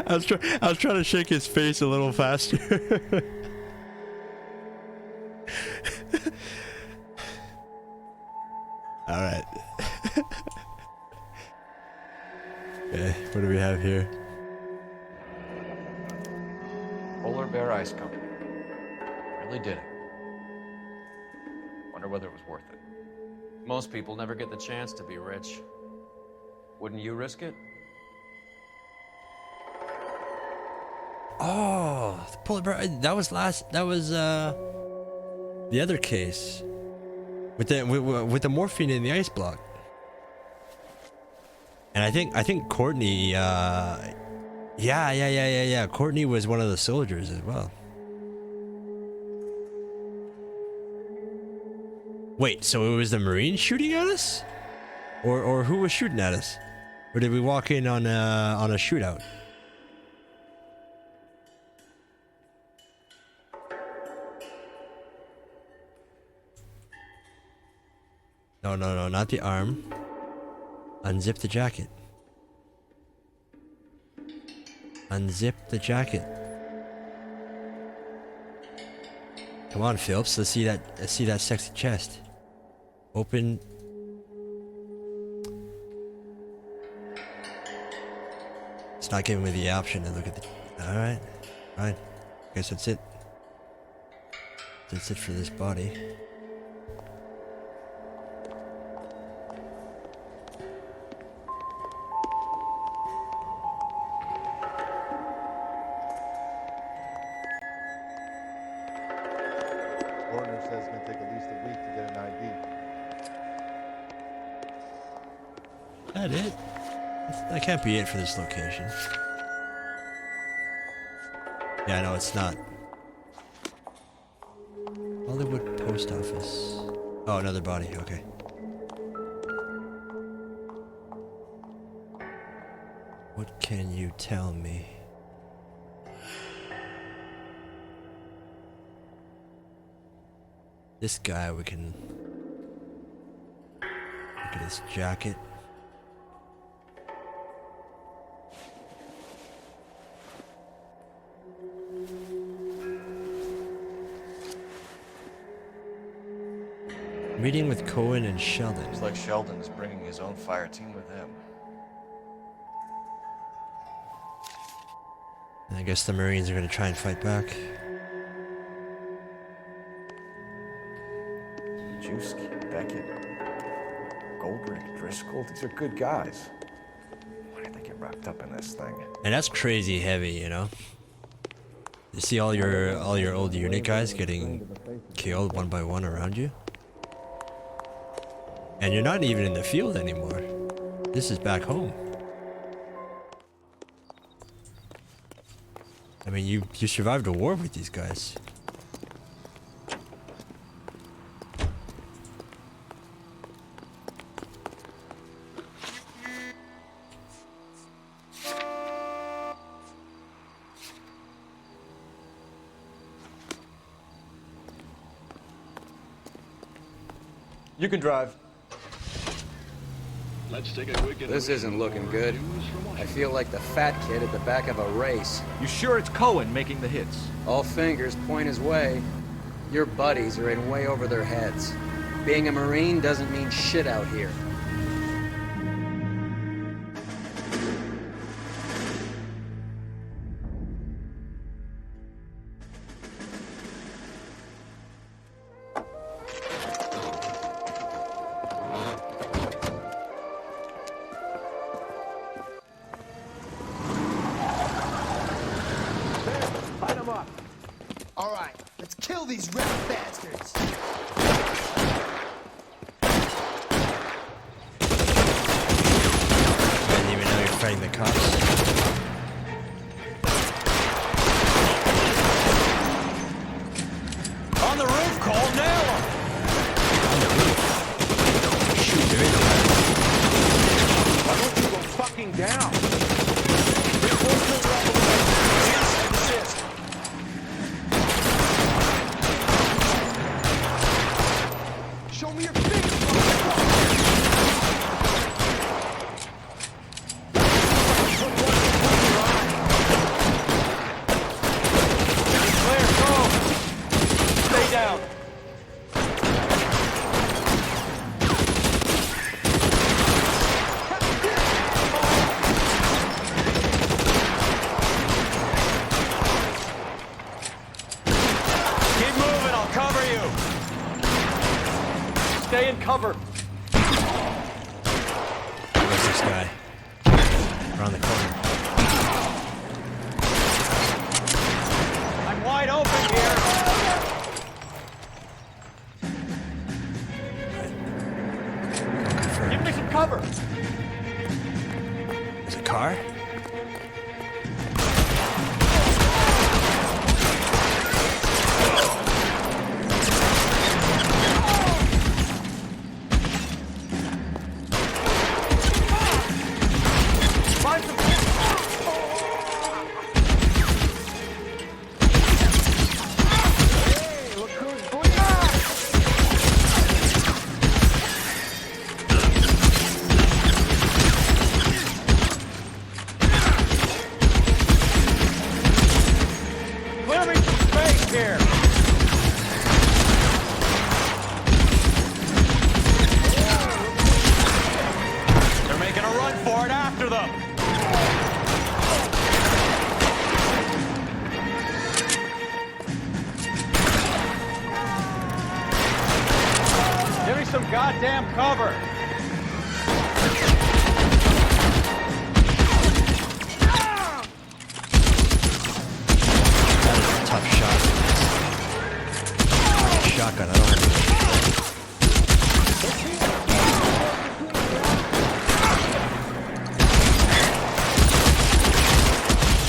I was trying to shake his face a little faster. All right. Okay, what do we have here? Polar Bear Ice Company. Really did it. Wonder whether it was worth it. Most people never get the chance to be rich. Wouldn't you risk it? Oh, the Polar Bear. That was the other case with the morphine in the ice block. And I think Courtney, yeah. Courtney was one of the soldiers as well. Wait, so it was the Marines shooting at us, or who was shooting at us, or did we walk in on a shootout? No, not the arm. Unzip the jacket. Unzip the jacket. Come on, Phillips. Let's see that sexy chest. Open. It's not giving me the option to look at the. All right, fine. Guess that's it. That's it for this body. Ordner says it's going to take at least a week to get an ID. That it? That can't be it for this location. Yeah, no, it's not. Hollywood Post Office. Oh, another body. Okay. What can you tell me? This guy, we can look at his jacket. Meeting with Cohen and Sheldon. It's like Sheldon is bringing his own fire team with him. And I guess the Marines are going to try and fight back. Juski, Beckett, Goldrick, Driscoll, these are good guys. Why did they get wrapped up in this thing? And that's crazy heavy, you know? You see all your old unit guys getting killed one by one around you? And you're not even in the field anymore. This is back home. I mean, you survived a war with these guys. You can drive. Let's take a quick This isn't looking good. I feel like the fat kid at the back of a race. You sure it's Cohen making the hits? All fingers point his way. Your buddies are in way over their heads. Being a Marine doesn't mean shit out here. All right, let's kill these rat bastards. Didn't even know you're fighting the cops. On the roof, Cole, nail him! Shoot, there is a ladder. Why don't you go fucking down? Show me your face. Clear, go! Stay down. Keep moving, I'll cover you. Stay in cover. Where's this guy? Around the corner. I'm wide open here. Give me some cover. There's a car? Find some. Hey, look who's bleeding. Clear me some space here. They're making a run for it after them. Give me some goddamn cover. Tough shot. Shotgun, I don't have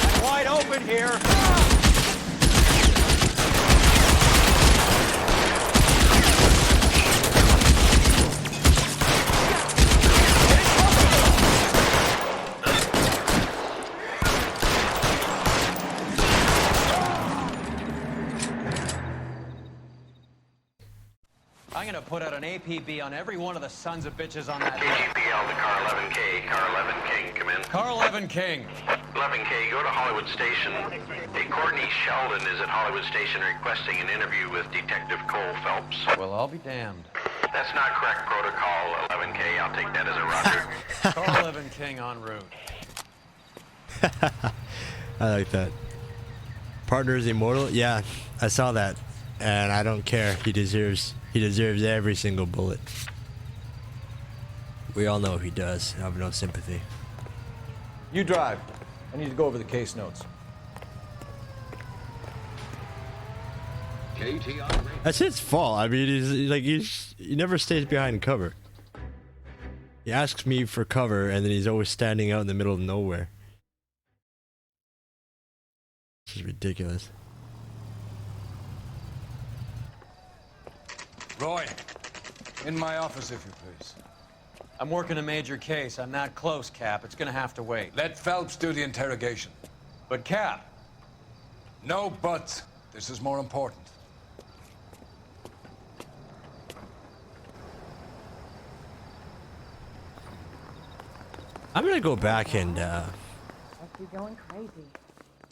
I'm wide open here. I'm gonna put out an APB on every one of the sons of bitches on that list. KGPL to Car 11K. Car 11 King, come in. Car 11 King. 11K, go to Hollywood Station. Hey, Courtney Sheldon is at Hollywood Station requesting an interview with Detective Cole Phelps. Well, I'll be damned. That's not correct protocol, 11K. I'll take that as a roger. Car 11 King en route. I like that. Partner is immortal? Yeah, I saw that. And I don't care. He deserves every single bullet. We all know he does. I have no sympathy. You drive. I need to go over the case notes. That's his fault. I mean, he never stays behind cover. He asks me for cover, and then he's always standing out in the middle of nowhere. This is ridiculous. Roy, in my office, if you please. I'm working a major case. I'm not close, Cap. It's gonna have to wait. Let Phelps do the interrogation. But, Cap. No buts. This is more important. I'm gonna go back and Must be going crazy.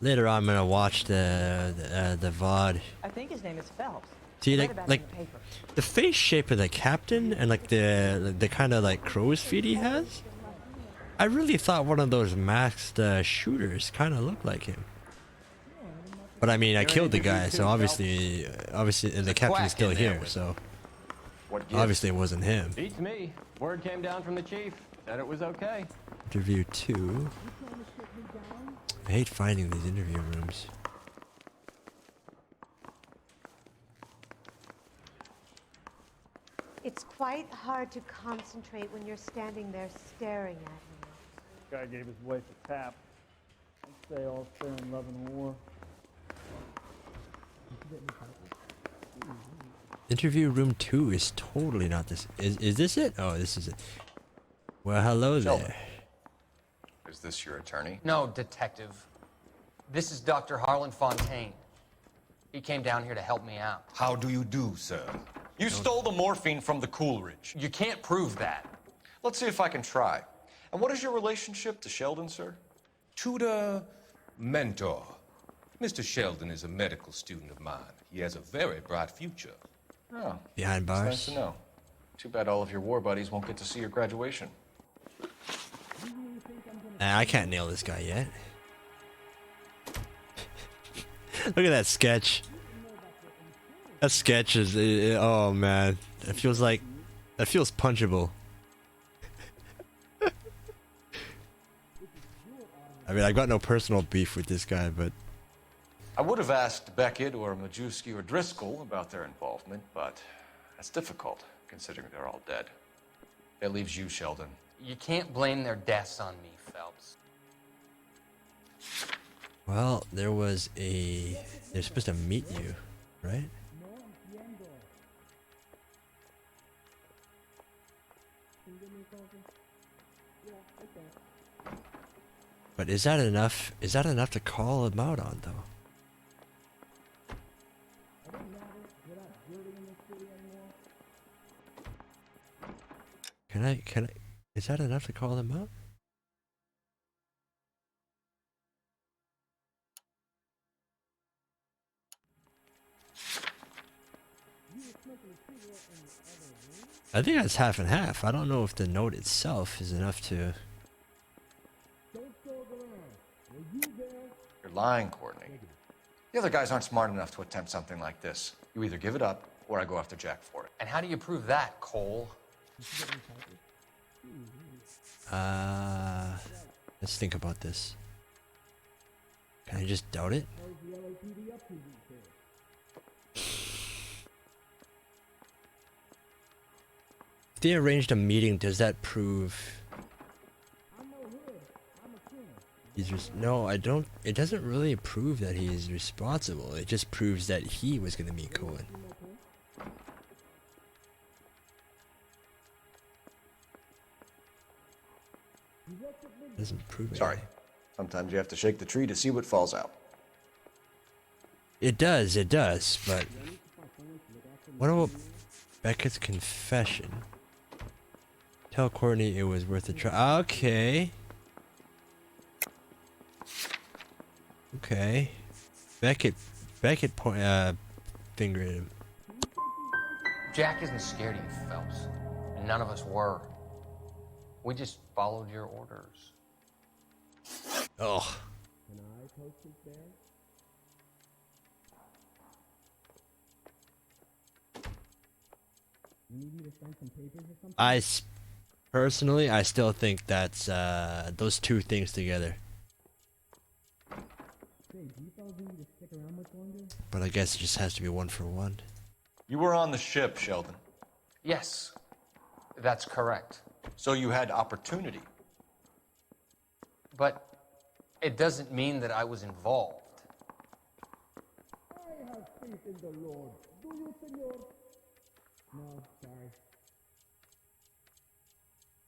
later on I'm gonna watch the VOD. I think his name is Phelps. See, I read like about it like in the paper. the face shape of the captain and like the kind of like crow's feet he has. I really thought one of those masked shooters kind of looked like him. But I mean, I killed the guy, so obviously the captain's still here, so obviously it wasn't him. Beats me. Word came down from the chief. Said it was okay. Interview 2. I hate finding these interview rooms. It's quite hard to concentrate when you're standing there staring at me. Guy gave his wife a tap. I'd say all fair in love and war. Interview room 2 is totally not this. Is this it? Oh, this is it. Well, hello there. Is this your attorney? No, detective. This is Dr. Harlan Fontaine. He came down here to help me out. How do you do, sir? You stole the morphine from the Coolidge. You can't prove that. Let's see if I can try. And what is your relationship to Sheldon, sir? Tutor, mentor. Mr. Sheldon is a medical student of mine. He has a very bright future. Oh, behind that's bars. nice to know. Too bad all of your war buddies won't get to see your graduation. Nah, I can't nail this guy yet. Look at that sketch. That sketch is, oh man, it feels like, that feels punchable. I mean, I've got no personal beef with this guy, but I would have asked Beckett or Majewski or Driscoll about their involvement, but that's difficult, considering they're all dead. That leaves you, Sheldon. You can't blame their deaths on me, Phelps. well, they're supposed to meet you, right? But is that enough? Is that enough to call him out on, though? Can I, is that enough to call them out? I think that's half and half. I don't know if the note itself is enough to... You're lying, Courtney. The other guys aren't smart enough to attempt something like this. You either give it up, or I go after Jack for it. And how do you prove that, Cole? Let's think about this. Can I just doubt it? If they arranged a meeting, does that prove... No, I don't... It doesn't really prove that he's responsible. It just proves that he was gonna meet Cohen. Doesn't prove it. Sorry. Sometimes you have to shake the tree to see what falls out. It does, but... What about Beckett's confession? Tell Courtney it was worth a try. Okay. Okay. Beckett fingered him. Jack isn't scared of you, Phelps. And none of us were. We just followed your orders. Oh. Personally, I still think that's those two things together. But I guess it just has to be one for one. You were on the ship, Sheldon. Yes, that's correct. So you had opportunity. But it doesn't mean that I was involved. I have faith in the Lord. Do you, senor? No, sorry.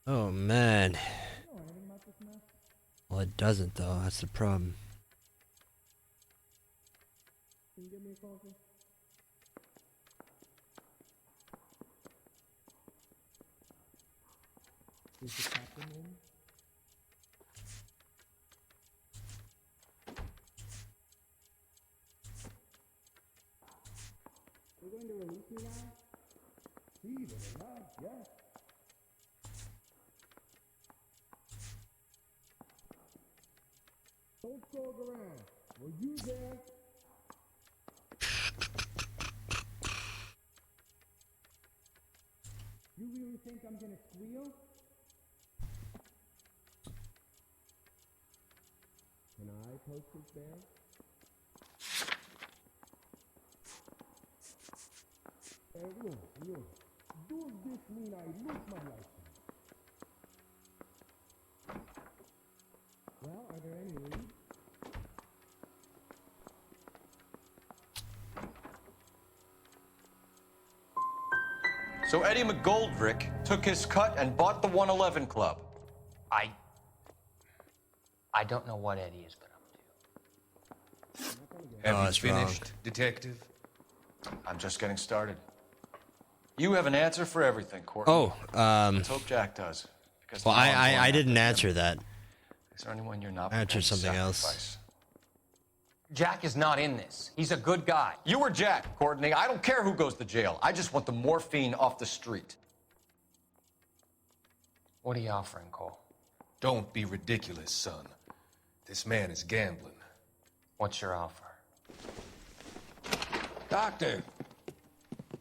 Oh man. Well, it doesn't though. That's the problem. Can you give me a coffee? Is the captain in? going to release me now? Sí, de verdad, yes. Don't skulk around. Were you there? You really think I'm gonna squeal? Can I poke his bear? Look. Does this mean I lose my license? Well, are there any leads? So Eddie McGoldrick took his cut and bought the 111 Club. I don't know what Eddie is gonna Have you that's finished, wrong. detective? I'm just getting started. You have an answer for everything, Courtney. Oh, Let's hope Jack does. Because well, now I'm going I didn't after him. answer that. Is there anyone you're not I answered prepared to something else. sacrifice? Jack is not in this. He's a good guy. You or Jack, Courtney. I don't care who goes to jail. I just want the morphine off the street. What are you offering, Cole? Don't be ridiculous, son. This man is gambling. What's your offer? Doctor,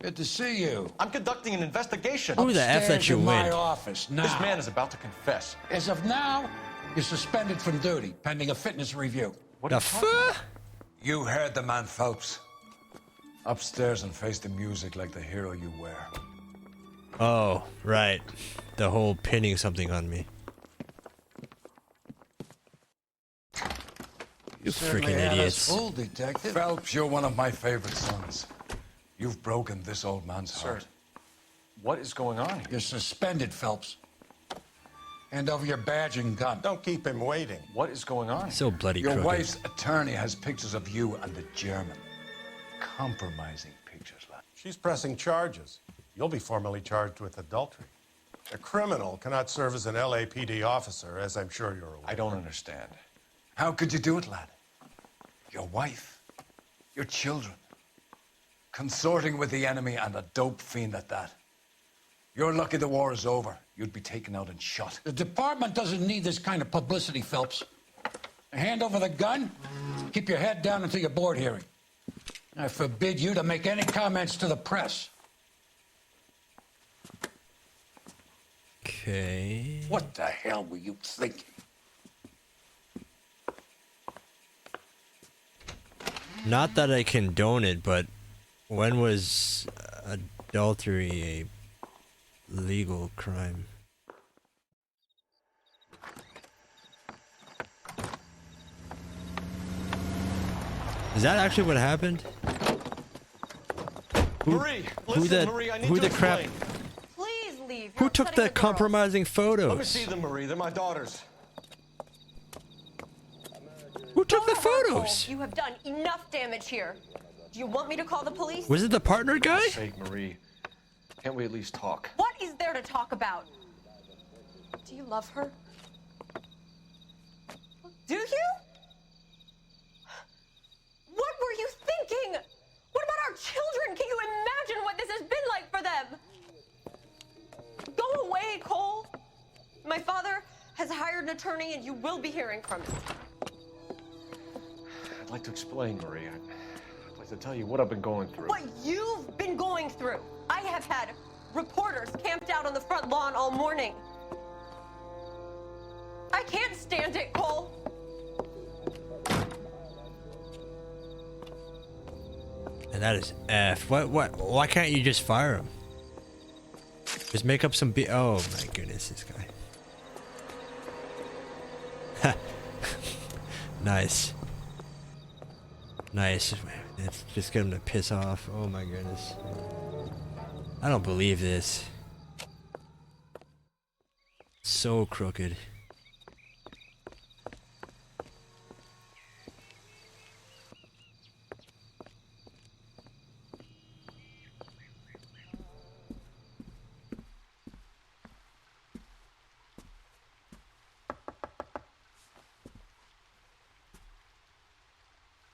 good to see you. I'm conducting an investigation. Who the F let Upstairs you in my win? office now. This man is about to confess. As of now, you're suspended from duty, pending a fitness review. What The are you talking about? fuck? You heard the man, Phelps. Upstairs and face the music like the hero you were. Oh, right. The whole pinning something on me. You Certainly freaking had us idiots. fooled, Detective. Phelps, you're one of my favorite sons. You've broken this old man's heart. Sir, what is going on here? You're suspended, Phelps. Hand over your badge and gun. Don't keep him waiting. What is going on? So bloody Your crooked. wife's attorney has pictures of you and the German. Compromising pictures, lad. She's pressing charges. You'll be formally charged with adultery. A criminal cannot serve as an LAPD officer, as I'm sure you're aware. I don't understand. How could you do it, lad? Your wife, your children, consorting with the enemy and a dope fiend at that. You're lucky the war is over. You'd be taken out and shot. The department doesn't need this kind of publicity, Phelps. Hand over the gun, keep your head down until your board hearing. I forbid you to make any comments to the press. Okay. What the hell were you thinking? Not that I condone it, but when was adultery a legal crime? Is that actually what happened? Marie, listen, Marie, I need who to the crap? explain. Please leave. Who took the compromising photos? Let me see them, Marie. They're my daughters. Who took the photos? You have done enough damage here. Do you want me to call the police? Was it the partner guy? For God's sake, Marie. Can't we at least talk? What is there to talk about? Do you love her? Do you? What were you thinking? What about our children? Can you imagine what this has been like for them? Go away, Cole. My father has hired an attorney and you will be hearing from him. I'd like to explain, Marie. I'd like to tell you what I've been going through. What you've been going through. I have had reporters camped out on the front lawn all morning. I can't stand it, Cole. And that is F. What? Why can't you just fire him? Just make up some oh my goodness, this guy. Nice. Nice. Let's just get him to piss off. Oh my goodness. I don't believe this. So crooked.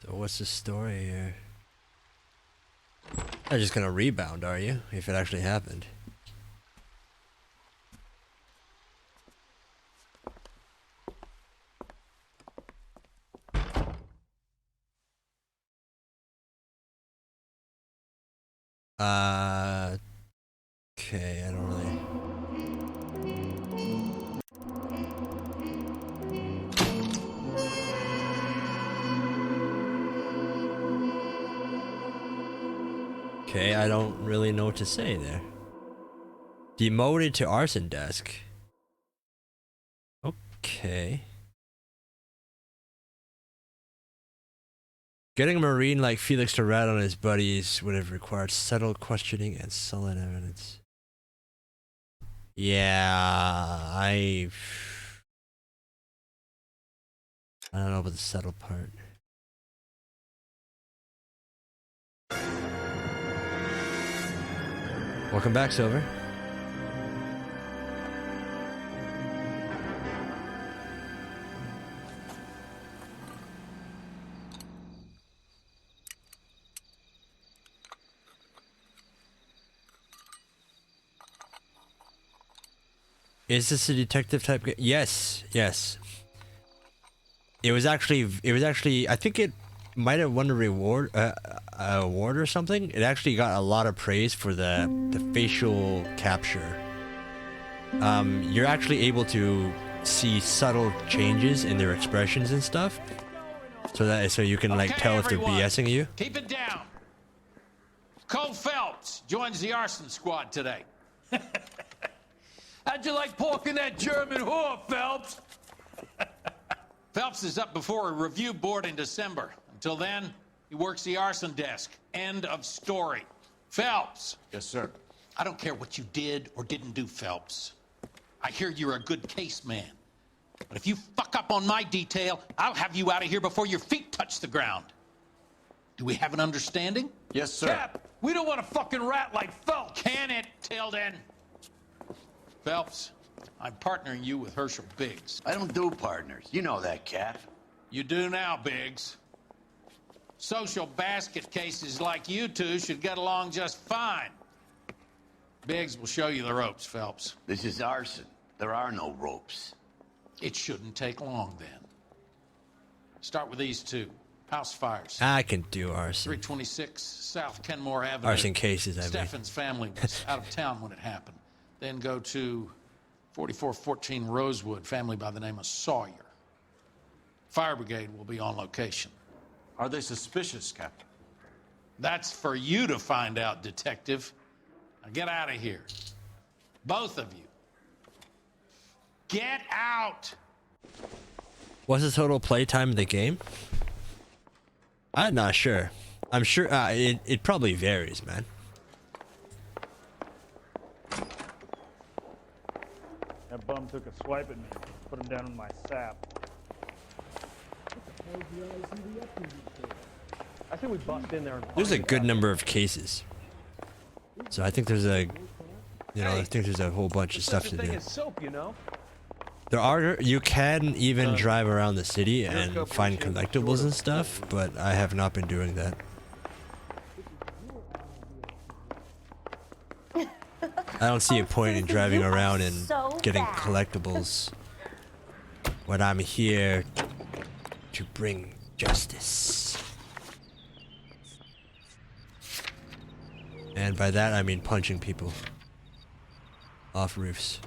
So what's the story here? Not just gonna rebound, are you? If it actually happened. Okay, I don't really. Okay, I don't really know what to say there. Demoted to arson desk. Okay. Getting a Marine like Felix to rat on his buddies would have required subtle questioning and sullen evidence. Yeah, I don't know about the subtle part. Welcome back, Silver. Is this a detective type game? Yes, yes. It was actually, I think it might have won a award or something. It actually got a lot of praise for the facial capture. You're actually able to see subtle changes in their expressions and stuff, so you can like tell if they're BSing you. Keep it down. Cole Phelps joins the arson squad today. How'd you like pork in that German whore, Phelps? Phelps is up before a review board in December. Until then, he works the arson desk. End of story. Phelps. Yes, sir. I don't care what you did or didn't do, Phelps. I hear you're a good case man. But if you fuck up on my detail, I'll have you out of here before your feet touch the ground. Do we have an understanding? Yes, sir. Cap, we don't want a fucking rat like Phelps. Can it, Tilden? Phelps, I'm partnering you with Herschel Biggs. I don't do partners. You know that, Cap. You do now, Biggs. Social basket cases like you two should get along just fine. Biggs will show you the ropes, Phelps. This is arson. There are no ropes. It shouldn't take long, then. Start with these two. House fires. I can do arson. 326 South Kenmore Avenue. Arson cases, I mean. Steffen's family was out of town when it happened. Then go to 4414 Rosewood, family by the name of Sawyer. Fire brigade will be on location. Are they suspicious, Captain? That's for you to find out, detective. Now get out of here. Both of you. Get out! What's the total playtime of the game? I'm not sure. I'm sure it probably varies, man. That bum took a swipe at me. Put him down in my sap. I think we bust in there. There's a good number of cases, so I think there's a, I think there's a whole bunch of stuff to do. Soap, you know? You can even drive around the city and find collectibles and stuff, but I have not been doing that. I don't see a point in driving around and getting collectibles when I'm here to bring justice. And by that I mean punching people off roofs.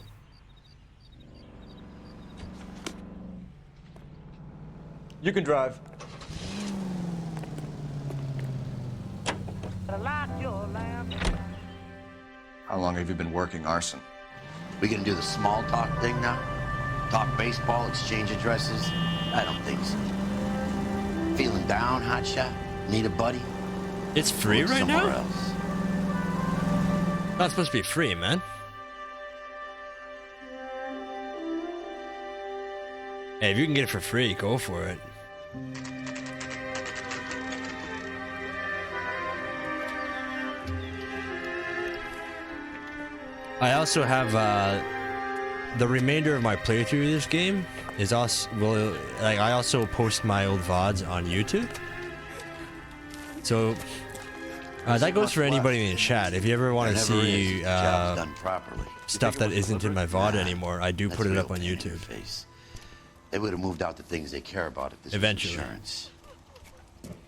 You can drive. How long have you been working arson? We gonna do the small talk thing now? Talk baseball, exchange addresses? I don't think so. Feeling down, hotshot? Need a buddy? It's free right somewhere now? Else. Not supposed to be free, man. Hey, if you can get it for free, go for it. I also have the remainder of my playthrough of this game is also I also post my old VODs on YouTube. So That goes for anybody in the chat. If you ever want to see Job's done properly. stuff that isn't in my VOD anymore, I do put it up on YouTube. They would have moved out the things they care about if this Eventually. was insurance.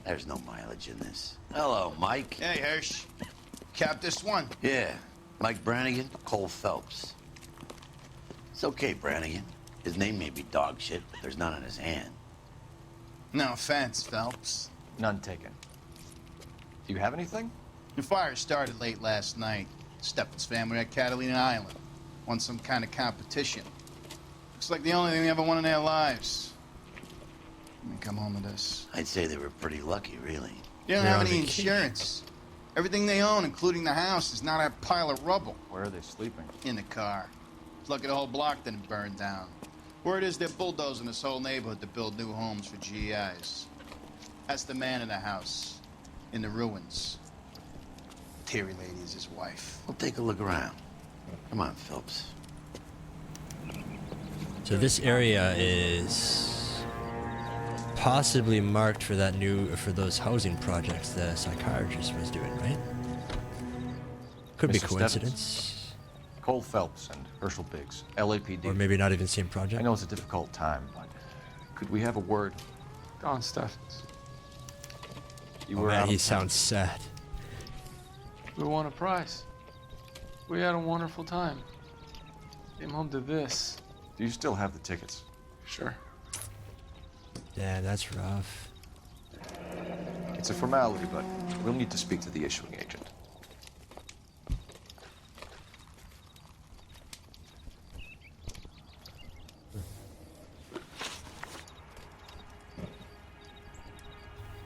There's no mileage in this. Hello, Mike. Hey, Hirsch. Cap this one. Yeah, Mike Brannigan, Cole Phelps. It's okay, Brannigan. His name may be dog shit, but there's none on his hand. No offense, Phelps. None taken. Do you have anything? The fire started late last night. Stephen's family at Catalina Island. Won some kind of competition. Looks like the only thing they ever won in their lives. Let me come home to this. I'd say they were pretty lucky, really. They don't have any insurance. Everything they own, including the house, is not a pile of rubble. Where are they sleeping? In the car. It's lucky the whole block didn't burn down. Word is they're bulldozing this whole neighborhood to build new homes for GIs. That's the man in the house. In the ruins. Terry lady is his wife. We'll take a look around. Come on, Phelps. So this area is possibly marked for those housing projects the psychiatrist was doing, right? Could be Mr. coincidence. Stephens, Cole Phelps and Herschel Biggs, LAPD. Or maybe not even same project. I know it's a difficult time, but could we have a word? Don Stephens. You Oh were man, out he of sounds sad. We won a prize. We had a wonderful time. Came home to this. Do you still have the tickets? Sure. Yeah, that's rough. It's a formality, but we'll need to speak to the issuing agent.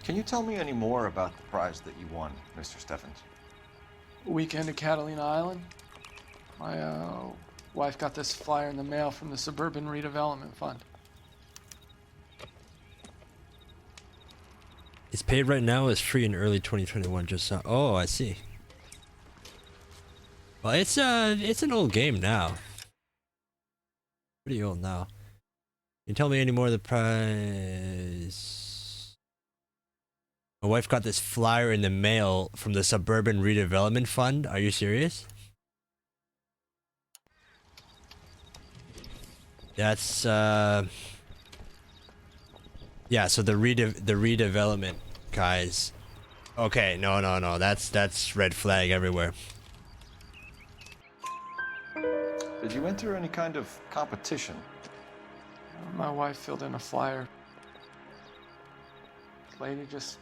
Can you tell me any more about the prize that you won, Mr. Stephens? Weekend at Catalina Island. My wife got this flyer in the mail from the Suburban Redevelopment Fund. It's paid right now. Is free in early 2021. Just saw. Oh, I see. Well, it's an old game now. Pretty old now. Can you tell me any more of the prize? My wife got this flyer in the mail from the Suburban Redevelopment Fund. Are you serious? That's yeah, so the redevelopment guys. Okay, no. That's red flag everywhere. Did you enter any kind of competition? My wife filled in a flyer. Lady just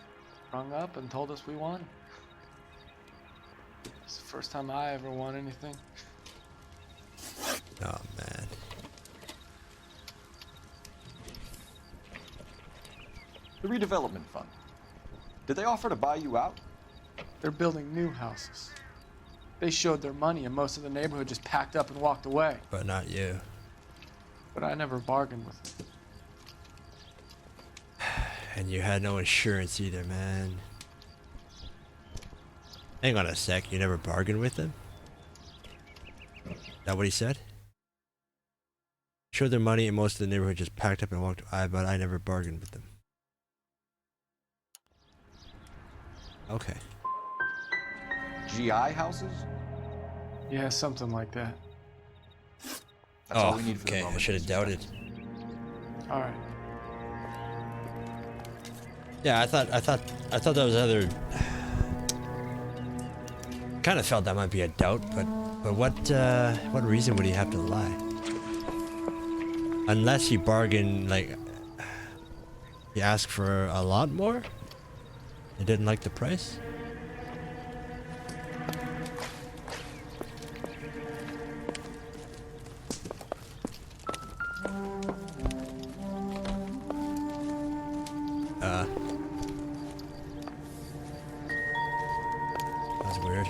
rung up and told us we won. It's the first time I ever won anything. Oh man. The redevelopment fund. Did they offer to buy you out? They're building new houses. They showed their money and most of the neighborhood just packed up and walked away. But not you. But I never bargained with them. And you had no insurance either, man. Hang on a sec, you never bargained with them? Is that what he said? Showed their money and most of the neighborhood just packed up and walked away, but I never bargained with them. Okay. GI houses? Yeah, something like that. That's all we need for the okay, moment. I should have doubted. All right. Yeah, I thought that was other. Kind of felt that might be a doubt, but what reason would he have to lie? Unless he bargained, like, he asked for a lot more. He didn't like the price. That's weird.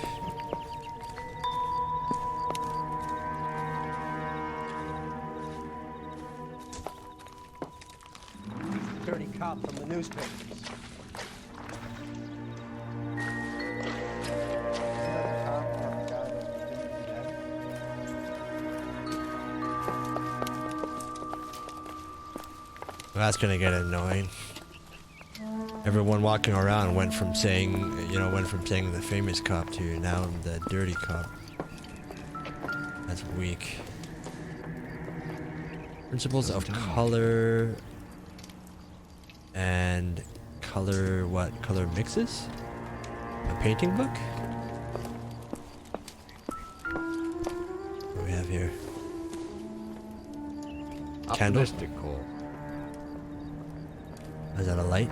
Dirty cop from the newspapers. That's gonna get annoying. Everyone walking around went from saying the famous cop to now I'm the dirty cop. That's weak. Principles of color and color mixes? A painting book? What do we have here? Candle? Optimistic, Cole. Is that a light?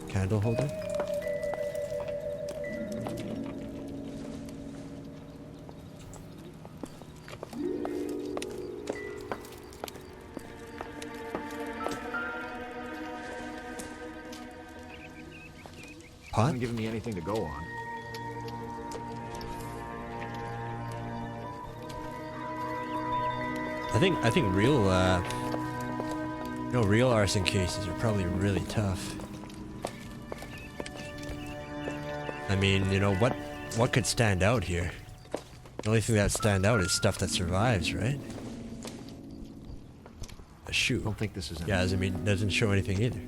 Candle holder? Pot? Hasn't given me anything to go on. I think real real arson cases are probably really tough. I mean, what could stand out here? The only thing that stand out is stuff that survives, right? A shoe. I don't think this is. Yeah, I mean, doesn't show anything either.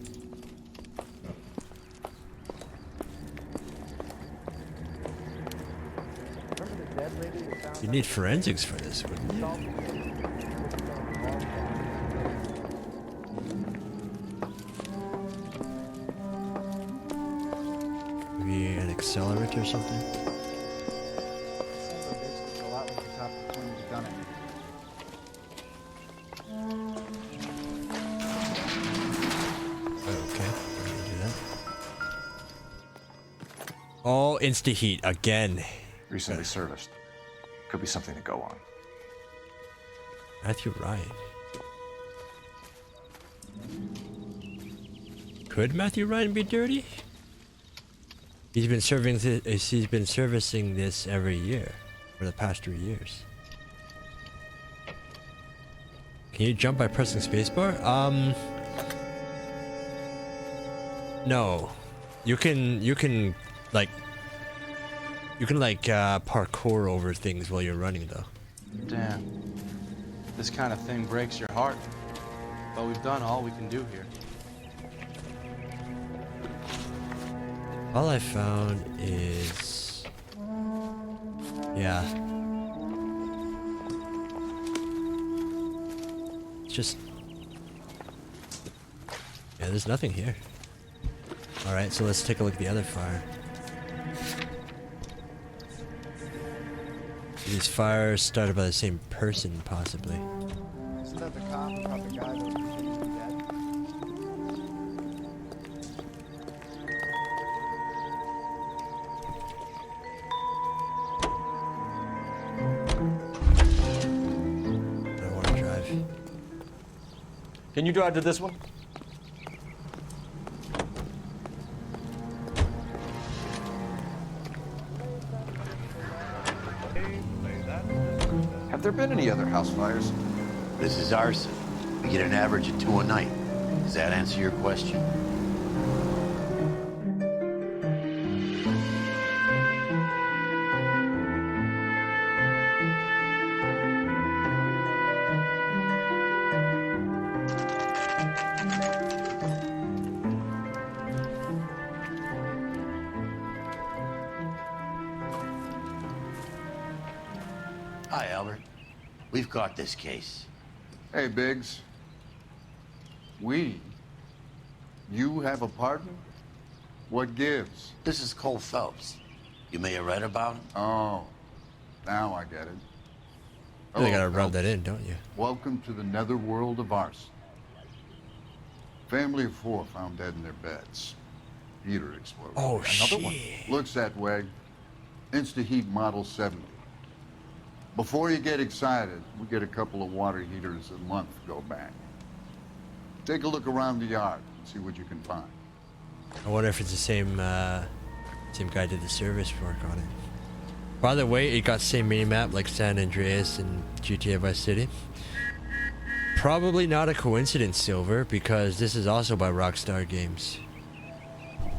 You need forensics for this, wouldn't you? Maybe an accelerant or something? Okay, do that. Oh, insta-heat again. Recently serviced. Could be something to go on. Matthew Ryan. Could Matthew Ryan be dirty? He's been servicing this every year for the past 3 years. Can you jump by pressing spacebar? No. You can parkour over things while you're running though. Damn. This kind of thing breaks your heart. But we've done all we can do here. All I found is... yeah. It's just... yeah, there's nothing here. Alright, so let's take a look at the other fire. These fires started by the same person, possibly. Isn't that the cop about the guy that was dead? I don't want to drive. Can you drive to this one? Have there been any other house fires? This is arson. We get an average of 2 a night. Does that answer your question? Hi, Albert. We've got this case. Hey, Biggs. We? You have a partner? What gives? This is Cole Phelps. You may have read about him. Oh, now I get it. You really gotta rub that in, don't you? Welcome to the netherworld of arson. Family of 4 found dead in their beds. Heater exploded. Oh, Another one. Looks that way. Insta-heat Model 70. Before you get excited, we get a couple of water heaters a month go back. Take a look around the yard and see what you can find. I wonder if it's the same guy did the service work on it. By the way, it got the same minimap like San Andreas and GTA Vice City. Probably not a coincidence, Silver, because this is also by Rockstar Games.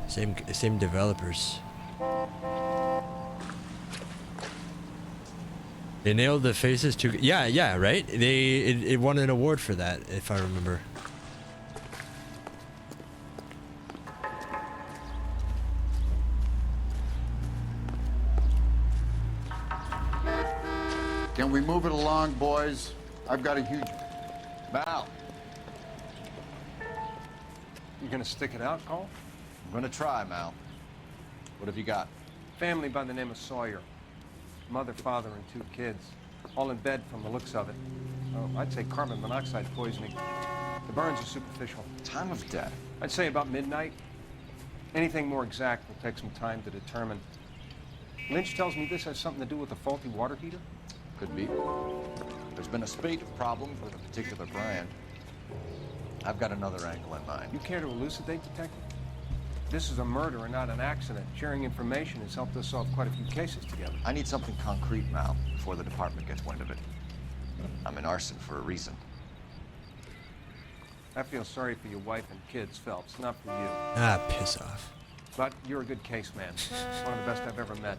Same developers. They nailed the faces too. Yeah, right. It won an award for that, if I remember. Can we move it along, boys? I've got a huge... Mal, You gonna stick it out, Cole? I'm gonna try, Mal. What have you got? Family by the name of Sawyer. Mother, father, and 2 kids. All in bed from the looks of it. Oh, I'd say carbon monoxide poisoning. The burns are superficial. Time of death? I'd say about midnight. Anything more exact will take some time to determine. Lynch tells me this has something to do with a faulty water heater? Could be. There's been a spate of problems with a particular brand. I've got another angle in mind. You care to elucidate, Detective? This is a murder and not an accident. Sharing information has helped us solve quite a few cases together. I need something concrete, Mal, before the department gets wind of it. I'm in arson for a reason. I feel sorry for your wife and kids, Phelps, not for you. Ah, piss off. But you're a good case man. One of the best I've ever met.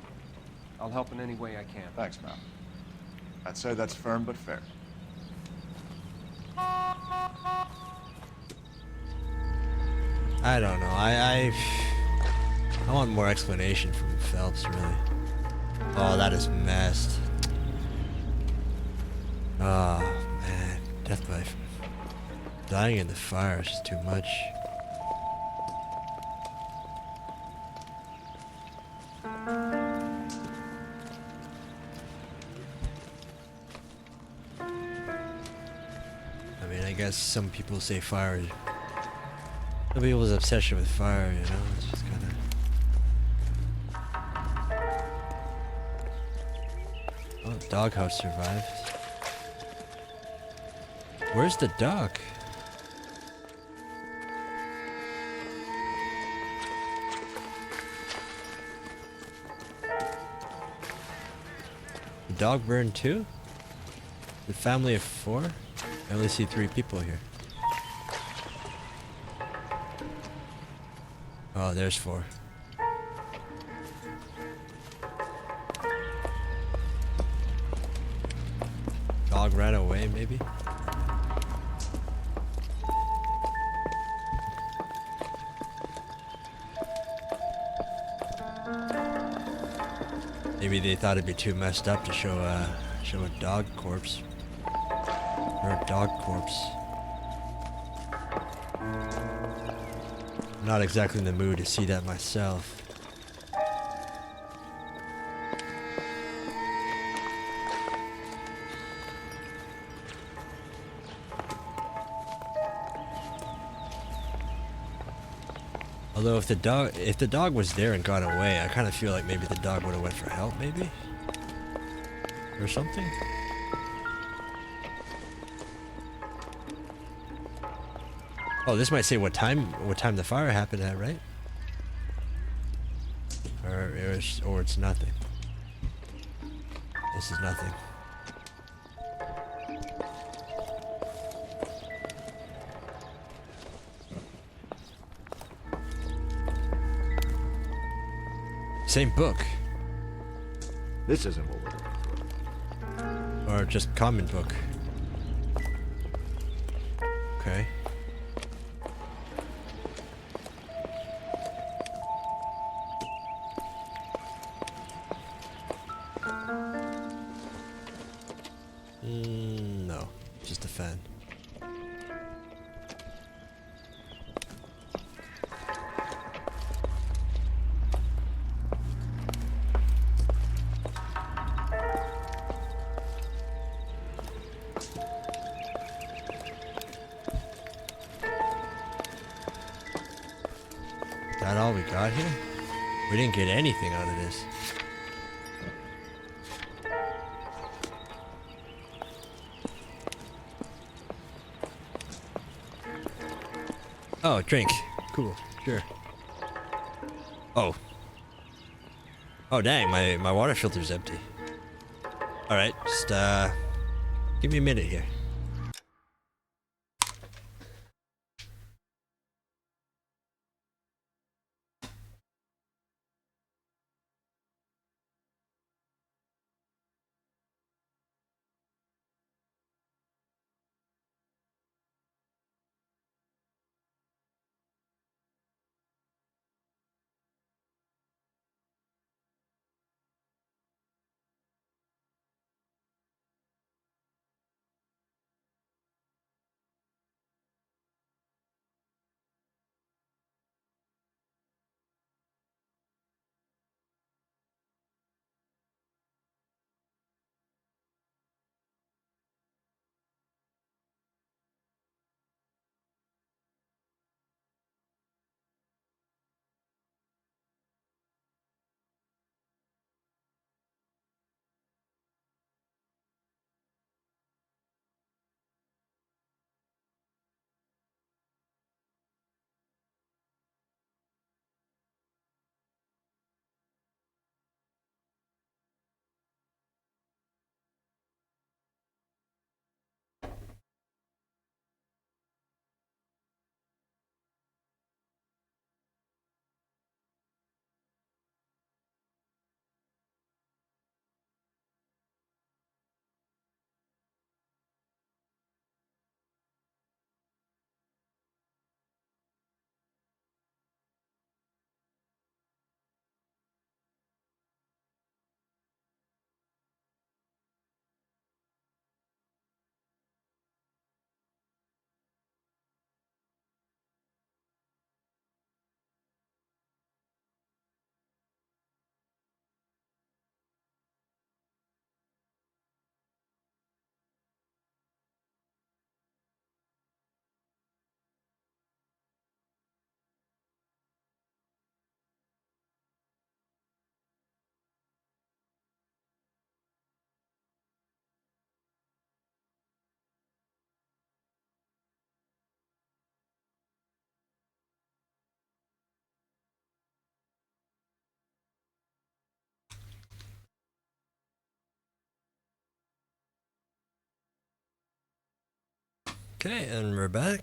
I'll help in any way I can. Thanks, Mal. I'd say that's firm but fair. I don't know. I want more explanation from Phelps, really. Oh, that is messed. Oh, man. Death by... Dying in the fire is just too much. I mean, I guess some people say fire... Some people's obsession with fire, you know, it's just kind of... Oh, the doghouse survived. Where's the dog? The dog burned too? The family of 4? I only see 3 people here. Oh, there's 4. Dog ran away, maybe? Maybe they thought it'd be too messed up to show a dog corpse. Or a dog corpse. I'm not exactly in the mood to see that myself. Although if the dog was there and got away, I kind of feel like maybe the dog would have went for help, maybe? Or something? Oh, this might say what time the fire happened at, right? Or it's nothing. This is nothing. Same book. This isn't what we're looking for. Or just common book. Okay. No, just a fan. That all we got here? We didn't get anything out of this. Oh, drink. Cool. Sure. Oh. Oh, dang. My water filter's empty. Alright, just, give me a minute here. Okay, and we're back.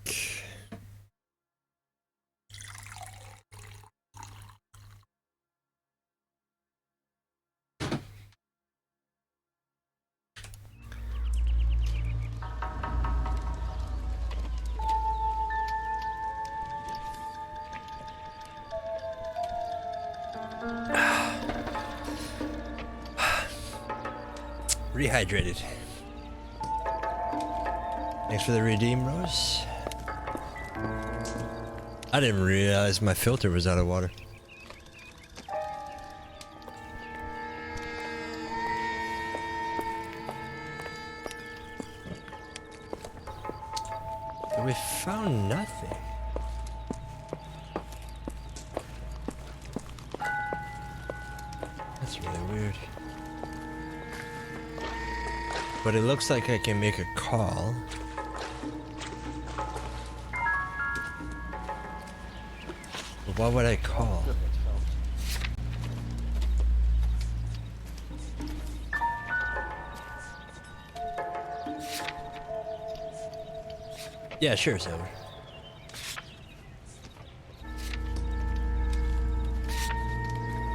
Rehydrated. Thanks for the redeem, Rose. I didn't realize my filter was out of water. But we found nothing. That's really weird. But it looks like I can make a call. But what would I call? Yeah, sure, Silver.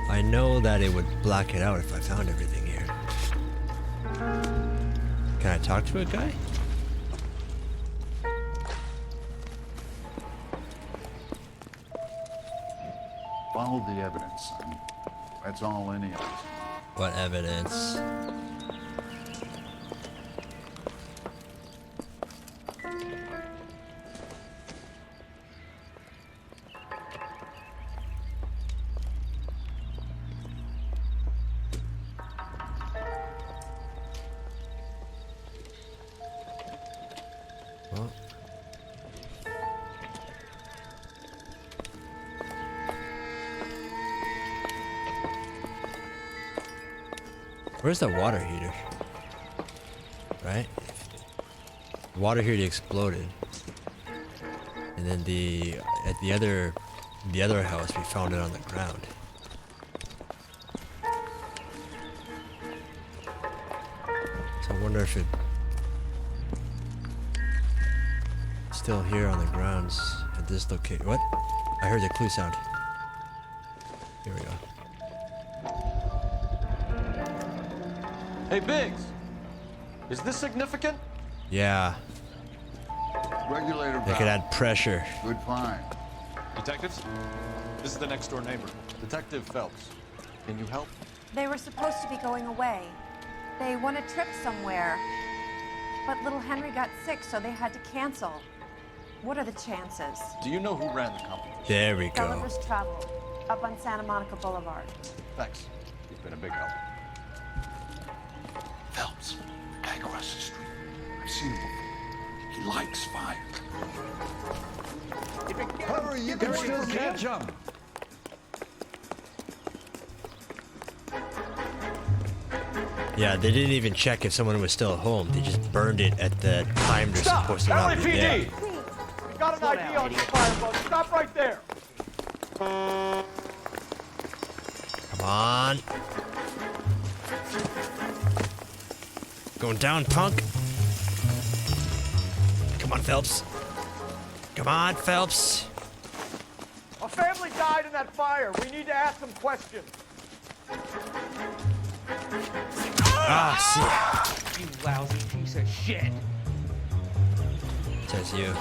I know that it would black it out if I found everything here. Can I talk to a guy? Follow the evidence, son. That's all any of us. What evidence? Well. Where's the water heater? Right? The water heater exploded. And then at the other house we found it on the ground. So I wonder if it's still here on the grounds at this location. What? I heard the clue sound. Here we go. Hey, Biggs! Is this significant? Yeah. Regulator They could add pressure. Good find. Detectives? This is the next door neighbor, Detective Phelps. Can you help? They were supposed to be going away. They won a trip somewhere. But little Henry got sick, so they had to cancel. What are the chances? Do you know who ran the company? There we go. Gulliver's Travel, up on Santa Monica Boulevard. Thanks. You've been a big help. Phelps, guy across the street. I've seen him before. He likes fire. Hurry, you can still catch him. Yeah, they didn't even check if someone was still home. They just burned it at the time they're supposed to not be there. We got an ID on the fireboat. Stop right there. Come on. Going down, punk. Come on, Phelps. Come on, Phelps. A family died in that fire. We need to ask them questions. Ah, You lousy piece of shit. says you.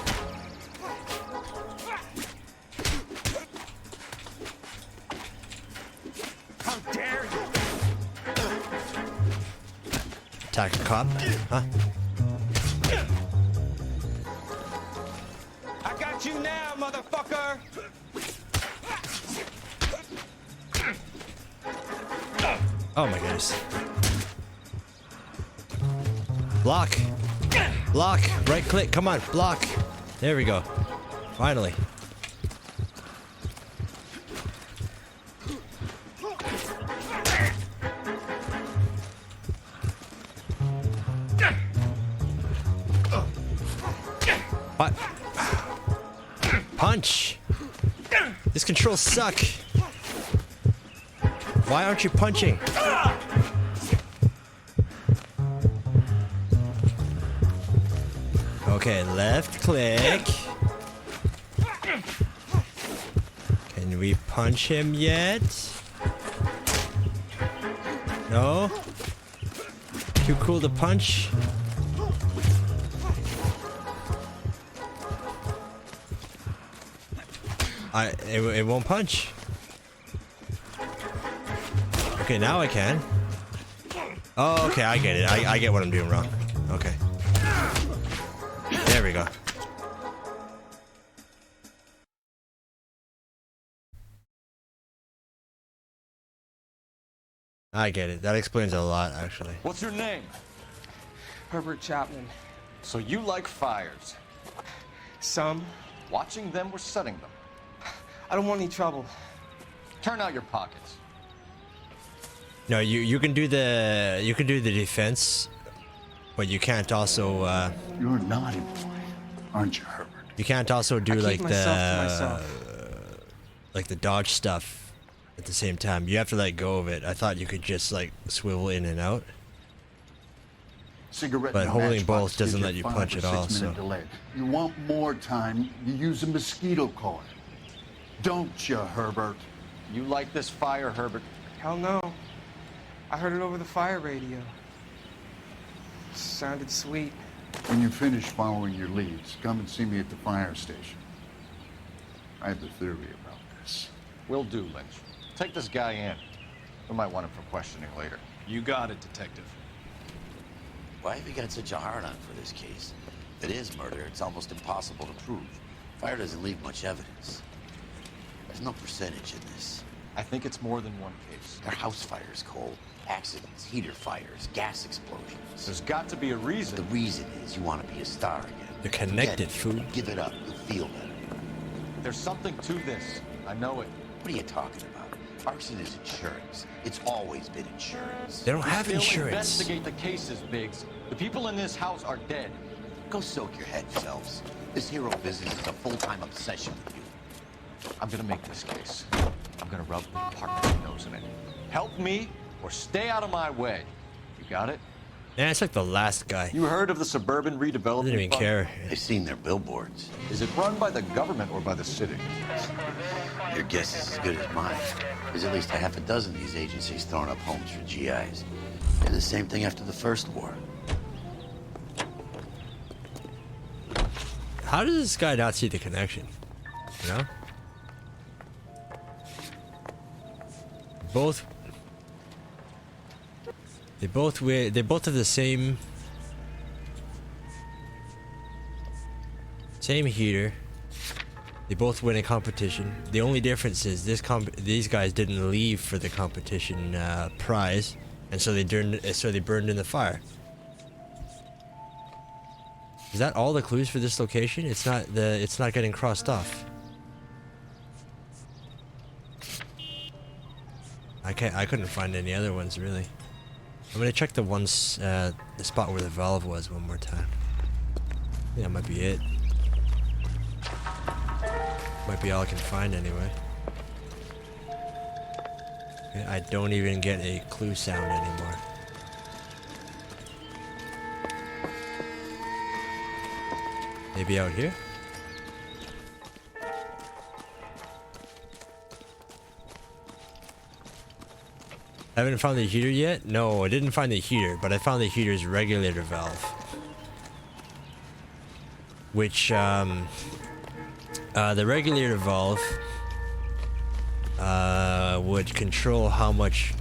How dare you? Attack a cop? Huh? I got you now, motherfucker. Oh my goodness. Block. Block. Right click. Come on. Block. There we go. Finally. What? Punch. These controls suck. Why aren't you punching? Okay, left click. Can we punch him yet? No? Too cool to punch? It won't punch. Okay, now I can. Oh, okay, I get it. I get what I'm doing wrong. Okay. There we go. I get it. That explains a lot, actually. What's your name? Herbert Chapman. So you like fires? Some. Watching them or setting them? I don't want any trouble. Turn out your pockets. No, you can do the defense, but you can't also. You're a naughty boy, aren't you, Herbert? You can't also do like myself the dodge stuff at the same time. You have to let go of it. I thought you could just like swivel in and out. Cigarette But and holding matchbox both doesn't gives let you 5 punch or at all, 6 minute so- delay. You want more time, you use a mosquito coil. Don't you, Herbert? You like this fire, Herbert? Hell no. I heard it over the fire radio. Sounded sweet. When you finish following your leads, come and see me at the fire station. I have a theory about this. Will do, Lynch. Take this guy in. We might want him for questioning later. You got it, Detective. Why have you got such a hard-on for this case? If it is murder, it's almost impossible to prove. Fire doesn't leave much evidence. There's no percentage in this. I think it's more than one case. There are house fires, Cole. Accidents, heater fires, gas explosions. There's got to be a reason. The reason is you want to be a star again. They're connected, Forget it. food. Give it up. You'll feel better. There's something to this. I know it. What are you talking about? Arson is insurance. It's always been insurance. They don't have Still insurance. investigate the cases, Biggs. The people in this house are dead. Go soak your head, Phelps. This hero business is a full-time obsession with you. I'm gonna make this case. I'm gonna rub the department's nose in it. Help me or stay out of my way. You got it? Yeah, it's like the last guy. You heard of the Suburban Redevelopment Didn't even Fund? care. I've seen their billboards. Is it run by the government or by the city? Your guess is as good as mine. There's at least a half a dozen of these agencies throwing up homes for GIs. Did the same thing after the first war. How does this guy not see the connection? You know? They both have the same heater. They both win a competition. The only difference is these guys didn't leave for the competition prize, and so they burned in the fire. Is that all the clues for this location? It's not getting crossed off. I couldn't find any other ones really. I'm gonna check the spot where the valve was one more time. I think that might be it. Might be all I can find anyway. Okay, I don't even get a clue sound anymore. Maybe out here? Haven't found the heater yet? No, I didn't find the heater, but I found the heater's regulator valve. Which, the regulator valve would control how much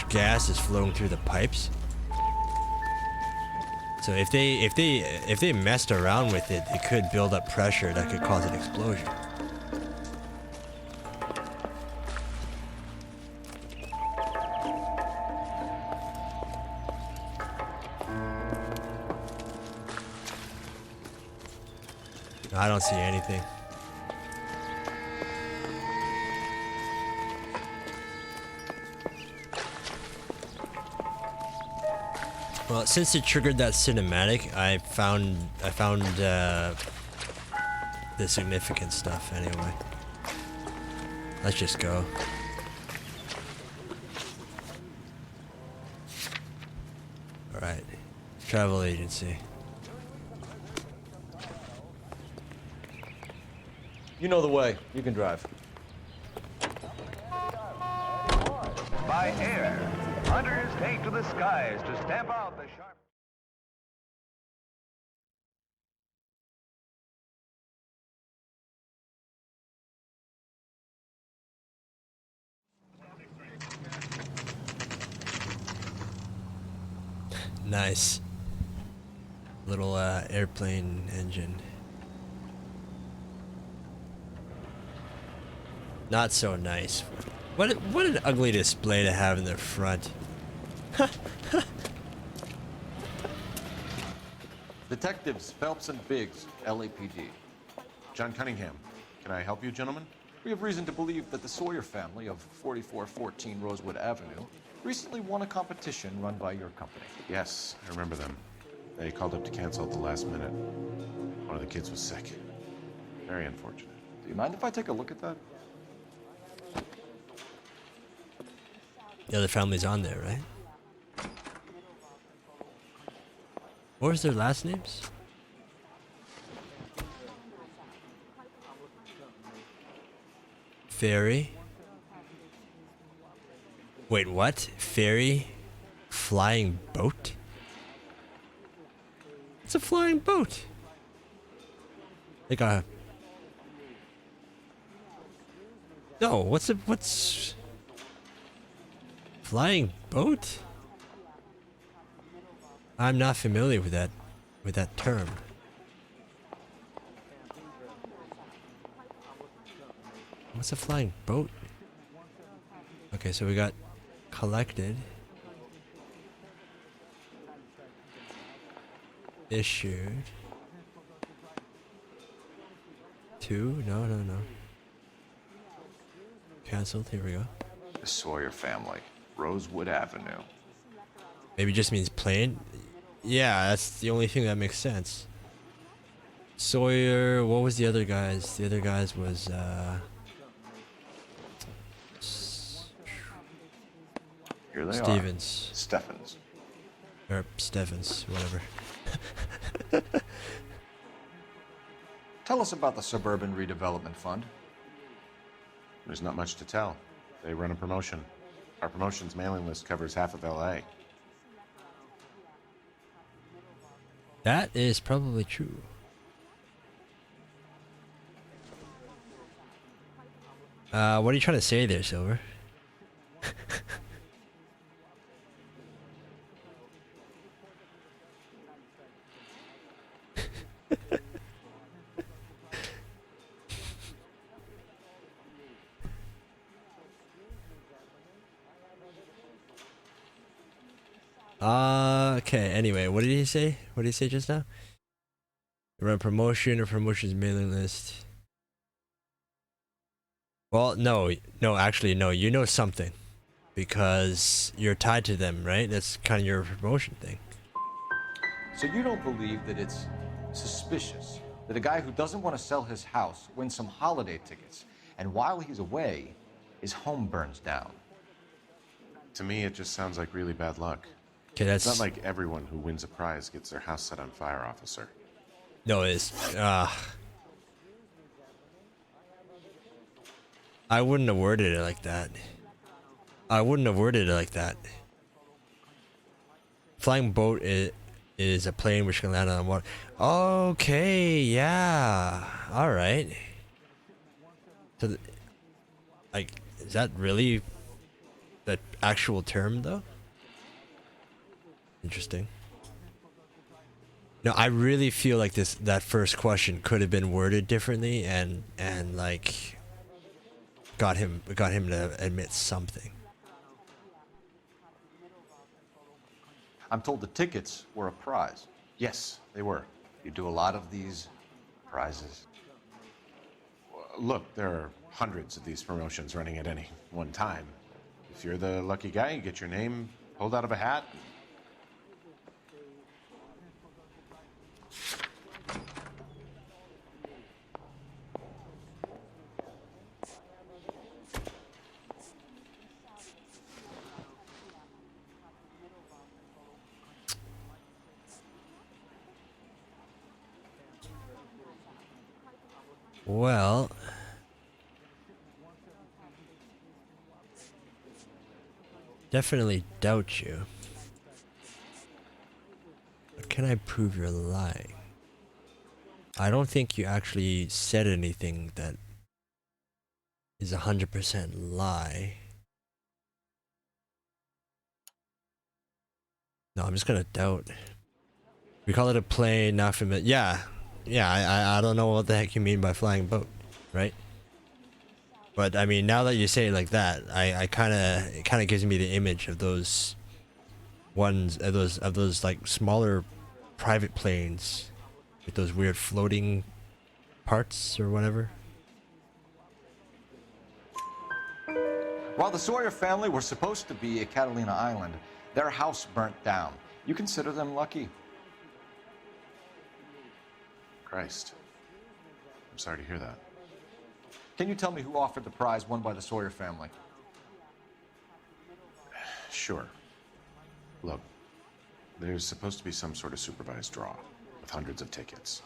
gas is flowing through the pipes. So if they messed around with it, it could build up pressure that could cause an explosion. I don't see anything. Well, since it triggered that cinematic, I found the significant stuff anyway. Let's just go. All right, travel agency. You know the way. You can drive. By air, hunters take to the skies to stamp out the sharp. Nice. Little airplane engine. Not so nice. What an ugly display to have in the front. Detectives Phelps and Biggs, LAPD. John Cunningham. Can I help you, gentlemen? We have reason to believe that the Sawyer family of 4414 Rosewood Avenue recently won a competition run by your company. Yes, I remember them. They called up to cancel at the last minute. One of the kids was sick. Very unfortunate. Do you mind if I take a look at that? The other family's on there, right? What was their last names? Ferry. Wait, what? Ferry? Flying boat? It's a flying boat. Like a... No, what's... Flying boat? I'm not familiar with that term. What's a flying boat? Okay, so we got collected, issued, two, no, canceled, here we go. The Sawyer family, Rosewood Avenue. Maybe it just means plain. Yeah, that's the only thing that makes sense. Sawyer, what was the other guys? The other guys was Here they Stevens. are. Steffens. Or Stevens, whatever. Tell us about the Suburban Redevelopment Fund. There's not much to tell. They run a promotion. Our promotion's mailing list covers half of LA. That is probably true. What are you trying to say there, Silver? Okay, anyway, what did he say? What did he say just now? Run promotion or promotions mailing list. Well, no, actually, no, you know something. Because you're tied to them, right? That's kind of your promotion thing. So you don't believe that it's suspicious that a guy who doesn't want to sell his house wins some holiday tickets, and while he's away, his home burns down? To me, it just sounds like really bad luck. Okay, that's... It's not like everyone who wins a prize gets their house set on fire, officer. No, it is. I wouldn't have worded it like that. Flying boat is a plane which can land on water. Okay, yeah. Alright. So, like, is that really the actual term, though? Interesting. No, I really feel like that first question could have been worded differently and like got him to admit something. I'm told the tickets were a prize. Yes, they were. You do a lot of these prizes. Look, there are hundreds of these promotions running at any one time. If you're the lucky guy, you get your name pulled out of a hat. Well, definitely doubt you. But can I prove you're lying? I don't think you actually said anything that is 100% lie. No, I'm just gonna doubt. We call it a plane, not familiar. Yeah, I don't know what the heck you mean by flying boat, right? But I mean, now that you say it like that, it kind of gives me the image of those ones, of those like smaller private planes with those weird floating parts or whatever. While the Sawyer family were supposed to be at Catalina Island, their house burnt down. You consider them lucky? Christ. I'm sorry to hear that. Can you tell me who offered the prize won by the Sawyer family? Sure. Look, there's supposed to be some sort of supervised draw with hundreds of tickets.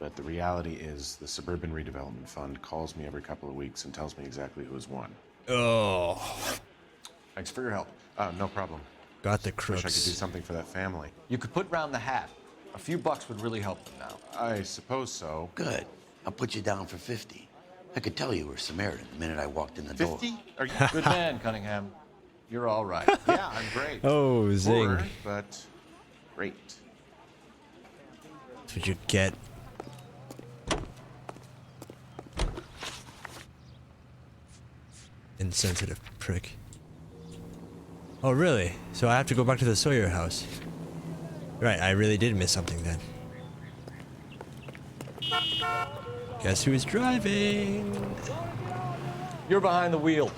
But the reality is the Suburban Redevelopment Fund calls me every couple of weeks and tells me exactly who has won. Oh. Thanks for your help. No problem. Got the crooks. Wish I could do something for that family. You could put round the hat. A few bucks would really help them now. I suppose so. Good. I'll put you down for 50. I could tell you were Samaritan the minute I walked in the door. 50? Are you good man, Cunningham? You're all right. Yeah, I'm great. Oh, zing. Poor, but great. That's what you get. Insensitive prick. Oh, really? So I have to go back to the Sawyer house. Right, I really did miss something then. Guess who's driving? You're behind the wheel.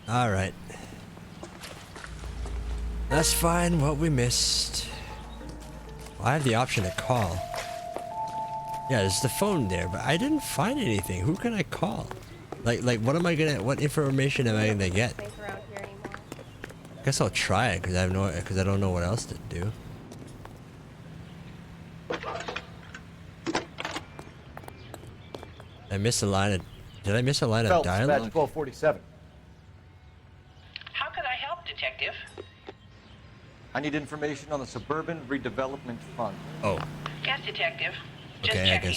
Alright. Let's find what we missed. Well, I have the option to call. Yeah, there's the phone there, but I didn't find anything. Who can I call? Like what information am I gonna get? I guess I'll try it because I don't know what else to do. I missed a line of. Did I miss a line of dialogue? Badge 1247. How could I help, Detective? I need information on the Suburban Redevelopment Fund. Oh. Yes, Detective. Just Okay, checking.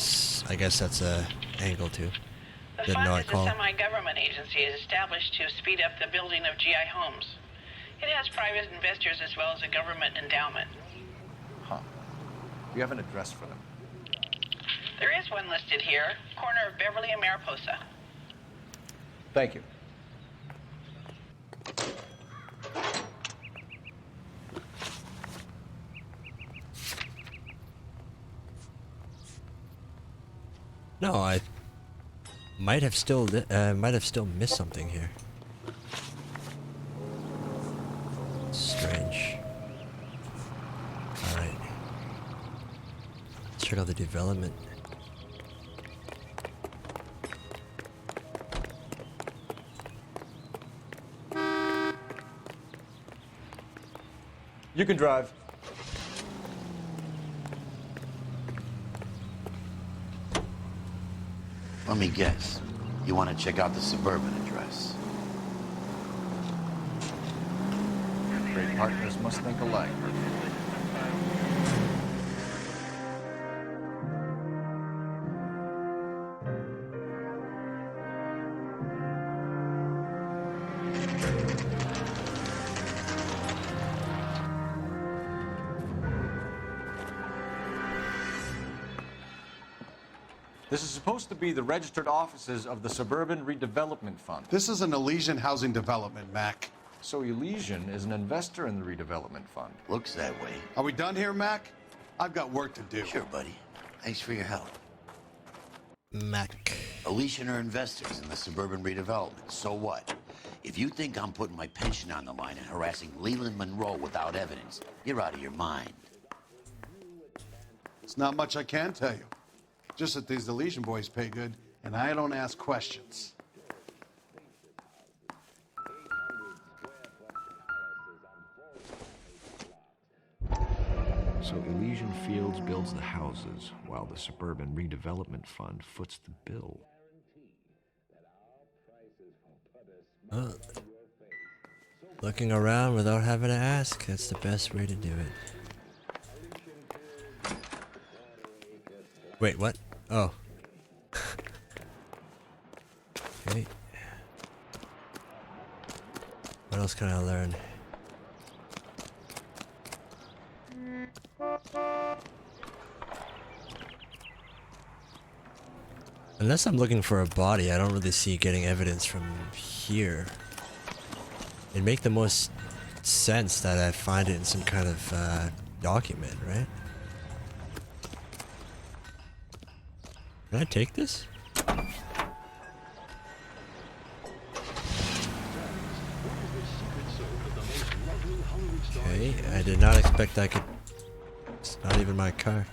I guess that's a angle too. The Didn't know fund I is a called. semi-government agency established to speed up the building of GI homes. It has private investors as well as a government endowment. Huh. Do you have an address for them? There is one listed here, corner of Beverly and Mariposa. Thank you. No, I might have still missed something here. Strange. All right. Let's check out the development. You can drive. Let me guess. You want to check out the Suburban address? Great partners must think alike. This is supposed to be the registered offices of the Suburban Redevelopment Fund. This is an Elysian housing development, Mac. So Elysian is an investor in the redevelopment fund. Looks that way. Are we done here, Mac? I've got work to do. Sure, buddy. Thanks for your help. Mac. Elysian are investors in the Suburban Redevelopment. So what? If you think I'm putting my pension on the line and harassing Leland Monroe without evidence, you're out of your mind. It's not much I can tell you. Just that these Elysian boys pay good, and I don't ask questions. So Elysian Fields builds the houses, while the Suburban Redevelopment Fund foots the bill. Looking around without having to ask, that's the best way to do it. Wait, what? Oh. Okay. What else can I learn? Unless I'm looking for a body, I don't really see getting evidence from here. It'd make the most sense that I find it in some kind of document, right? Can I take this? Okay, I did not expect I could. It's not even my car.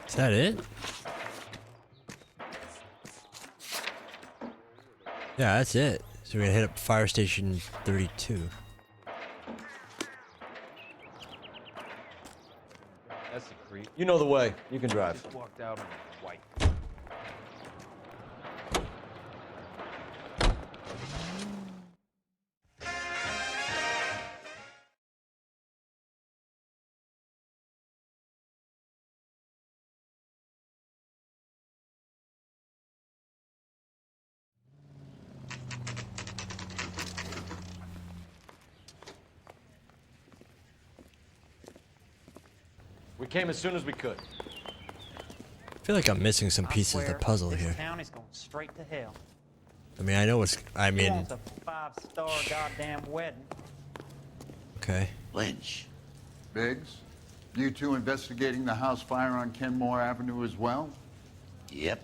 Is that it? Yeah, that's it. So we're gonna hit up Fire Station 32. That's the creep. You know the way. You can drive. Just walked out on white. We came as soon as we could. I feel like I'm missing some pieces of the puzzle here. This town is going straight to hell. I mean, I know what's. I Who mean, wants a 5-star goddamn wedding? okay. Lynch. Biggs, you two investigating the house fire on Kenmore Avenue as well? Yep.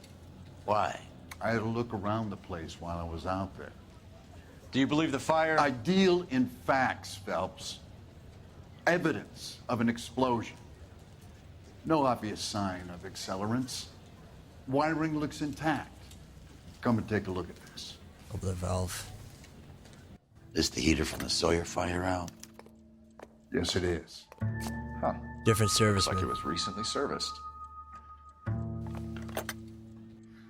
Why? I had a look around the place while I was out there. Do you believe the fire? I deal in facts, Phelps. Evidence of an explosion. No obvious sign of accelerants. Wiring looks intact. Come and take a look at this. Open the valve. This the heater from the Sawyer fire out? Yes, it is. Huh. Different service. Looks like it was recently serviced.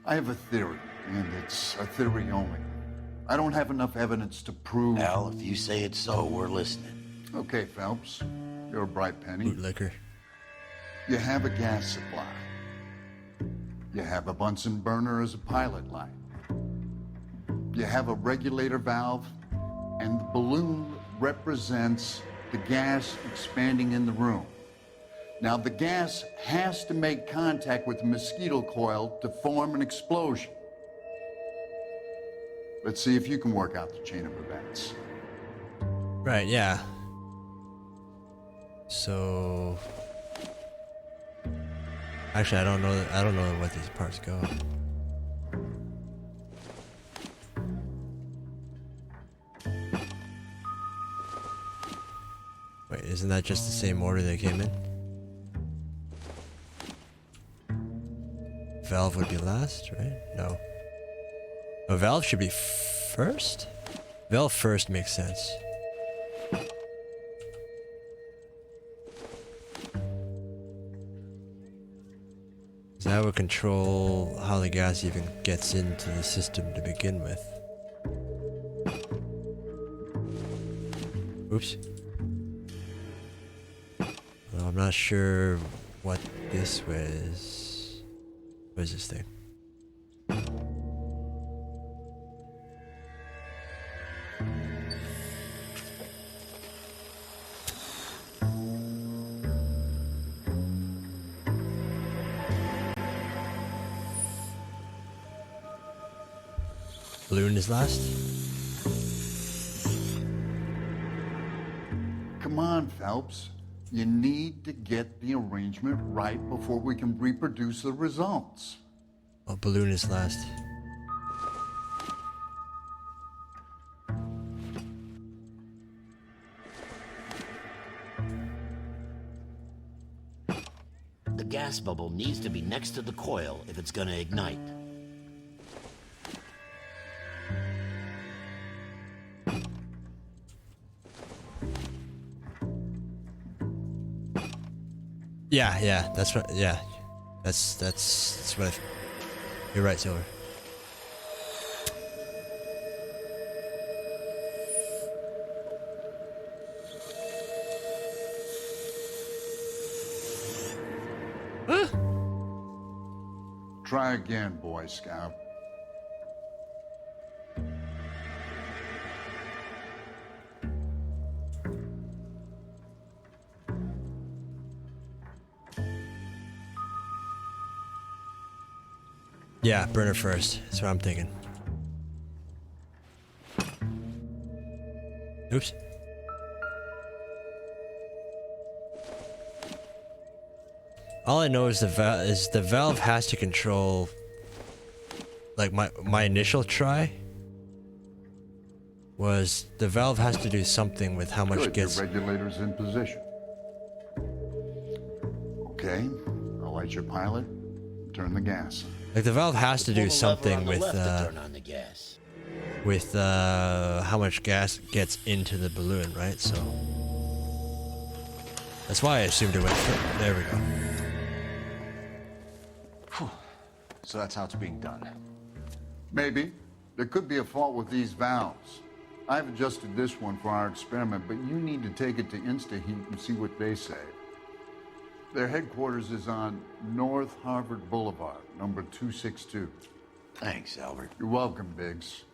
I have a theory, and it's a theory only. I don't have enough evidence to prove... Al, if you say it's so, we're listening. Okay, Phelps. You're a bright penny. Bootlicker. You have a gas supply. You have a Bunsen burner as a pilot light. You have a regulator valve, and the balloon represents the gas expanding in the room. Now, the gas has to make contact with the mosquito coil to form an explosion. Let's see if you can work out the chain of events. Right, yeah. So actually, I don't know what these parts go. Wait, isn't that just the same order they came in? Valve would be last, right? No. A valve should be first? Valve first makes sense. That would control how the gas even gets into the system to begin with. Oops. Well, I'm not sure what this was. What is this thing? Balloon is last. Come on, Phelps. You need to get the arrangement right before we can reproduce the results. Oh, balloon is last. The gas bubble needs to be next to the coil if it's gonna ignite. Yeah, that's what. Yeah, that's what. You're right, Silver. Try again, Boy Scout. Yeah, burner first. That's what I'm thinking. Oops. All I know is the valve has to control. Like my initial try was the valve has to do something with how much Good, gets. your regulator's in position. Okay, I'll light your pilot. Turn the gas. Like the valve has to do something with Turn on the gas. with how much gas gets into the balloon, right? So that's why I assumed it went. There we go. So that's how it's being done. Maybe. There could be a fault with these valves. I've adjusted this one for our experiment, but you need to take it to InstaHeat and see what they say. Their headquarters is on North Harvard Boulevard, number 262. Thanks, Albert. You're welcome, Biggs.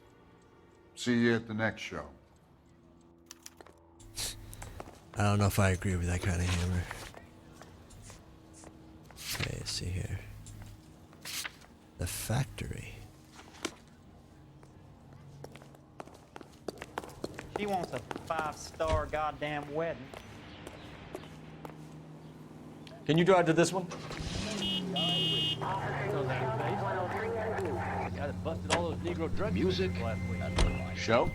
See you at the next show. I don't know if I agree with that kind of hammer. Okay, let's see here. The factory. She wants a 5-star goddamn wedding. Can you drive to this one? Music. Show?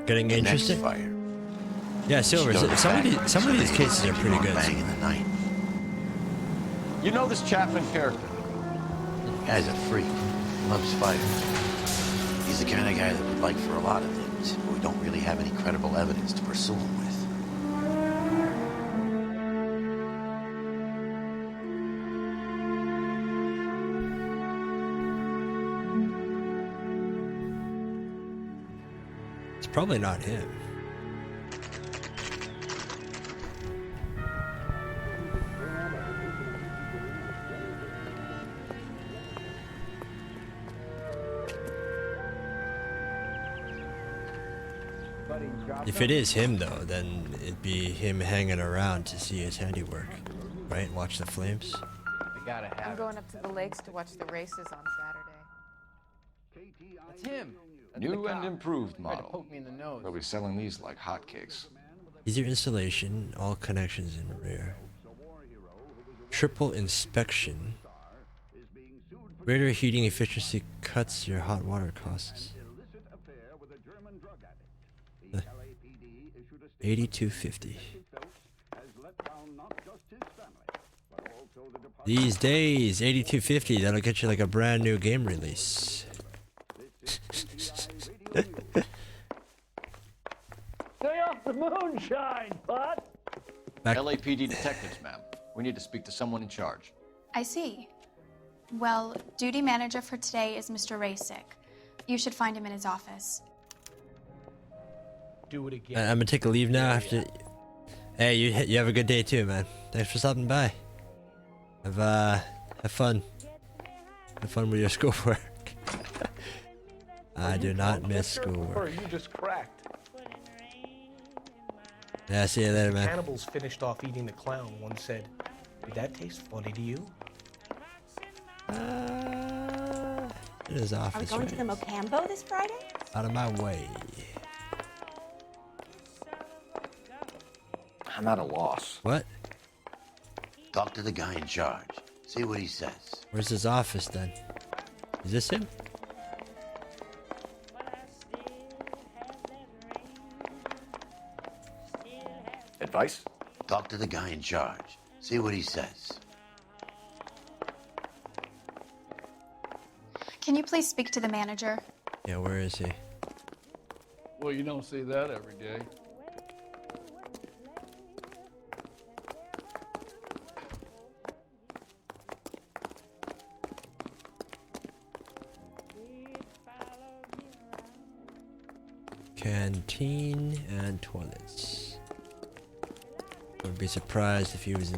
Getting Next interested? fire. Yeah, Silver. Some of these cases are pretty good. Bang in the night. You know this Chapman character? The guy's a freak. Loves fire. He's the kind of guy that we'd like for a lot of things, but we don't really have any credible evidence to pursue him with. It's probably not him. If it is him, though, then it'd be him hanging around to see his handiwork, right? Watch the flames. I'm going up to the lakes to watch the races on Saturday. That's him. New and improved Tried to model. poke me in the nose. They'll be selling these like hotcakes. Easier installation, all connections in rear. Triple inspection. Greater heating efficiency cuts your hot water costs. 8250. These days, 8250, that'll get you like a brand new game release. Stay off the moonshine, bud. LAPD detectives, ma'am. We need to speak to someone in charge. I see. Well, duty manager for today is Mr. Rasick. You should find him in his office. Do it again. I'm gonna take a leave now after. Hey, you have a good day too, man. Thanks for stopping by. Have fun. Have fun with your schoolwork. I do not miss schoolwork. Or you just cracked. Yeah, see you later, man. Cannibals finished off eating the clown. One said, "Did that taste funny to you?" It is office. Are we going to the Mocambo this Friday? Out of my way. I'm at a loss. What? Talk to the guy in charge. See what he says. Where's his office then? Is this him? Advice? Talk to the guy in charge. See what he says. Can you please speak to the manager? Yeah, where is he? Well, you don't see that every day. Canteen and toilets. Wouldn't be surprised if he was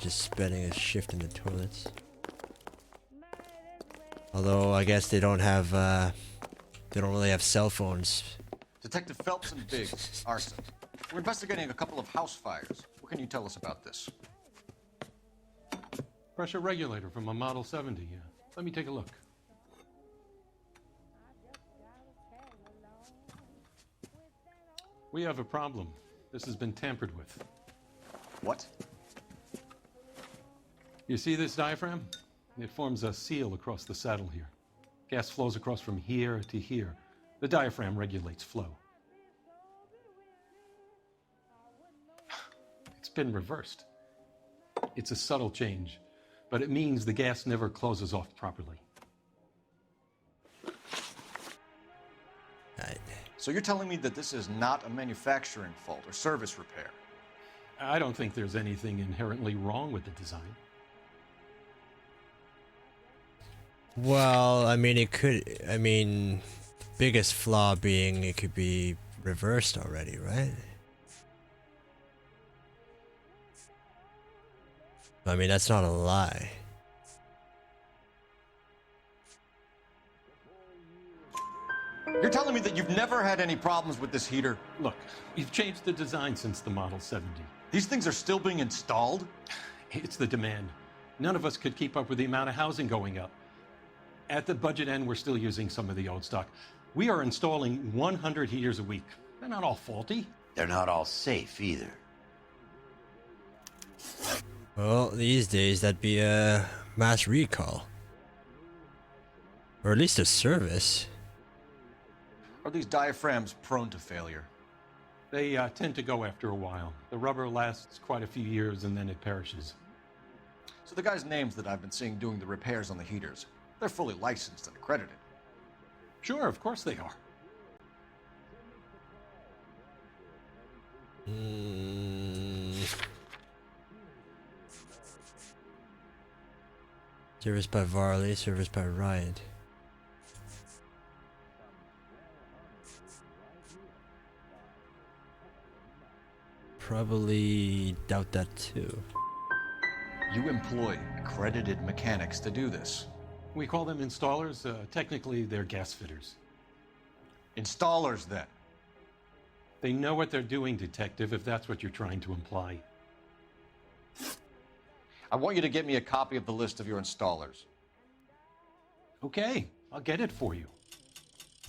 just spending his shift in the toilets. Although I guess they don't really have cell phones. Detective Phelps and Biggs, arson. We're investigating a couple of house fires. What can you tell us about this? Pressure regulator from a Model 70. Let me take a look. We have a problem. This has been tampered with. What? You see this diaphragm? It forms a seal across the saddle here. Gas flows across from here to here. The diaphragm regulates flow. It's been reversed. It's a subtle change, but it means the gas never closes off properly. So you're telling me that this is not a manufacturing fault or service repair? I don't think there's anything inherently wrong with the design. Well, I mean, biggest flaw being it could be reversed already, right? I mean, that's not a lie. You're telling me that you've never had any problems with this heater? Look, we've changed the design since the Model 70. These things are still being installed? It's the demand. None of us could keep up with the amount of housing going up. At the budget end, we're still using some of the old stock. We are installing 100 heaters a week. They're not all faulty. They're not all safe either. Well, these days that'd be a mass recall. Or at least a service. Are these diaphragms prone to failure? They tend to go after a while. The rubber lasts quite a few years and then it perishes. So the guys' names that I've been seeing doing the repairs on the heaters, they're fully licensed and accredited. Sure, of course they are. Service by Varley, service by Riot. Probably doubt that too. You employ accredited mechanics to do this. We call them installers. Technically, they're gas fitters. Installers, then? They know what they're doing, Detective, if that's what you're trying to imply. I want you to get me a copy of the list of your installers. Okay, I'll get it for you.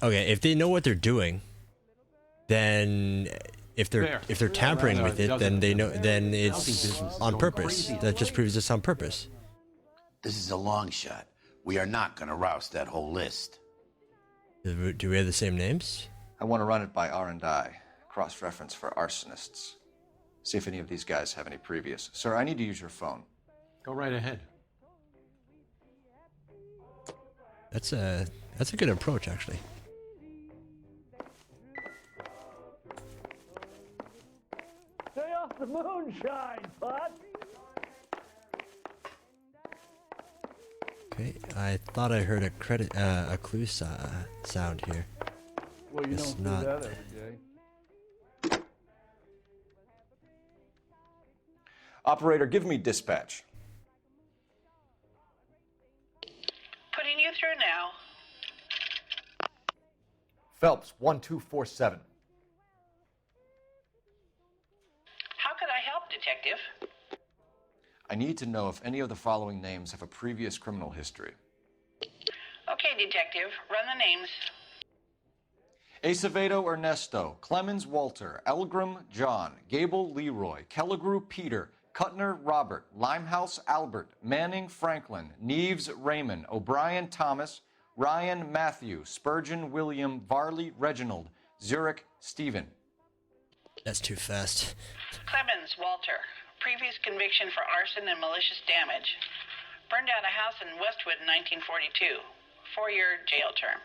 Okay, if they know what they're doing, then if they're tampering with it, then they know. Then it's on purpose. That just proves it's on purpose. This is a long shot. We are not going to roust that whole list. Do we have the same names? I want to run it by R&I, cross-reference for arsonists. See if any of these guys have any previous. Sir, I need to use your phone. Go right ahead. That's a good approach, actually. Stay off the moonshine, bud. Okay, I thought I heard a clue sound here. Well, you It's don't not. see that every day. Operator, give me dispatch. Putting you through now. Phelps, 1247. How could I help, Detective? I need to know if any of the following names have a previous criminal history. Okay, Detective, run the names. Acevedo Ernesto, Clemens Walter, Elgram John, Gable Leroy, Kelligrew Peter, Kuttner Robert, Limehouse Albert, Manning Franklin, Neves Raymond, O'Brien Thomas, Ryan Matthew, Spurgeon William, Varley Reginald, Zurich Stephen. That's too fast. Clemens Walter, previous conviction for arson and malicious damage. Burned down a house in Westwood in 1942. 4-year jail term.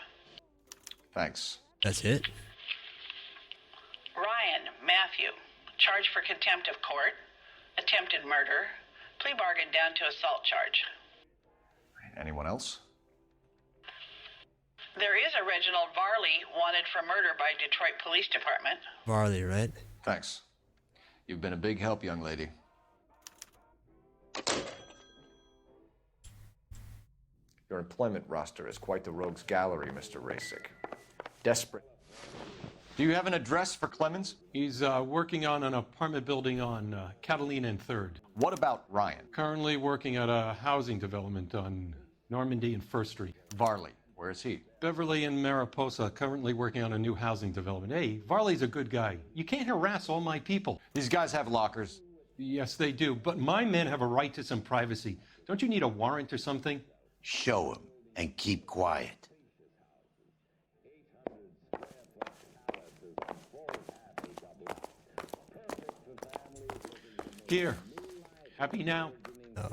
Thanks. That's it? Ryan Matthew, charged for contempt of court, attempted murder, plea bargain down to assault charge. Anyone else? There is a Reginald Varley wanted for murder by Detroit Police Department. Varley, right? Thanks. You've been a big help, young lady. Your employment roster is quite the rogues gallery, Mr. Rasick. Desperate. Do you have an address for Clemens? He's working on an apartment building on Catalina and 3rd. What about Ryan? Currently working at a housing development on Normandy and 1st Street. Varley, where is he? Beverly and Mariposa, currently working on a new housing development. Hey, Varley's a good guy. You can't harass all my people. These guys have lockers. Yes, they do, but my men have a right to some privacy. Don't you need a warrant or something? Show him and keep quiet. Here. Happy now? No.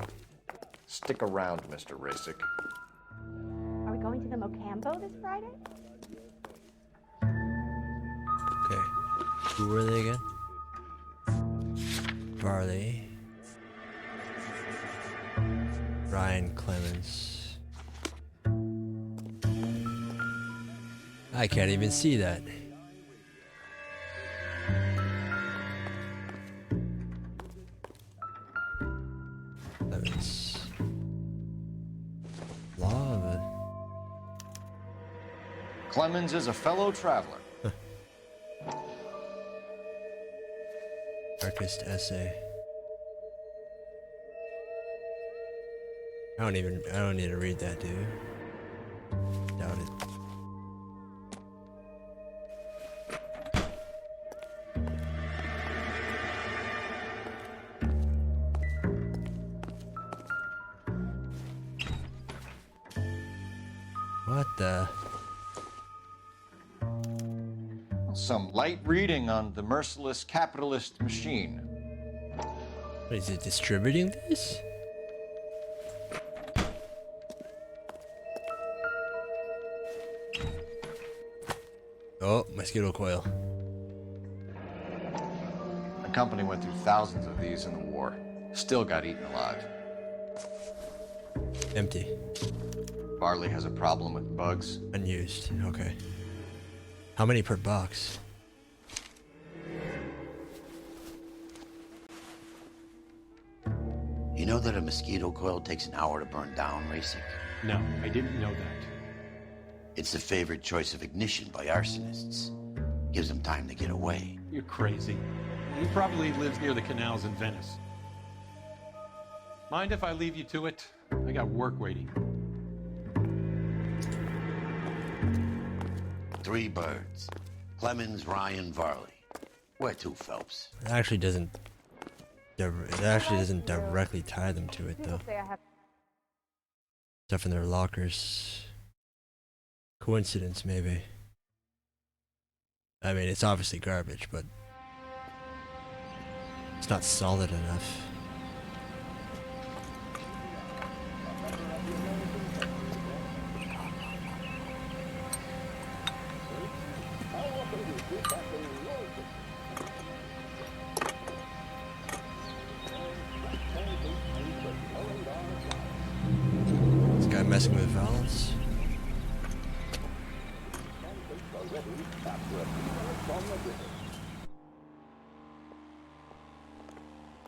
Stick around, Mr. Rasick. Are we going to the Mocambo this Friday? Okay. Who were they again? Varley. Ryan Clemens. I can't even see that. Clemens. Love. Clemens is a fellow traveler. Darkest essay. I don't need to read that, dude. Doubt it. What the? Some light reading on the merciless capitalist machine. What, is it distributing this? Oh, mosquito coil. The company went through thousands of these in the war. Still got eaten alive. Empty. Varley has a problem with bugs. Unused. Okay. How many per box? You know that a mosquito coil takes an hour to burn down, Rasick? No, I didn't know that. It's the favorite choice of ignition by arsonists. Gives them time to get away. You're crazy. He probably lives near the canals in Venice. Mind if I leave you to it? I got work waiting. 3 birds. Clemens, Ryan, Varley. Where to, Phelps? It actually doesn't directly tie them to it, though. Stuff in their lockers. Coincidence, maybe. I mean, it's obviously garbage, but it's not solid enough. This guy messing with valves.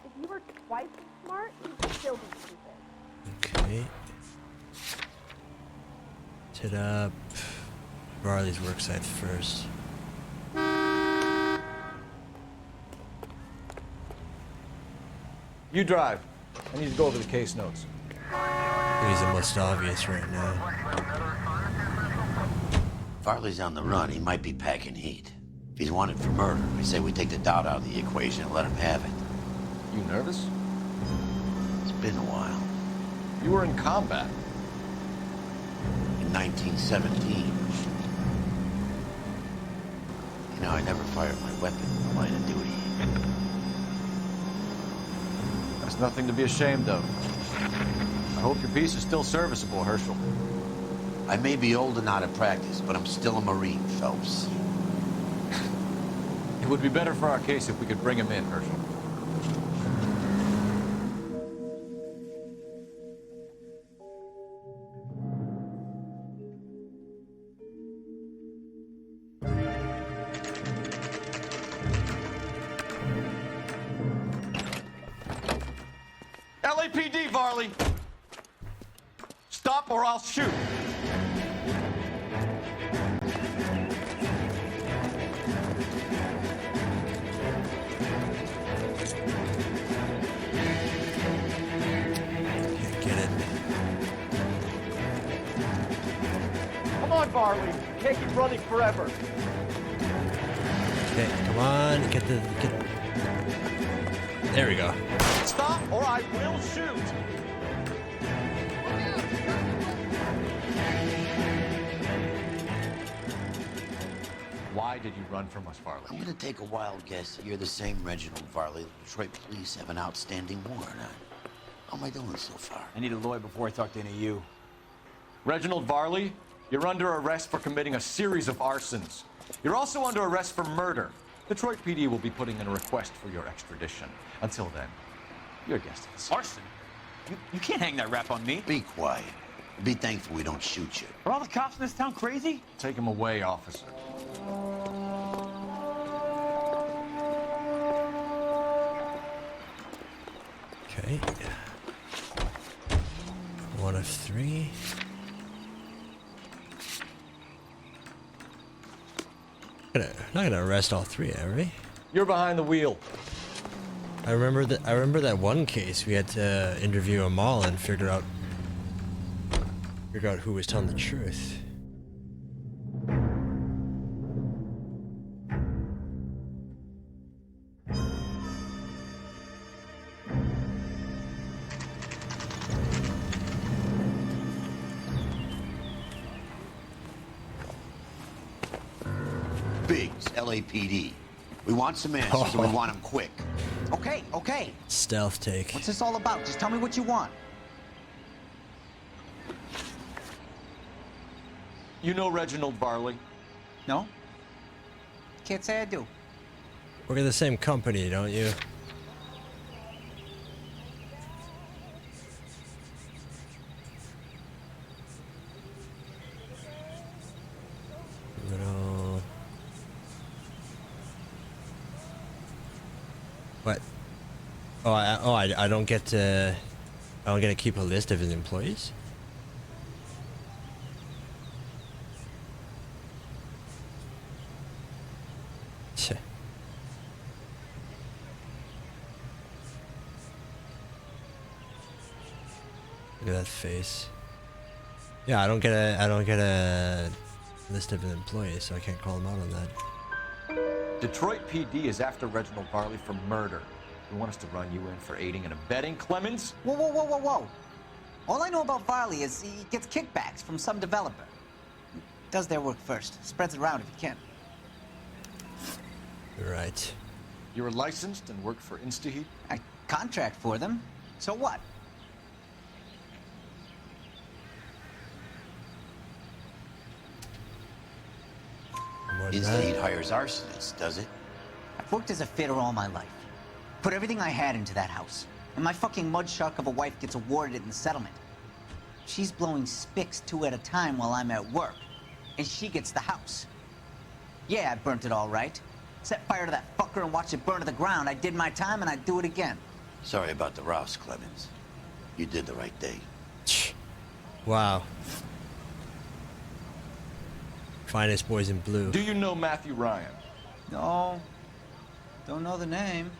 If you were twice as smart, you'd still be stupid. Okay. Hit up. Varley's worksite first. You drive. I need to go over the case notes. I think he's the most obvious right now. Farley's on the run. He might be packing heat. If he's wanted for murder, I say we take the doubt out of the equation and let him have it. You nervous? It's been a while. You were in combat. In 1917. You know, I never fired my weapon in the line of duty. That's nothing to be ashamed of. I hope your piece is still serviceable, Herschel. I may be old and out of practice, but I'm still a Marine, Phelps. It would be better for our case if we could bring him in, Herschel. LAPD, Varley! Stop or I'll shoot! Get it. Come on, Varley. Can't keep running forever. Okay, come on, get. There we go. Stop or I will shoot! Why did you run from us, Varley? I'm gonna take a wild guess that you're the same Reginald Varley the Detroit police have an outstanding warrant on. How am I doing so far? I need a lawyer before I talk to any of you. Reginald Varley, you're under arrest for committing a series of arsons. You're also under arrest for murder. Detroit PD will be putting in a request for your extradition. Until then, your guest is. Arson? You can't hang that rap on me. Be quiet. Be thankful we don't shoot you. Are all the cops in this town crazy? Take him away, officer. Okay. 1 of 3. Not gonna arrest all 3, are we? You're behind the wheel. I remember that one case we had to interview them all and figure out who was telling the truth. Biggs, LAPD. We want some answers, and we want them quick. Okay, okay. Stealth take. What's this all about? Just tell me what you want. You know Reginald Varley? No? Can't say I do. Work at the same company, don't you? Little... What? I don't get to... I don't get to keep a list of his employees? Tch. Look at that face. Yeah, I don't get a list of his employees, so I can't call him out on that. Detroit PD is after Reginald Varley for murder. You want us to run you in for aiding and abetting, Clemens? Whoa, whoa, whoa, whoa, whoa. All I know about Varley is he gets kickbacks from some developer. Does their work first. Spreads it around if he can. Right. You were licensed and worked for InstaHeat? I contract for them. So what? InstaHeat hires arsonists, does it? I've worked as a fitter all my life. Put everything I had into that house. And my fucking mudshark of a wife gets awarded it in the settlement. She's blowing spics 2 at a time while I'm at work. And she gets the house. Yeah, I burnt it all right. Set fire to that fucker and watch it burn to the ground. I did my time and I'd do it again. Sorry about the Rouse, Clemens. You did the right thing. Wow. Finest boys in blue. Do you know Matthew Ryan? No. Don't know the name.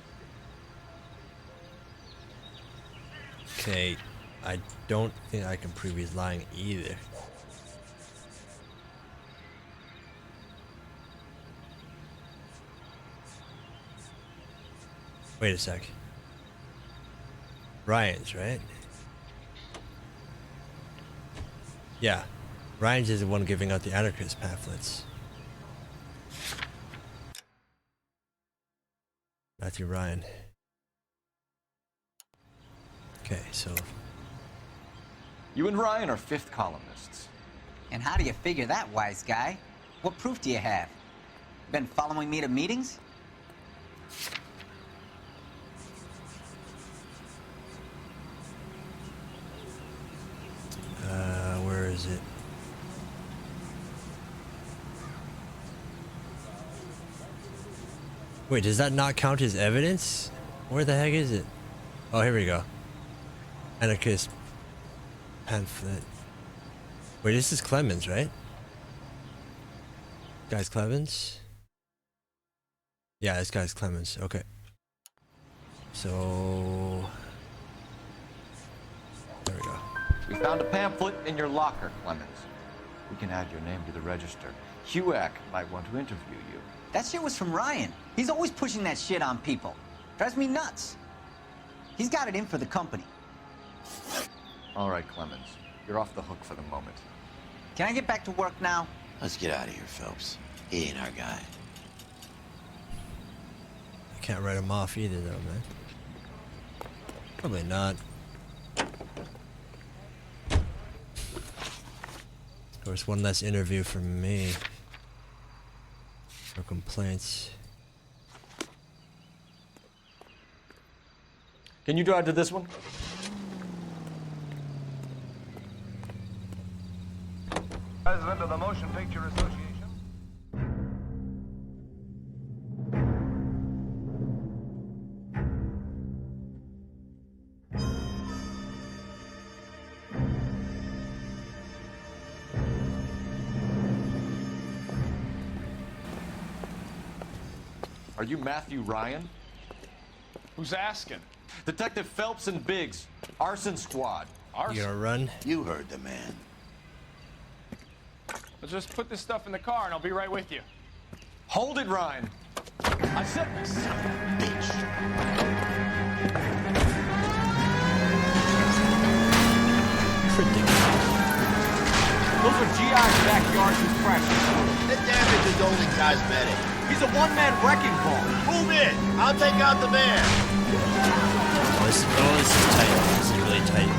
Okay, I don't think I can prove he's lying either. Wait a sec. Ryan's, right? Yeah. Ryan's is the one giving out the anarchist pamphlets. Matthew Ryan. Okay, so... You and Ryan are fifth columnists. And how do you figure that, wise guy? What proof do you have? Been following me to meetings? Where is it? Wait, does that not count as evidence? Where the heck is it? Oh, here we go. Anarchist pamphlet. Wait, this is Clemens, right? Guy's Clemens? Yeah, this guy's Clemens. Okay. So... there we go. We found a pamphlet in your locker, Clemens. We can add your name to the register. HUAC might want to interview you. That shit was from Ryan. He's always pushing that shit on people. Drives me nuts. He's got it in for the company. All right, Clemens. You're off the hook for the moment. Can I get back to work now? Let's get out of here, Phelps. He ain't our guy. I can't write him off either, though, man. Probably not. Of course, one less interview from me. No complaints. Can you drive to this one? President of the Motion Picture Association. Are you Matthew Ryan? Who's asking? Detective Phelps and Biggs, arson squad. You gonna run? You heard the man. I'll just put this stuff in the car and I'll be right with you. Hold it, Ryan. I said, son of a bitch. Those are GI's backyard compression. The damage is only cosmetic. He's a one-man wrecking ball. Move in. I'll take out the van. Oh, this is tight. This is really tight.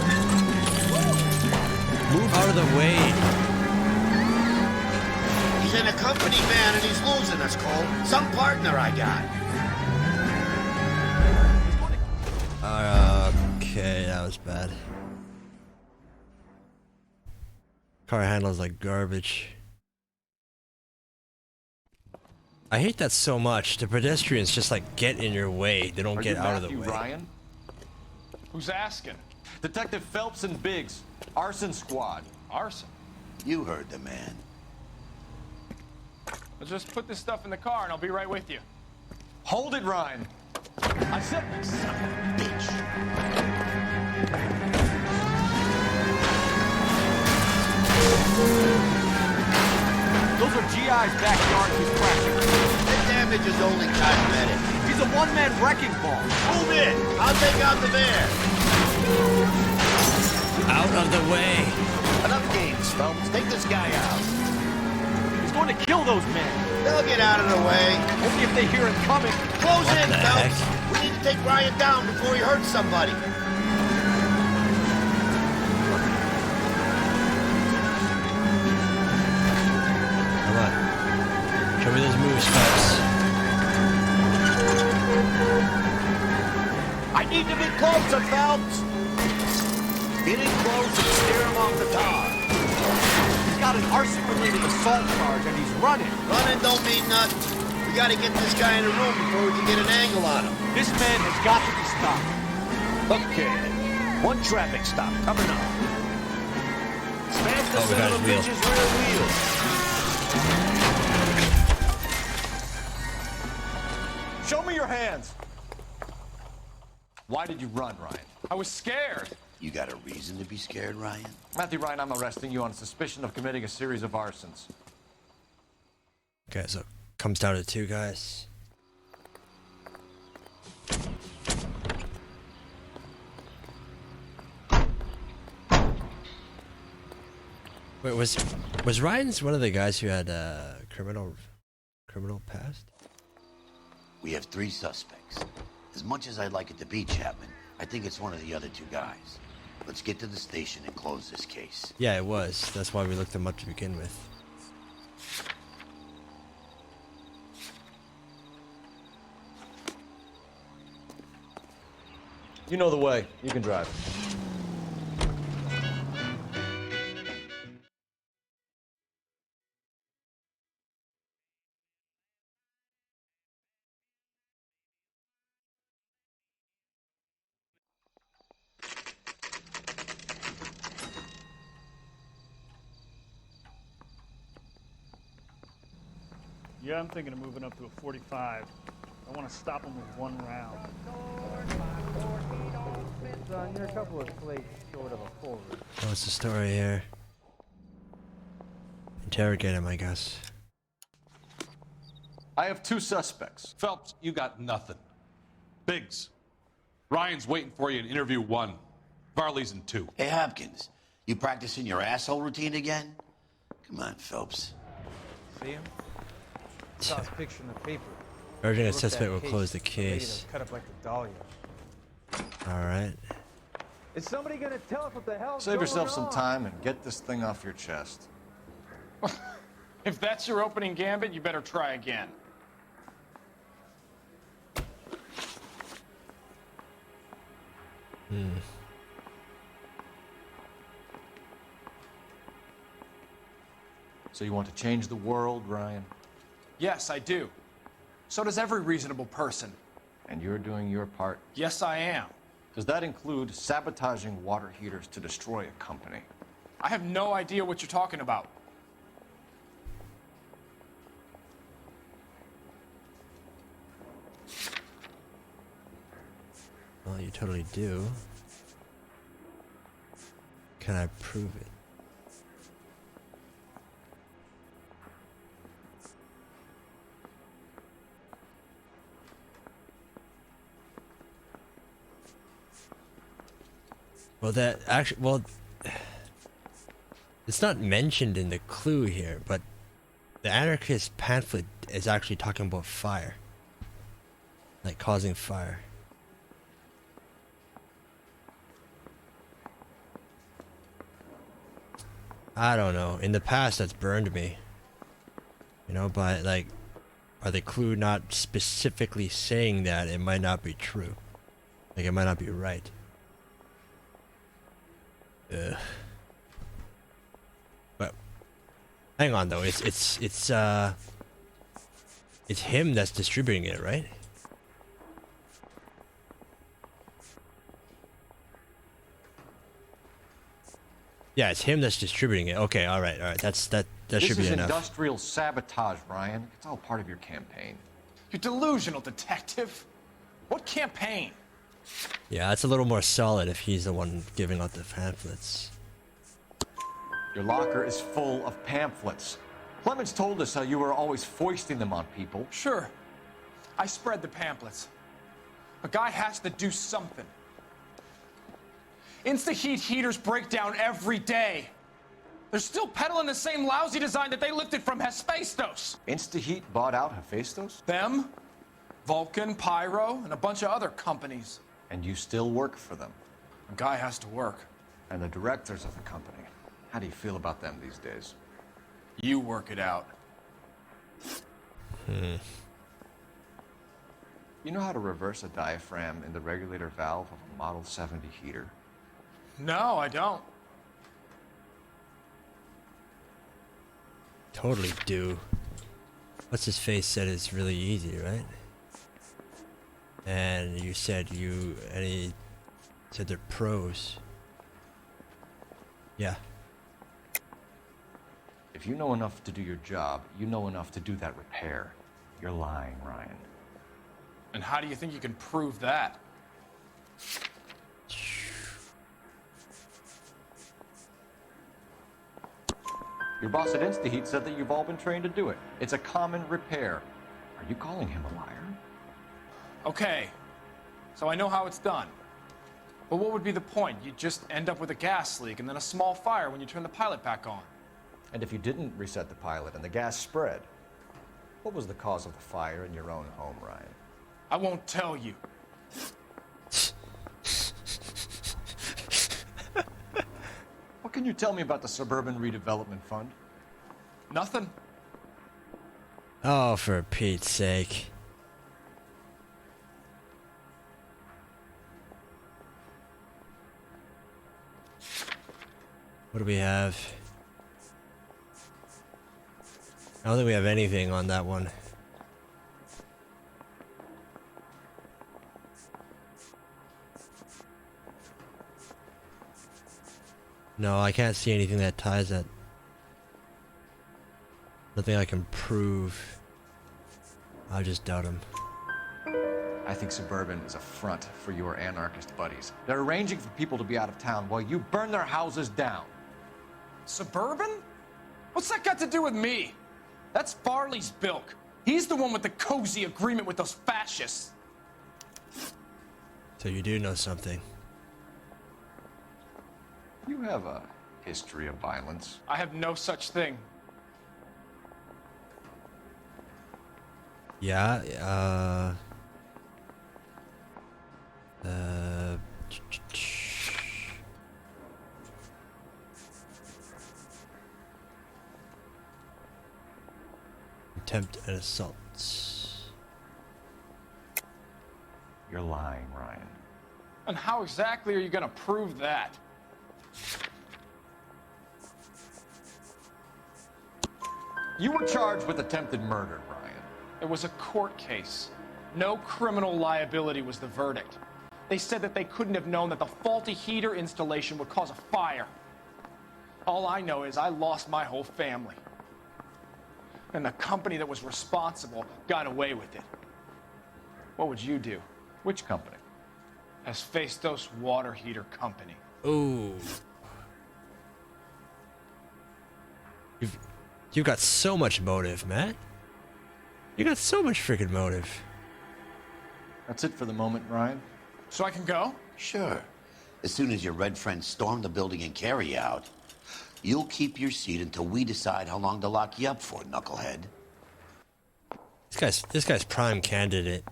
Move out of the way. He's in a company van and he's losing us, Cole. Some partner I got. Okay, that was bad. Car handles like garbage. I hate that so much. The pedestrians just like get in your way. They don't get out of the way. Ryan? Who's asking? Detective Phelps and Biggs, arson squad. Arson? You heard the man. I'll just put this stuff in the car and I'll be right with you. Hold it, Ryan. I said, son of a bitch. Those are GI's backyard compression. The damage is only cosmetic. He's a one-man wrecking ball. Move in. I'll take out the van. Out of the way. Enough games, Phelps. Take this guy out. He's going to kill those men. They'll get out of the way. Only if they hear him coming. Close in, Phelps. We need to take Ryan down before he hurts somebody. Come on. Show me those moves, Phelps. I need to be closer, Phelps. Get in close and steer him off the tar. He's got an arson-related assault charge and he's running. Running don't mean nothing. We gotta get this guy in the room before we can get an angle on him. This man has got to be stopped. Okay. One traffic stop coming up. Smash the Oh, we got son of a his wheel. bitch's rear wheel. Show me your hands. Why did you run, Ryan? I was scared. You got a reason to be scared, Ryan? Matthew Ryan, I'm arresting you on suspicion of committing a series of arsons. Okay, so comes down to 2 guys. Wait, was Ryan's one of the guys who had a criminal past? We have 3 suspects. As much as I'd like it to be Chapman, I think it's one of the other 2 guys. Let's get to the station and close this case. Yeah, it was. That's why we looked him up to begin with. You know the way. You can drive. Yeah, I'm thinking of moving up to a 45. I want to stop him with 1 round. Son, you're a couple of plates short of a full route. What's the story here? Interrogate him, I guess. I have 2 suspects. Phelps, you got nothing. Biggs, Ryan's waiting for you in interview 1. Varley's in 2. Hey, Hopkins, you practicing your asshole routine again? Come on, Phelps. See him? Saw his picture in the paper. Urging a Looked at suspect will case. close the Ready to case. Cut up like the Dahlia. Alright. Is somebody gonna tell us what the hell's Save going yourself some on? time and get this thing off your chest. If that's your opening gambit, you better try again. So you want to change the world, Ryan? Yes, I do. So does every reasonable person. And you're doing your part? Yes, I am. Does that include sabotaging water heaters to destroy a company? I have no idea what you're talking about. Well, you totally do. Can I prove it? Well, that actually, well, it's not mentioned in the clue here, but the anarchist pamphlet is actually talking about fire, like causing fire. I don't know. In the past, that's burned me. You know, but like, by the clue not specifically saying that, it might not be true. Like, it might not be right. Ugh. But hang on though, it's him that's distributing it, right? Yeah, it's him that's distributing it. Okay, all right. That should be This is enough. industrial sabotage, Ryan. It's all part of your campaign. You're delusional, detective. What campaign? Yeah, that's a little more solid if he's the one giving out the pamphlets. Your locker is full of pamphlets. Clemens told us how you were always foisting them on people. Sure. I spread the pamphlets. A guy has to do something. Insta-heat heaters break down every day. They're still peddling the same lousy design that they lifted from Hephaestus. Insta-heat bought out Hephaestus? Them, Vulcan, Pyro, and a bunch of other companies. And you still work for them. A guy has to work. And the directors of the company. How do you feel about them these days? You work it out. You know how to reverse a diaphragm in the regulator valve of a Model 70 heater? No, I don't. Totally do. What's his face said it's really easy, right? And you said and he said they're pros. Yeah. If you know enough to do your job, you know enough to do that repair. You're lying, Ryan. And how do you think you can prove that? Your boss at InstaHeat said that you've all been trained to do it. It's a common repair. Are you calling him a liar? Okay, so I know how it's done. But what would be the point? You just end up with a gas leak and then a small fire when you turn the pilot back on. And if you didn't reset the pilot and the gas spread, what was the cause of the fire in your own home, Ryan? I won't tell you. What can you tell me about the Suburban Redevelopment Fund? Nothing. Oh, for Pete's sake. What do we have? I don't think we have anything on that one. No, I can't see anything that ties that. Nothing I can prove. I just doubt him. I think Suburban is a front for your anarchist buddies. They're arranging for people to be out of town while you burn their houses down. Suburban? What's that got to do with me? That's Farley's bilk. He's the one with the cozy agreement with those fascists. So you do know something. You have a history of violence. I have no such thing. Yeah, attempt at assaults. You're lying, Ryan. And how exactly are you gonna prove that? You were charged with attempted murder, Ryan. It was a court case. No criminal liability was the verdict. They said that they couldn't have known that the faulty heater installation would cause a fire. All I know is I lost my whole family. And the company that was responsible got away with it. What would you do? Which company? Hephaestus Water Heater Company. Ooh. You've got so much motive, Matt. You got so much freaking motive. That's it for the moment, Ryan. So I can go? Sure. As soon as your red friends storm the building and carry you out, you'll keep your seat until we decide how long to lock you up for, knucklehead. This guy's prime candidate.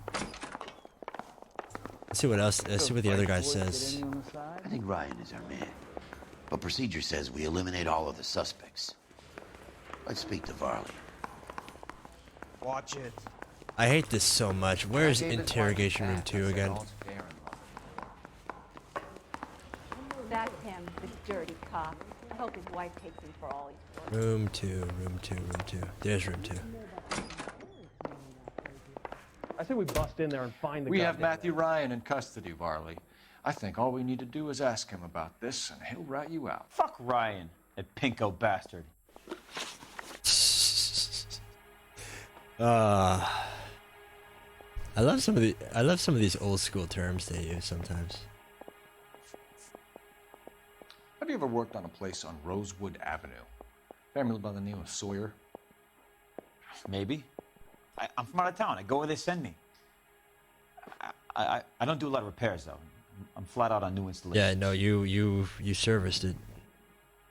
Let's see what else. Let's see what the other guy says. I think Ryan is our man. But procedure says we eliminate all of the suspects. Let's speak to Varley. Watch it. I hate this so much. Where's interrogation room 2 again? That's him, this dirty cop. I hope his wife takes him for all he's worth. Room 2, room 2, room 2. There's room 2. I say we bust in there and find the We guy. have Matthew Ryan in custody, Varley. I think all we need to do is ask him about this, and he'll rat you out. Fuck Ryan, that pinko bastard. I love some of these old school terms they use sometimes. Have you ever worked on a place on Rosewood Avenue? Family by the name of Sawyer? Maybe. I'm from out of town. I go where they send me. I don't do a lot of repairs though. I'm flat out on new installations. Yeah, no, you serviced it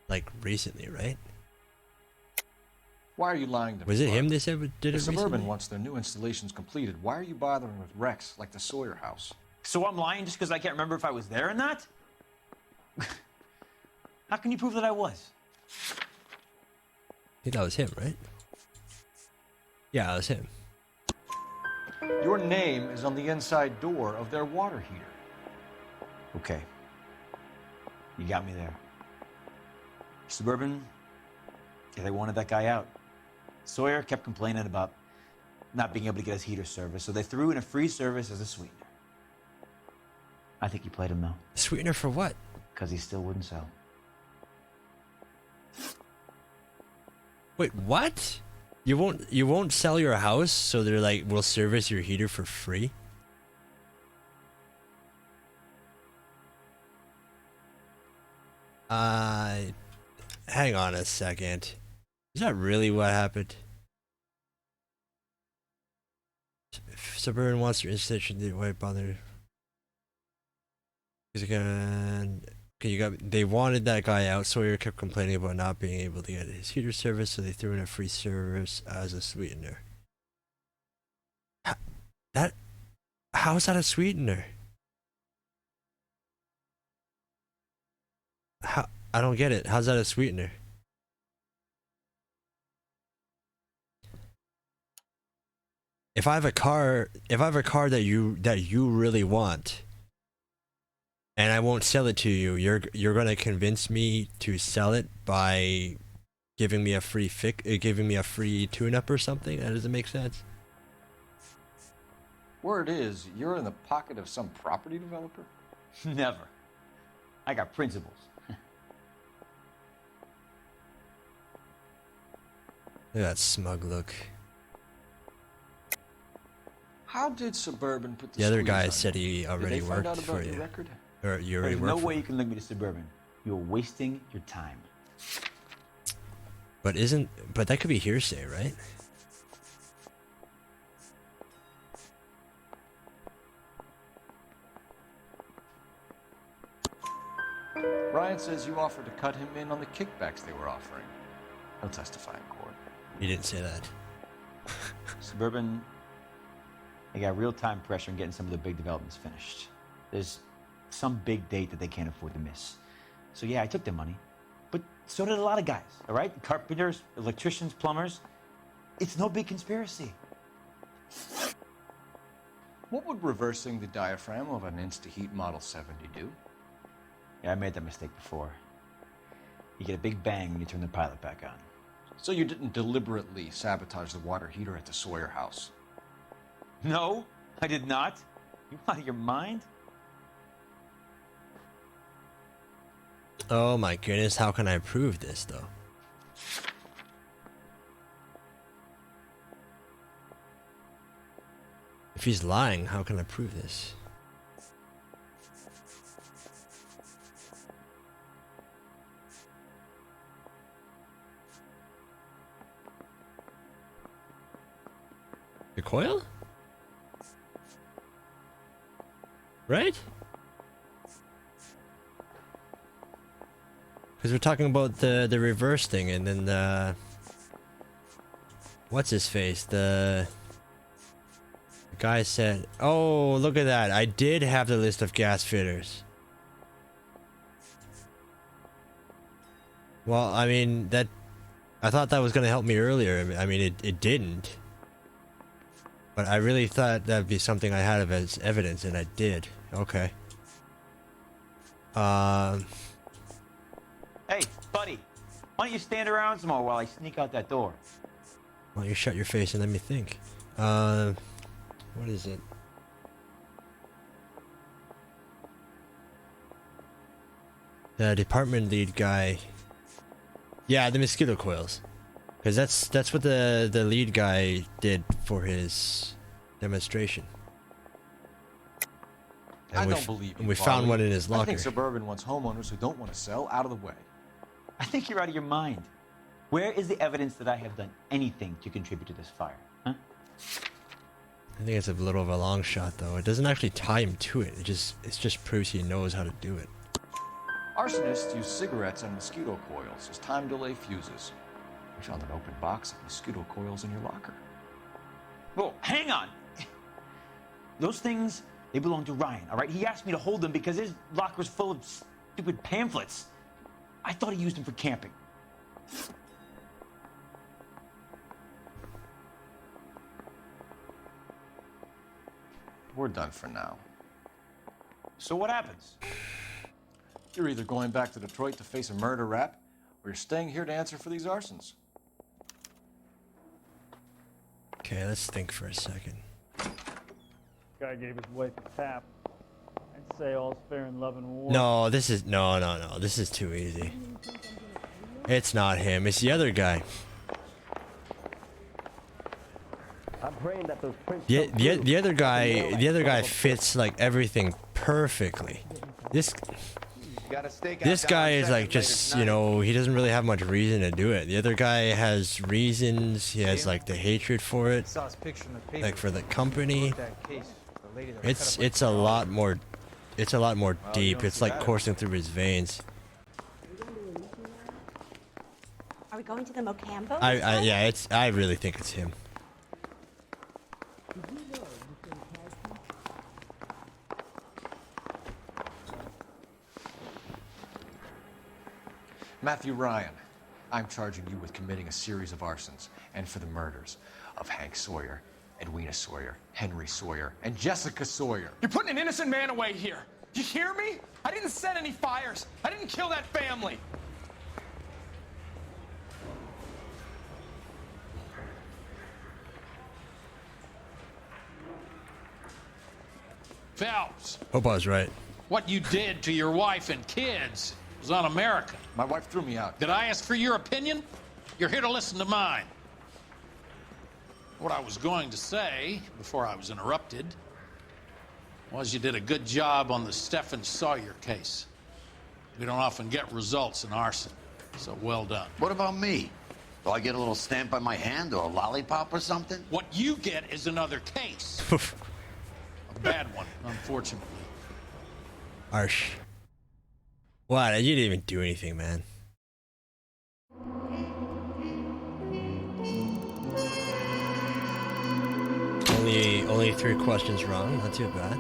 like recently, right? Why are you lying to me? Was it him Varley? they said did it If Suburban recently? wants their new installations completed, why are you bothering with wrecks like the Sawyer house? So I'm lying just because I can't remember if I was there or not? How can you prove that I was? I think that was him, right? Yeah, that was him. Your name is on the inside door of their water heater. Okay. You got me there. Suburban, yeah, they wanted that guy out. Sawyer kept complaining about not being able to get his heater service, so they threw in a free service as a sweetener. I think he played him though. Sweetener for what? Because he still wouldn't sell. Wait, what? You won't sell your house, so they're like, we'll service your heater for free? Hang on a second. Is that really what happened? Suburban wants their installation to wipe on their... They wanted that guy out. Sawyer kept complaining about not being able to get his heater service, so they threw in a free service as a sweetener. How's that a sweetener? I don't get it. How's that a sweetener? If I have a car that you really want, and I won't sell it to you, you're gonna convince me to sell it by giving me a free tune-up or something? That doesn't make sense. Word is, you're in the pocket of some property developer? Never. I got principles. Look at that smug look. How did Suburban put The other squeeze guy on said you? he already Did they find worked out for about your you. record? Or you already There's worked no for way him. you can link me to Suburban. You're wasting your time. But that could be hearsay, right? Ryan says you offered to cut him in on the kickbacks they were offering. He'll testify in court. He didn't say that. Suburban, they got real-time pressure on getting some of the big developments finished. There's some big date that they can't afford to miss. So yeah, I took their money. But so did a lot of guys, all right? Carpenters, electricians, plumbers. It's no big conspiracy. What would reversing the diaphragm of an Instaheat Model 70 do? Yeah, I made that mistake before. You get a big bang when you turn the pilot back on. So you didn't deliberately sabotage the water heater at the Sawyer house? No, I did not. You out of your mind? Oh my goodness, how can I prove this though? If he's lying, how can I prove this? The coil? Right? Because we're talking about the reverse thing, and then the... What's his face? The guy said, oh, look at that. I did have the list of gas fitters. Well, I mean, I thought that was going to help me earlier. I mean, it didn't. But I really thought that'd be something I had as evidence, and I did. Okay. Hey, buddy, why don't you stand around some more while I sneak out that door? Why don't you shut your face and let me think? What is it? The department lead guy. Yeah, the mosquito coils. Because that's what the lead guy did for his demonstration. I don't believe you. And we found one in his I locker. think Suburban wants homeowners who don't want to sell out of the way. I think you're out of your mind. Where is the evidence that I have done anything to contribute to this fire? Huh? I think it's a little of a long shot, though. It doesn't actually tie him to it. It just proves he knows how to do it. Arsonists use cigarettes and mosquito coils as time delay fuses. We found an open box of mosquito coils in your locker. Whoa, hang on. Those things, they belong to Ryan, all right? He asked me to hold them because his locker's full of stupid pamphlets. I thought he used them for camping. We're done for now. So what happens? You're either going back to Detroit to face a murder rap, or you're staying here to answer for these arsons. Okay, let's think for a second. Guy gave his wife a tap. I'd say all's fair in love and war. No, this is no. This is too easy. It's not him. It's the other guy. praying that those prints The come true. the other guy fits like everything perfectly. This guy is like just, you know, he doesn't really have much reason to do it. The other guy has reasons. He has like the hatred for it, Saw his picture in the paper. like for the company. That case, the lady that cut up her It's a lot more, it's a lot more deep. It's like coursing through his veins. Are we going to the Mocambo? I really think it's him. Matthew Ryan, I'm charging you with committing a series of arsons and for the murders of Hank Sawyer, Edwina Sawyer, Henry Sawyer, and Jessica Sawyer. You're putting an innocent man away here. You hear me? I didn't set any fires. I didn't kill that family. Phelps, Hope I was right. what you did to your wife and kids was un-American. My wife threw me out. Did I ask for your opinion? You're here to listen to mine. What I was going to say, before I was interrupted, was you did a good job on the Stephen Sawyer case. We don't often get results in arson, so well done. What about me? Do I get a little stamp by my hand or a lollipop or something? What you get is another case. A bad one, unfortunately. Harsh. What? You didn't even do anything, man. Only 3 questions wrong. Not too bad.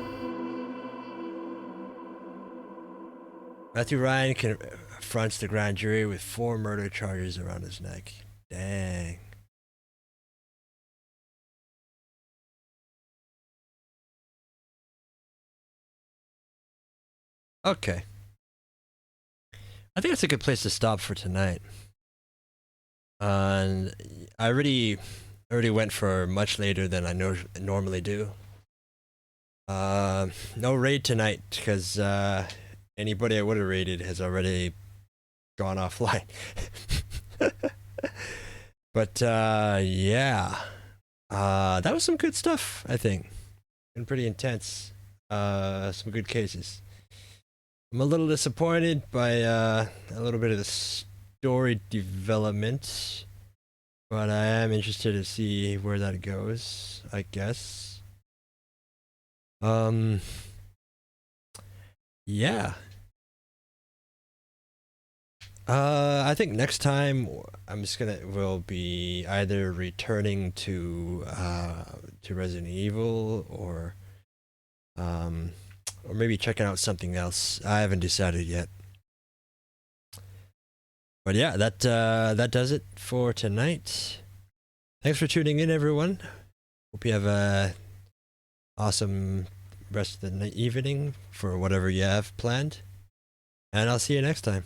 Matthew Ryan confronts the grand jury with 4 murder charges around his neck. Dang. Okay. I think it's a good place to stop for tonight. And I already went for much later than I normally do. No raid tonight because anybody I would have raided has already gone offline. But yeah, that was some good stuff. I think, and pretty intense. Some good cases. I'm a little disappointed by a little bit of the story development, but I am interested to see where that goes, I guess. Yeah. I think next time we'll be either returning to Resident Evil or maybe checking out something else. I haven't decided yet. But yeah, that does it for tonight. Thanks for tuning in, everyone. Hope you have a awesome rest of the evening for whatever you have planned. And I'll see you next time.